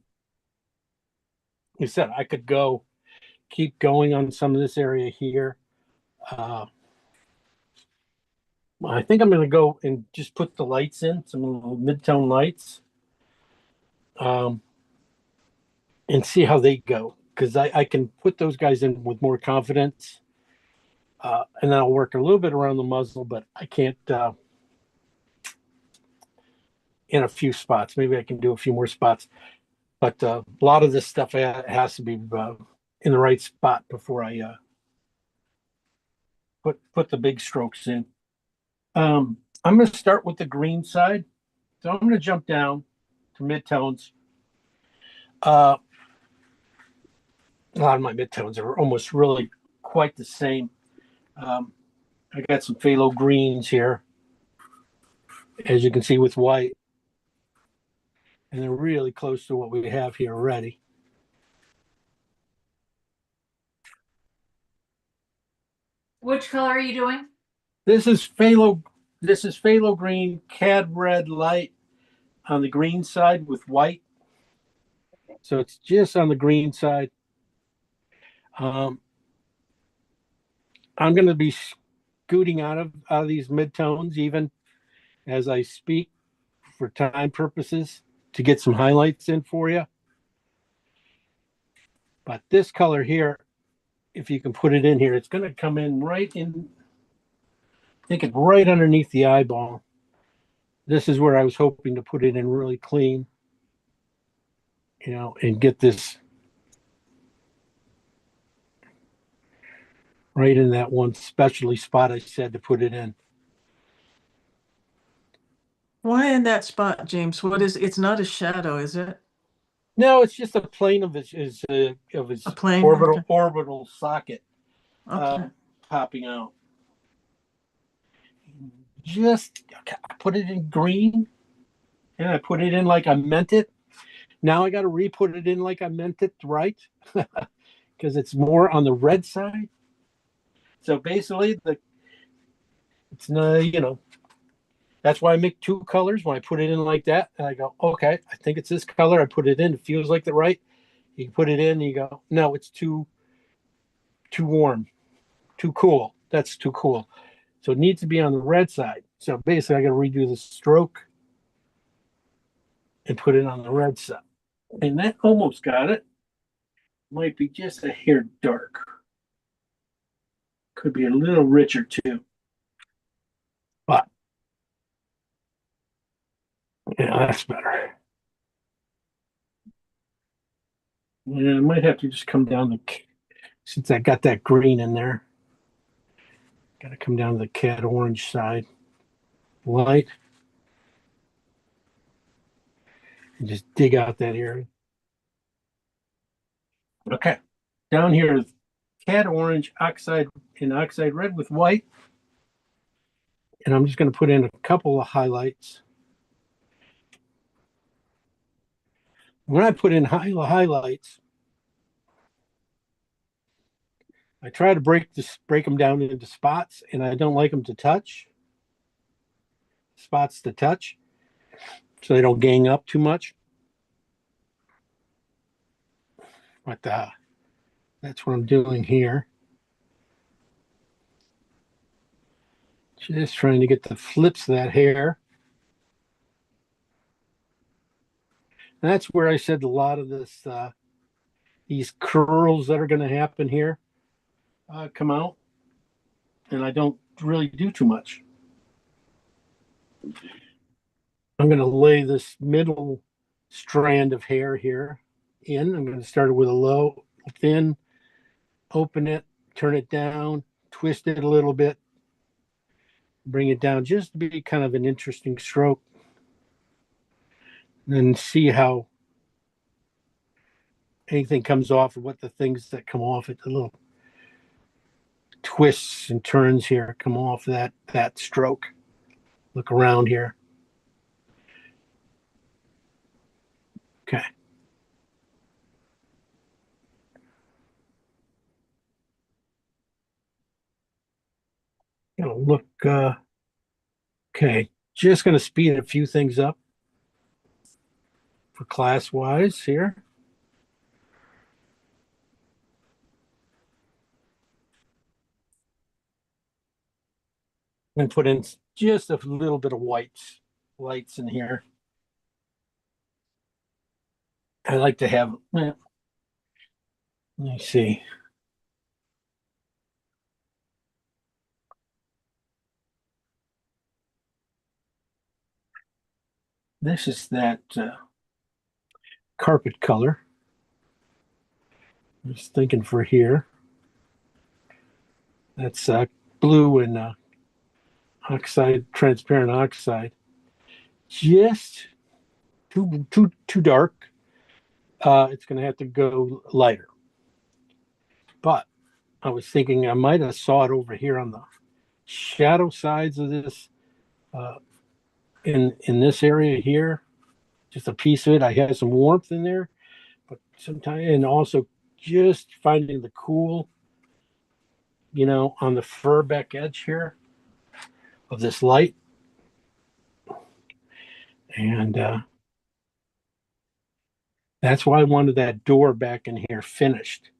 I said, I could keep going on some of this area here. I think I'm going to go and just put the lights in, some little mid-tone lights, and see how they go. Because I can put those guys in with more confidence, and then I'll work a little bit around the muzzle, but I can't in a few spots. Maybe I can do a few more spots. But a lot of this stuff has to be in the right spot before I put the big strokes in. I'm going to start with the green side. So I'm going to jump down to midtones. A lot of my midtones are almost really quite the same. I got some phthalo greens here, as you can see, with white. And they're really close to what we have here already. Which color are you doing? This is phthalo green, cad red light on the green side with white. So it's just on the green side. I'm going to be scooting out of these midtones even as I speak for time purposes to get some highlights in for you. But this color here, if you can put it in here, it's going to come in right in, I think it's right underneath the eyeball. This is where I was hoping to put it in really clean, and get this right in that one specialty spot I said to put it in. – Why in that spot, James? It's not a shadow, is it? This is phthalo green. This is phthalo green, cad red light on the green side with white. And they're really close to what we have here already. I'm going to be scooting out of these midtones even as I speak for time purposes to get some highlights in for you. But this color here, if you can put it in here, it's going to come in right in, I think it's right underneath the eyeball. This is where I was hoping to put it in really clean, and get this right in that one specialty spot I said to put it in. No, it's just a plane of his A plane, orbital okay. orbital socket Okay. popping out. Just I put it in green, and I put it in like I meant it. Now I got to re-put it in like I meant it, right? Because it's more on the red side. So basically, the it's no, that's why I make two colors. When I put it in like that, and I go, okay, I think it's this color. I put it in. It feels like the right. You put it in, and you go, no, it's too warm, too cool. That's too cool. So it needs to be on the red side. So basically, I got to redo the stroke and put it on the red side. And that almost got it. Might be just a hair dark. Could be a little richer too. But yeah, that's better. Yeah, I might have to just come down since I got that green in there. Got to come down to the cat orange side. Light. And just dig out that area. Okay. Down here is cat orange oxide and oxide red with white. And I'm just going to put in a couple of highlights. When I put in highlights, I try to break them down into spots, and I don't like them to touch. Spots to touch, so they don't gang up too much. But that's what I'm doing here. Just trying to get the flips of that hair. And that's where I said a lot of these curls that are going to happen here come out, and I don't really do too much. I'm going to lay this middle strand of hair here in. I'm going to start it with a low, thin, open it, turn it down, twist it a little bit, bring it down just to be kind of an interesting stroke. And see how anything comes off, or what the things that come off it, the little twists and turns here come off that stroke. Look around here. Okay. Gonna look okay. Just gonna speed a few things up for class wise here. And put in just a little bit of lights in here. I like to have, let me see. This is that carpet color. Just thinking for here. That's blue and oxide, transparent oxide. Just too dark. It's going to have to go lighter. But I was thinking I might have saw it over here on the shadow sides of this, in this area here. Just a piece of it. I had some warmth in there, but sometimes, and also just finding the cool, on the fur back edge here of this light. And that's why I wanted that door back in here finished,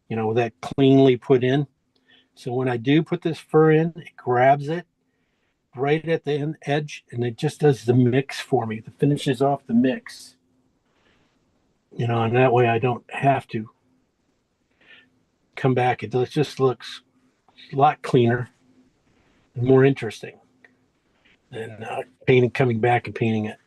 that cleanly put in. So when I do put this fur in, it grabs it right at the edge, and it just does the mix for me. The finishes off the mix, and that way I don't have to come back. It just looks a lot cleaner and more interesting than coming back and painting it.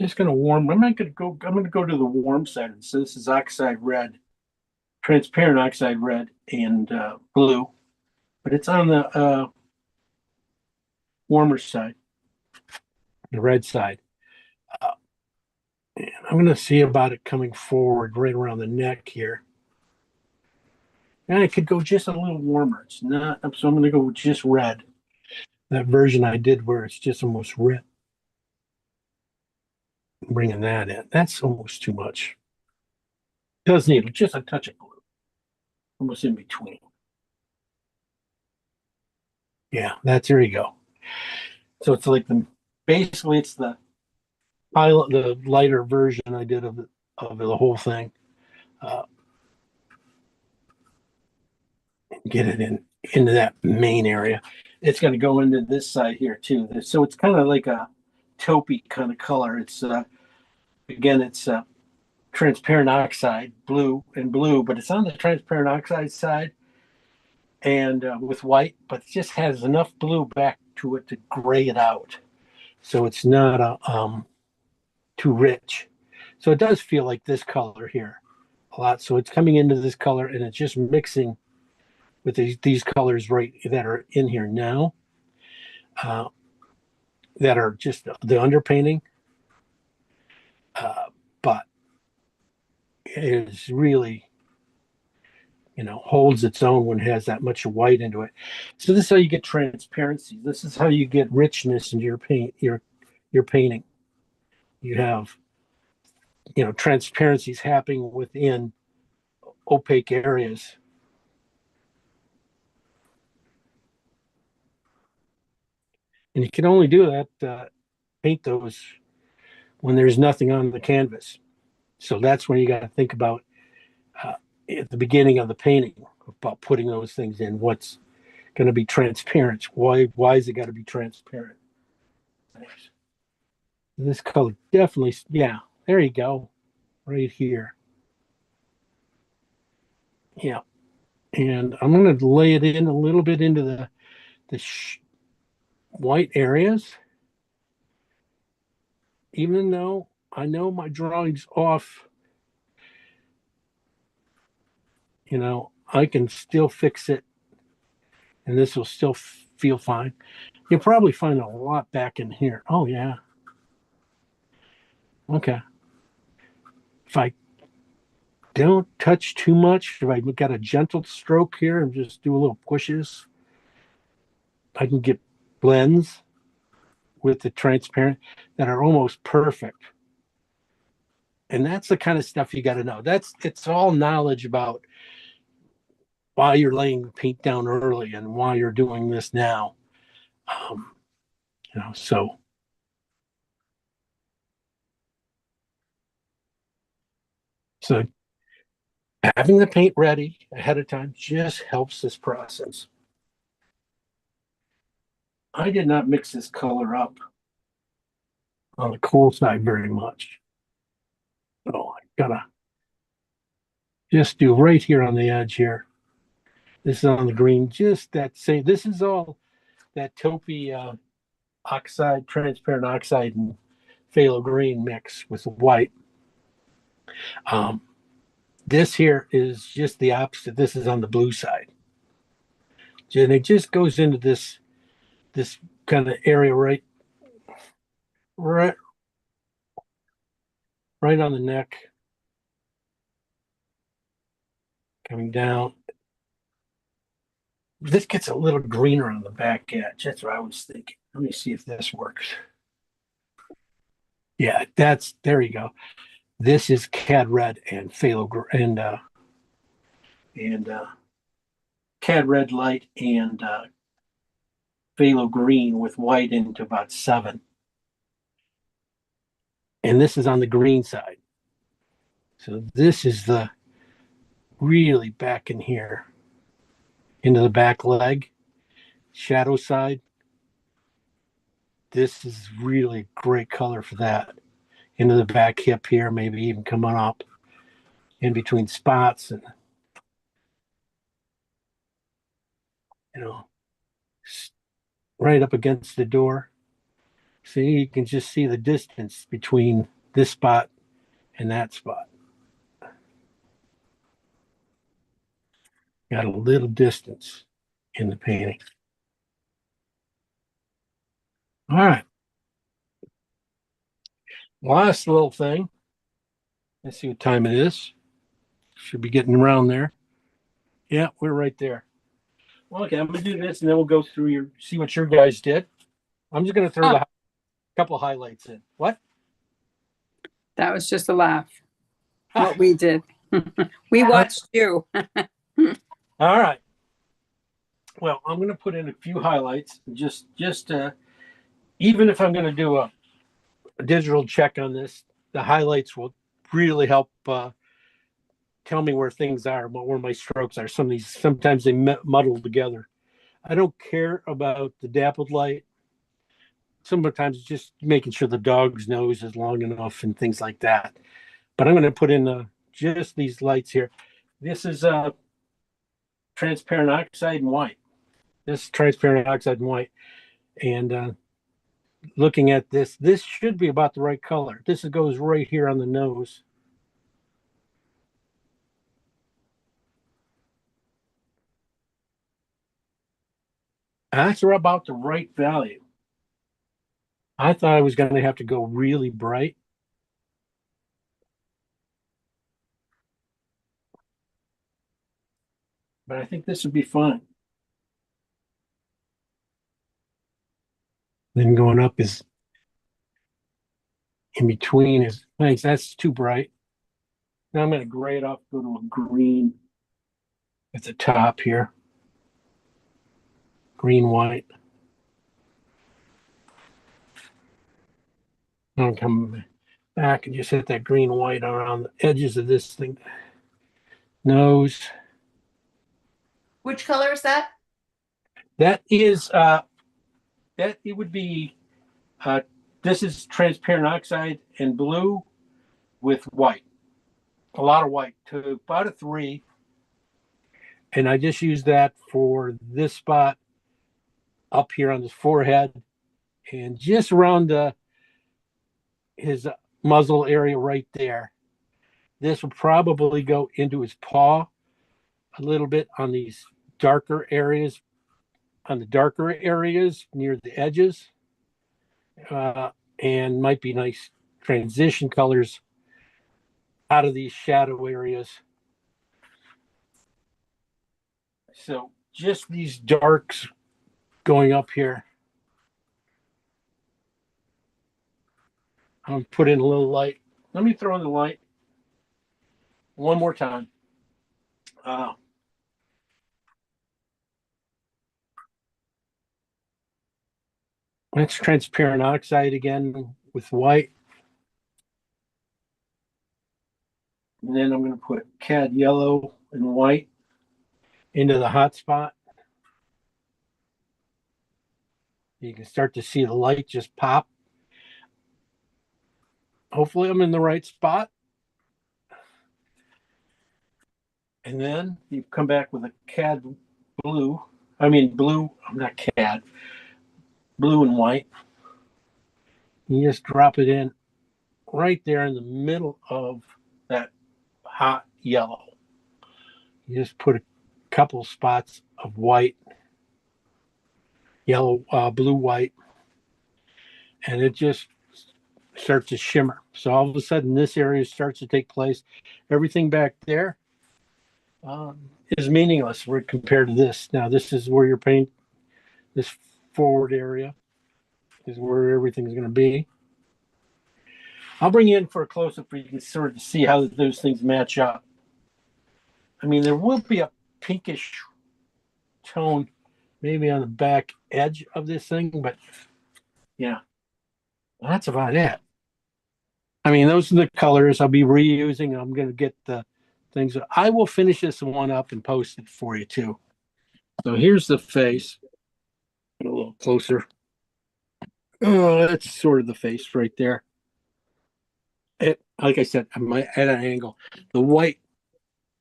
Just gonna warm. I'm gonna go to the warm side. So this is oxide red, transparent oxide red, and blue, but it's on the warmer side, the red side. And I'm gonna see about it coming forward right around the neck here. And it could go just a little warmer. It's not, so I'm gonna go with just red. That version I did where it's just almost red. Bringing that in. That's almost too much. Does need just a touch of blue. Almost in between. Yeah, there you go. So it's like basically it's the pilot, the lighter version I did of the whole thing. Get it into that main area. It's going to go into this side here too. So it's kind of like a taupey kind of color. It's again, it's transparent oxide, blue, but it's on the transparent oxide side and with white, but it just has enough blue back to it to gray it out. So it's not too rich. So it does feel like this color here a lot. So it's coming into this color and it's just mixing with these colors right that are in here now, that are just the underpainting. But it is really, holds its own when it has that much white into it. So this is how you get transparency. This is how you get richness into your paint, your painting. You have, transparencies happening within opaque areas. And you can only do that, paint those when there's nothing on the canvas. So that's when you got to think about at the beginning of the painting about putting those things in. What's going to be transparent? Why is it got to be transparent? This color definitely, yeah. There you go, right here. Yeah, and I'm going to lay it in a little bit into the white areas, even though I know my drawing's off. I can still fix it, and this will still feel fine. You'll probably find a lot back in here. Oh, yeah. Okay. If I don't touch too much, if I got a gentle stroke here and just do a little pushes, I can get blends with the transparent that are almost perfect. And that's the kind of stuff you got to know. It's all knowledge about why you're laying the paint down early and why you're doing this now. So having the paint ready ahead of time just helps this process. I did not mix this color up on the cool side very much. So I gotta just do right here on the edge here. This is on the green, just that same. This is all that taupey oxide, transparent oxide, and phthalo green mix with white. This here is just the opposite. This is on the blue side. And it just goes into this kind of area right on the neck. Coming down. This gets a little greener on the back edge. That's what I was thinking. Let me see if this works. Yeah, there you go. This is cad red and phthalo and cad red light and phthalo green with white into about 7. And this is on the green side. So this is the really back in here into the back leg, shadow side. This is really great color for that. Into the back hip here, maybe even coming up in between spots and, right up against the door. See, you can just see the distance between this spot and that spot. Got a little distance in the painting. All right. Last little thing. Let's see what time it is. Should be getting around there. Yeah, we're right there. Well, okay, I'm gonna do this and then we'll go through see what your guys did. I'm just gonna throw a couple highlights in. What? That was just a laugh. What we did. We watched you. All right. Well, I'm gonna put in a few highlights. Just even if I'm gonna do a digital check on this, the highlights will really help tell me where things are, where my strokes are. Sometimes they muddle together. I don't care about the dappled light. Sometimes just making sure the dog's nose is long enough and things like that. But I'm going to put in just these lights here. This is transparent oxide and white. This is transparent oxide and white. And looking at this should be about the right color. This goes right here on the nose. That's about the right value. I thought I was going to have to go really bright. But I think this would be fine. Then going up is in between is thanks. That's too bright. Now I'm going to gray it off, go to a green at the top here. Green, white. I'll come back and just hit that green, white around the edges of this thing. Nose. Which color is that? That is, it would be, this is transparent oxide and blue with white. A lot of white, to about a 3. And I just use that for this spot up here on his forehead and just around his muzzle area right there. This will probably go into his paw a little bit on these darker areas, on the darker areas near the edges, and might be nice transition colors out of these shadow areas. So just these darks going up here. I'll put in a little light. Let me throw in the light one more time. That's transparent oxide again with white. And then I'm going to put cad yellow and white into the hot spot. You can start to see the light just pop. Hopefully I'm in the right spot. And then you come back with a cad blue. Blue, not cad. Blue and white. You just drop it in right there in the middle of that hot yellow. You just put a couple spots of white, yellow, blue, white, and it just starts to shimmer. So all of a sudden this area starts to take place. Everything back there is meaningless compared to this. Now this is where your paint, this forward area is where everything's going to be. I'll bring you in for a close-up so you can sort of see how those things match up. There will be a pinkish tone maybe on the back edge of this thing, but yeah, that's about it. Those are the colors I'll be reusing. I'm going to get the things. I will finish this one up and post it for you too. So here's the face. Get a little closer. Oh, that's sort of the face right there. Like I said, I'm at an angle. The white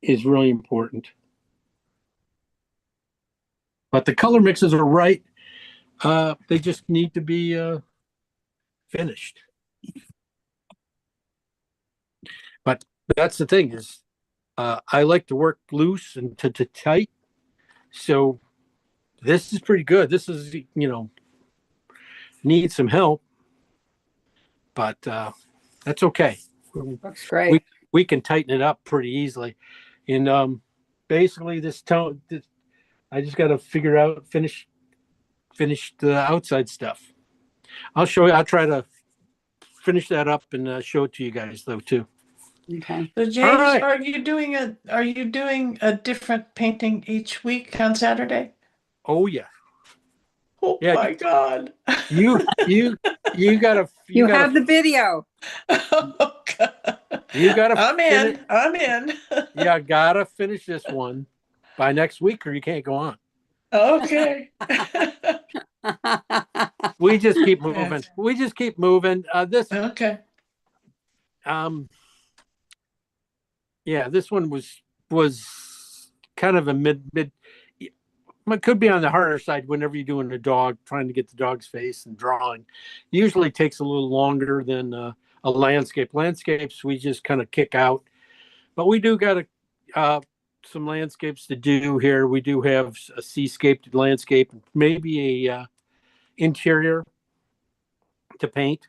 is really important. But the color mixes are right. They just need to be finished. But that's the thing is, I like to work loose and to tight. So this is pretty good. This is, need some help, but that's okay. Looks great. We can tighten it up pretty easily. And basically this tone, I just got to finish the outside stuff. I'll show you. I'll try to finish that up and show it to you guys though too. Okay. So James, right. are you doing a different painting each week on Saturday? Oh yeah. Oh Yeah, my God. You gotta You have the video. Oh God. You gotta I'm in. you gotta finish this one by next week or you can't go on. Okay. We just keep moving. Yes. We just keep moving. Okay. Yeah, this one was kind of a mid. It could be on the harder side whenever you're doing a dog, trying to get the dog's face and drawing. Usually takes a little longer than a landscape. Landscapes we just kind of kick out, but we do got some landscapes to do here. We do have a seascape landscape, maybe a interior to paint.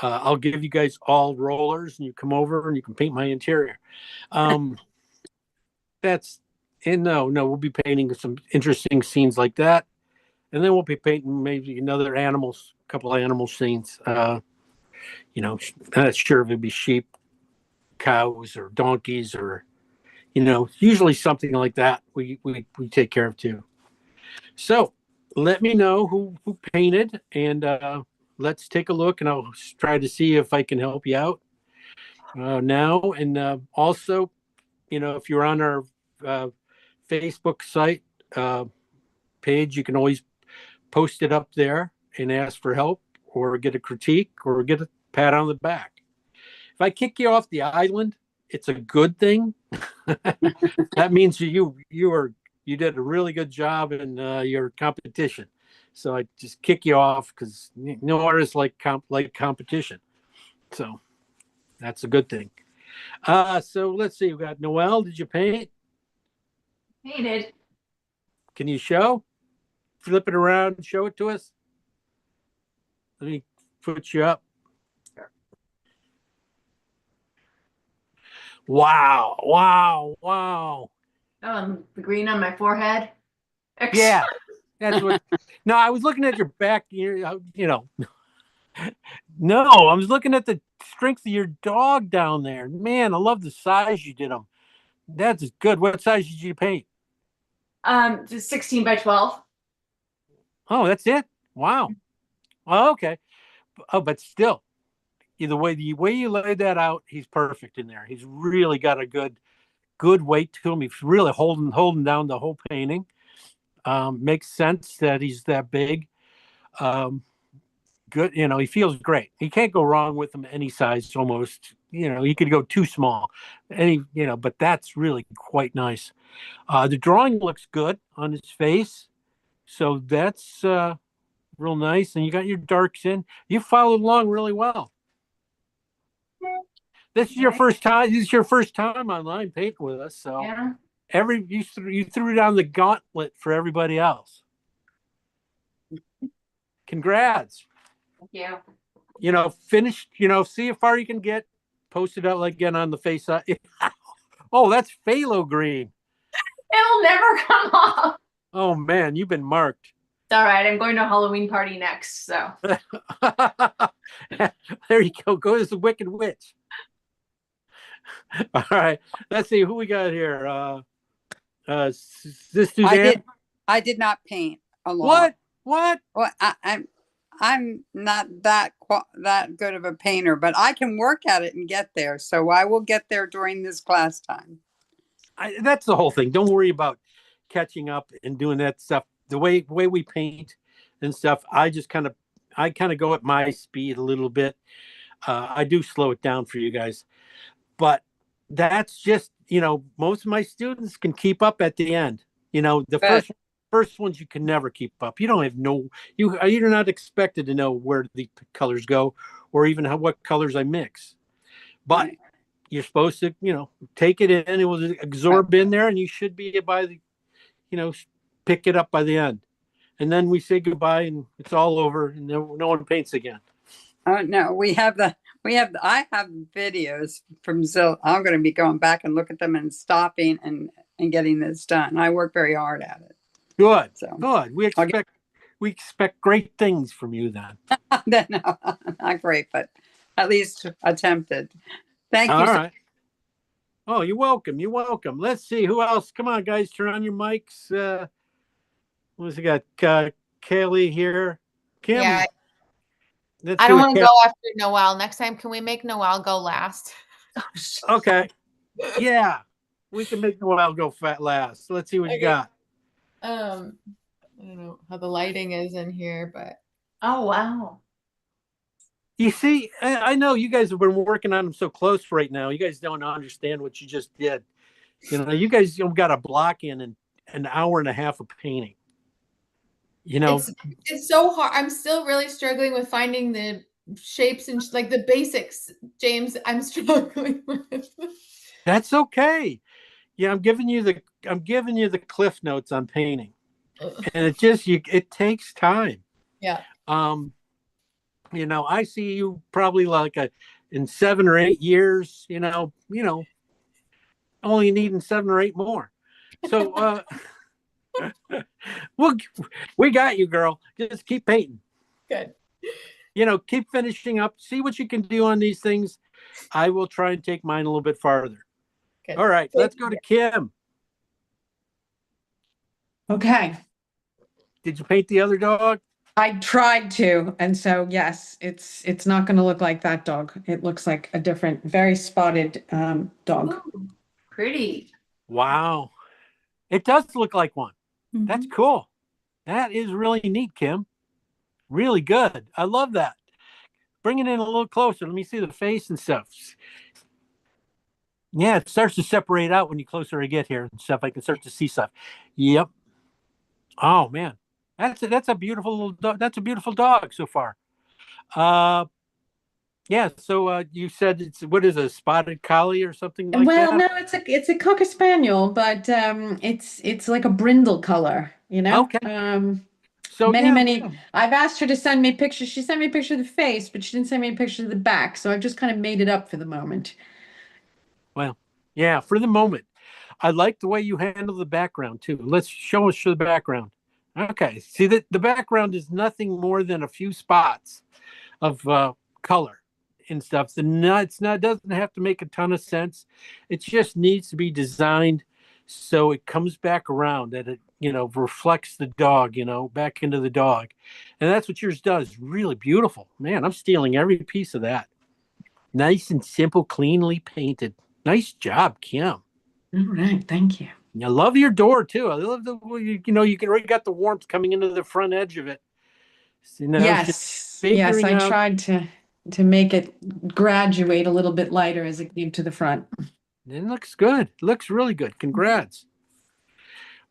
I'll give you guys all rollers and you come over and you can paint my interior. We'll be painting some interesting scenes like that. And then we'll be painting maybe a couple of animal scenes. I'm not sure if it'd be sheep, cows, or donkeys, or, usually something like that we take care of too. So let me know who painted and let's take a look and I'll try to see if I can help you out now. And also, if you're on our Facebook site page, you can always post it up there and ask for help or get a critique or get a pat on the back. If I kick you off the island, it's a good thing. That means you did a really good job in your competition. So I just kick you off because no artists like competition. So that's a good thing. So let's see. We got Noelle. Did you paint? Painted. Can you show? Flip it around and show it to us. Let me put you up. Wow. Oh, and the green on my forehead. Yeah. That's what. No, I was looking at your back. No, I was looking at the strength of your dog down there. Man, I love the size you did them. That's good. What size did you paint? Just 16 by 12. Oh, that's it. Wow. Oh, okay. Oh, but still, the way you laid that out, he's perfect in there. He's really got a good weight to him. He's really holding down the whole painting. Makes sense that he's that big. Good, he feels great. He can't go wrong with him any size almost. He could go too small. But that's really quite nice. The drawing looks good on his face. So that's real nice. And you got your darks in. You followed along really well. This is your first time. This is your first time online painting with us. So Yeah. you threw down the gauntlet for everybody else. Congrats. Thank you. Finish, see how far you can get. Post it out again on the face. Oh, that's phthalo green. It'll never come off. Oh man, you've been marked. It's all right. I'm going to a Halloween party next, so. There you go. Go as the Wicked Witch. All right. Let's see who we got here. Is this Suzanne? I did not paint alone. What? Well, I'm not that good of a painter, but I can work at it and get there. So I will get there during this class time. That's the whole thing. Don't worry about catching up and doing that stuff. The way we paint and stuff, I kind of go at my speed a little bit. I do slow it down for you guys, but that's just most of my students can keep up at the end. The Good. First ones you can never keep up. You don't have you're not expected to know where the colors go or even what colors I mix. But you're supposed to, take it in, it will absorb in there, and you should be by the, pick it up by the end. And then we say goodbye and it's all over and no one paints again. Oh, no, I have videos from Zill. I'm going to be going back and look at them and stopping and getting this done. I work very hard at it. Good. So Good. We expect great things from you then. no, not great, but at least attempted. Thank you. All right. Oh, you're welcome. You're welcome. Let's see who else. Come on, guys, turn on your mics. What's we got? Kaylee here. Kim. Yeah. Let's I see don't what want to Kay- go after Noel. Next time, can we make Noel go last? Okay. Yeah. We can make Noel go last. Let's see what you Okay. got. I don't know how the lighting is in here, but Oh, wow. You see, I know you guys have been working on them so close right now. You guys don't understand what you just did. You guys got a block in an hour and a half of painting. it's so hard. I'm still really struggling with finding the shapes and like the basics, James. I'm struggling with. That's okay. Yeah, I'm giving you the cliff notes on painting, and it takes time. Yeah. I see you probably in 7 or 8 years. Only needing 7 or 8 more. So we got you, girl. Just keep painting. Good. Keep finishing up. See what you can do on these things. I will try and take mine a little bit farther. Good. All right, let's go to Kim. Okay. Did you paint the other dog? I tried to, and so yes, it's not going to look like that dog. It looks like a different, very spotted dog. Ooh, pretty. Wow. It does look like one. That's cool. That is really neat, Kim. Really good. I love that. Bring it in a little closer. Let me see the face and stuff. Yeah, it starts to separate out when you closer I get here and stuff. I can start to see stuff. Yep. Oh man, that's a beautiful little dog. That's a beautiful dog so far. Yeah. So you said what is a spotted collie or something like Well, that? no, it's a cocker spaniel, but it's like a brindle color, Okay. So many. I've asked her to send me pictures. She sent me a picture of the face, but she didn't send me a picture of the back. So I've just kind of made it up for the moment. Well, yeah, for the moment. I like the way you handle the background too. Let's show us the background. Okay. See that the background is nothing more than a few spots of color and stuff. Doesn't have to make a ton of sense. It just needs to be designed so it comes back around, that it reflects the dog, back into the dog. And that's what yours does. Really beautiful. Man, I'm stealing every piece of that. Nice and simple, cleanly painted. Nice job, Kim. All right, thank you. I love your door too. I love the you can already got the warmth coming into the front edge of it. Yes, yes, I out. tried to make it graduate a little bit lighter as it came to the front. It looks good. It looks really good. Congrats.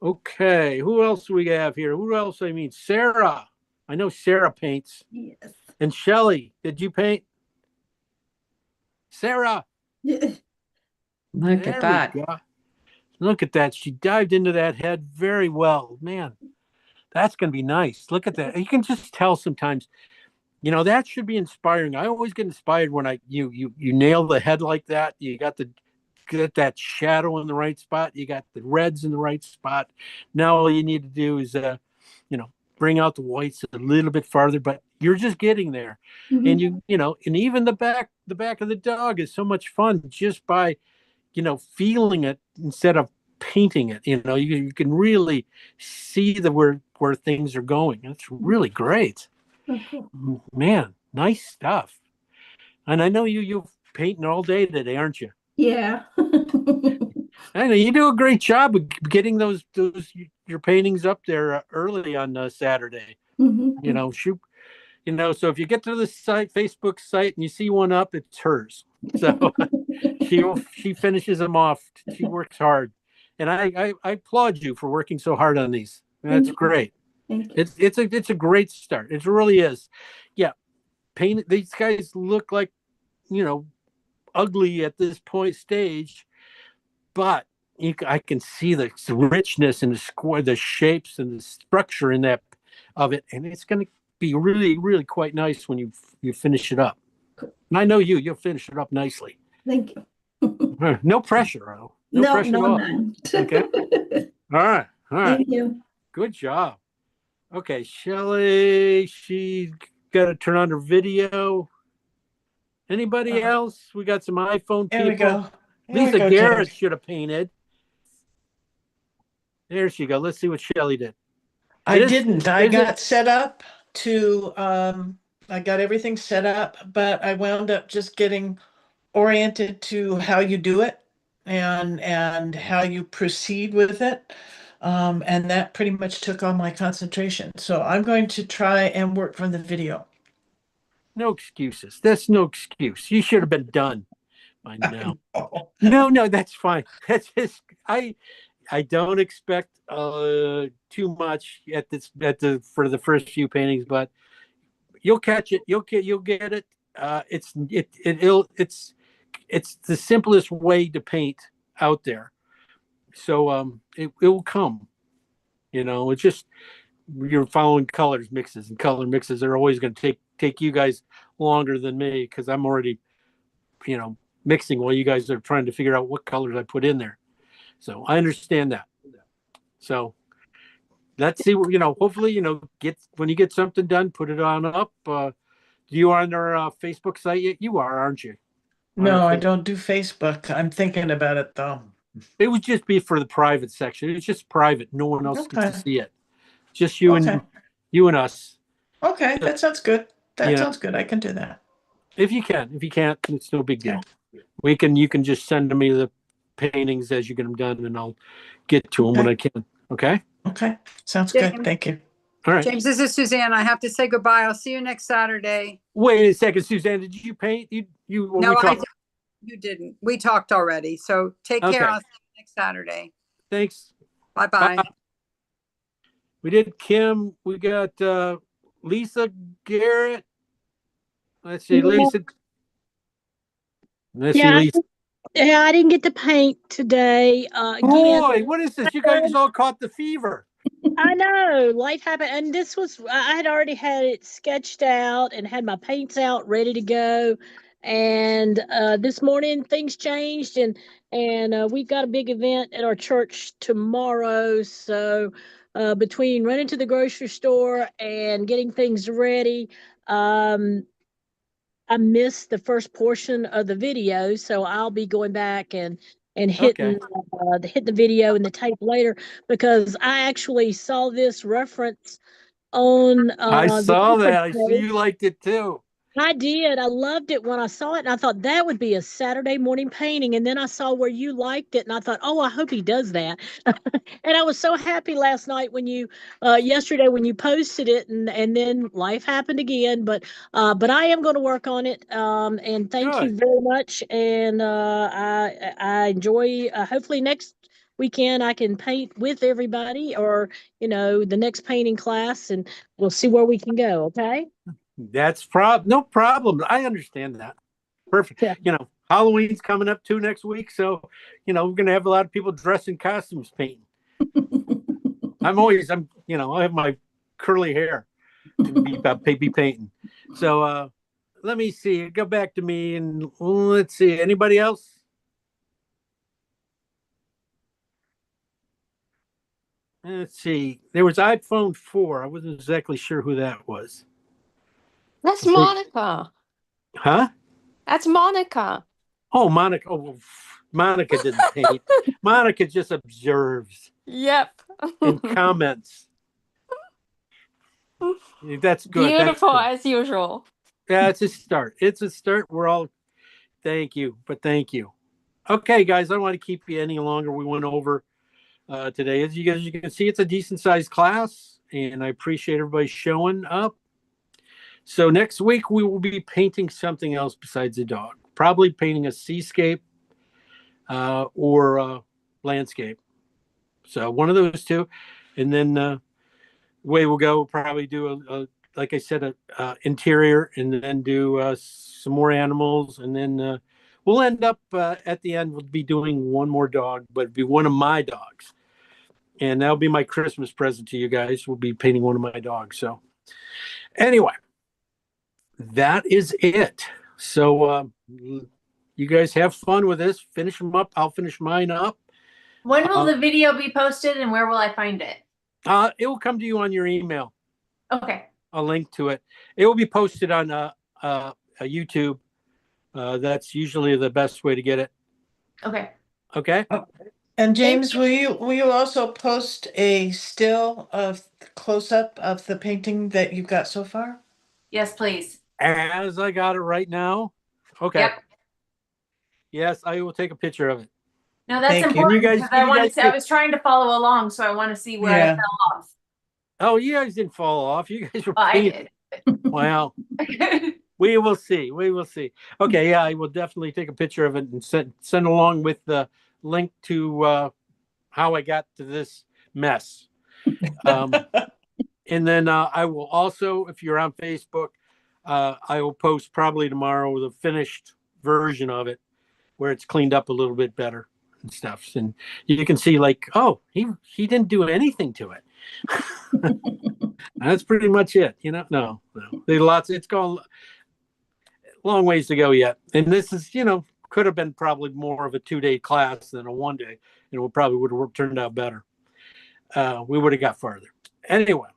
Okay, who else do we have here? Who else? Sarah. I know Sarah paints. Yes. And Shelly, did you paint? Sarah. Look There at that. we go. Look at that. She dived into that head very well. Man, that's going to be nice. Look at that. You can just tell sometimes, that should be inspiring. I always get inspired when you nail the head like that. You got that shadow in the right spot. You got the reds in the right spot. Now all you need to do is, bring out the whites a little bit farther, but you're just getting there. And and even the back of the dog is so much fun just by, feeling it instead of painting it. You can really see where things are going. It's really great. Man, nice stuff. And I know you're painting all day today, aren't you? Yeah. I know you do a great job of getting those your paintings up there early on Saturday. Shoot. So if you get to the Facebook site and you see one up, it's hers. So she finishes them off. She works hard, and I applaud you for working so hard on these. That's you. great. Thank you. It's a great start. It really is. Yeah. Paint. These guys look like, ugly at this point stage, but I can see the richness and the shapes and the structure in that of it, and it's going to be really, really quite nice when you finish it up. And I know you'll finish it up nicely. Thank you. No pressure, Earl. No No, pressure no, at all. none. Okay. All right. Thank you. Good job. Okay, Shelley, she got to turn on her video. Anybody else? We got some iPhone Here we people. go. Here we Lisa go, Garrett James. should have painted. There she go. Let's see what Shelley did. I didn't. I is it- got set up to, I got everything set up, but I wound up just getting oriented to how you do it and how you proceed with it. And that pretty much took all my concentration. So I'm going to try and work from the video. No excuses. That's no excuse. You should have been done by now. No, that's fine. That's just I don't expect too much for the first few paintings, but you'll catch it. You'll get it. It's the simplest way to paint out there. So it will come. It's just you're following color mixes, and color mixes are always going to take you guys longer than me because I'm already, mixing while you guys are trying to figure out what colors I put in there. So I understand that. So let's see what, hopefully, when you get something done, put it on up. You are on our Facebook site yet? You are, aren't you? No, I don't do Facebook. I'm thinking about it though. It would just be for the private section. It's just private. No one else gets to see it. Just you and us. Okay, that sounds good. That Yeah. sounds good. I can do that. If you can. If you can't, it's no big deal. You can just send me the paintings as you get them done, and I'll get to them when I can. Okay. Okay, sounds James. good. Thank you. All right. James, this is Suzanne. I have to say goodbye. I'll see you next Saturday. Wait a second, Suzanne. Did you paint? When No, we talked- you didn't. We talked already. So take Okay. care. I'll see you next Saturday. Thanks. Bye-bye. Bye. We did Kim. We got Lisa Garrett. Let's see, Yeah. Lisa. Let's Yeah, see, Lisa. Yeah, I didn't get to paint today. Again, Boy, what is this? You guys all caught the fever. I know life happened, and this was I had already had it sketched out and had my paints out ready to go. And this morning things changed, and we've got a big event at our church tomorrow. So between running to the grocery store and getting things ready, I missed the first portion of the video, so I'll be going back and hitting the video and the tape later because I actually saw this reference on I the saw YouTube that. I see page. you liked it too. I did. I loved it when I saw it, and I thought that would be a Saturday morning painting. And then I saw where you liked it, and I thought, oh, I hope he does that. And I was so happy last night when you, yesterday when you posted it, and then life happened again. But I am going to work on it. And thank you Good. very much. And I enjoy. Hopefully next weekend I can paint with everybody, or the next painting class, and we'll see where we can go. Okay. That's no problem. I understand that. Perfect. Yeah. Halloween's coming up too next week, so we're gonna have a lot of people dressed in costumes painting. I have my curly hair to be painting. So let me see. Go back to me and let's see. Anybody else? Let's see. There was iPhone 4. I wasn't exactly sure who that was. That's Monica. Huh? That's Monica. Oh, Monica. Oh, well, Monica didn't paint. Monica just observes Yep. and comments. That's good. Beautiful That's as usual. Yeah, it's a start. It's a start. Thank you. Okay, guys, I don't want to keep you any longer. We went over today. As you can see, it's a decent sized class, and I appreciate everybody showing up. So next week we will be painting something else besides a dog. Probably painting a seascape or landscape. So one of those two. And then way we'll go. We'll probably do like I said, a interior, and then do some more animals, and then we'll end up at the end. We'll be doing one more dog, but it'll be one of my dogs, and that'll be my Christmas present to you guys. We'll be painting one of my dogs. So anyway, that is it. So you guys have fun with this. Finish them up. I'll finish mine up. When will the video be posted and where will I find it? It will come to you on your email. Okay. A link to it. It will be posted on a YouTube. That's usually the best way to get it. Okay. Okay. And James, will you also post a still of close up of the painting that you've got so far? Yes, please. As I got it right now. Okay. Yep. Yes, I will take a picture of it. No, that's Thank you. important. You guys- because I you want guys to. I was trying to follow along, so I want to see where Yeah. I fell off. Oh, you guys didn't fall off. You guys were Well, I painting. did. Wow. We will see. We will see. Okay, yeah, I will definitely take a picture of it and send along with the link to how I got to this mess. And then I will also, if you're on Facebook, I will post probably tomorrow the finished version of it, where it's cleaned up a little bit better and stuff. And you can see like, oh, he didn't do anything to it. That's pretty much it. No. There's lots. It's gone long ways to go yet. And this is, could have been probably more of a 2-day class than a 1-day. And it probably would have turned out better. We would have got farther. Anyway,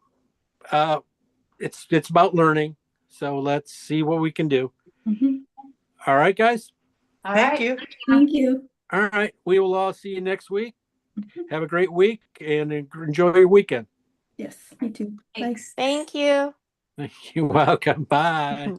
it's about learning. So let's see what we can do. Mhm. All right, guys. All Thank right. you. Thank you. All right. We will all see you next week. Have a great week and enjoy your weekend. Yes, me too. Thanks. Thank you. You're welcome. Bye.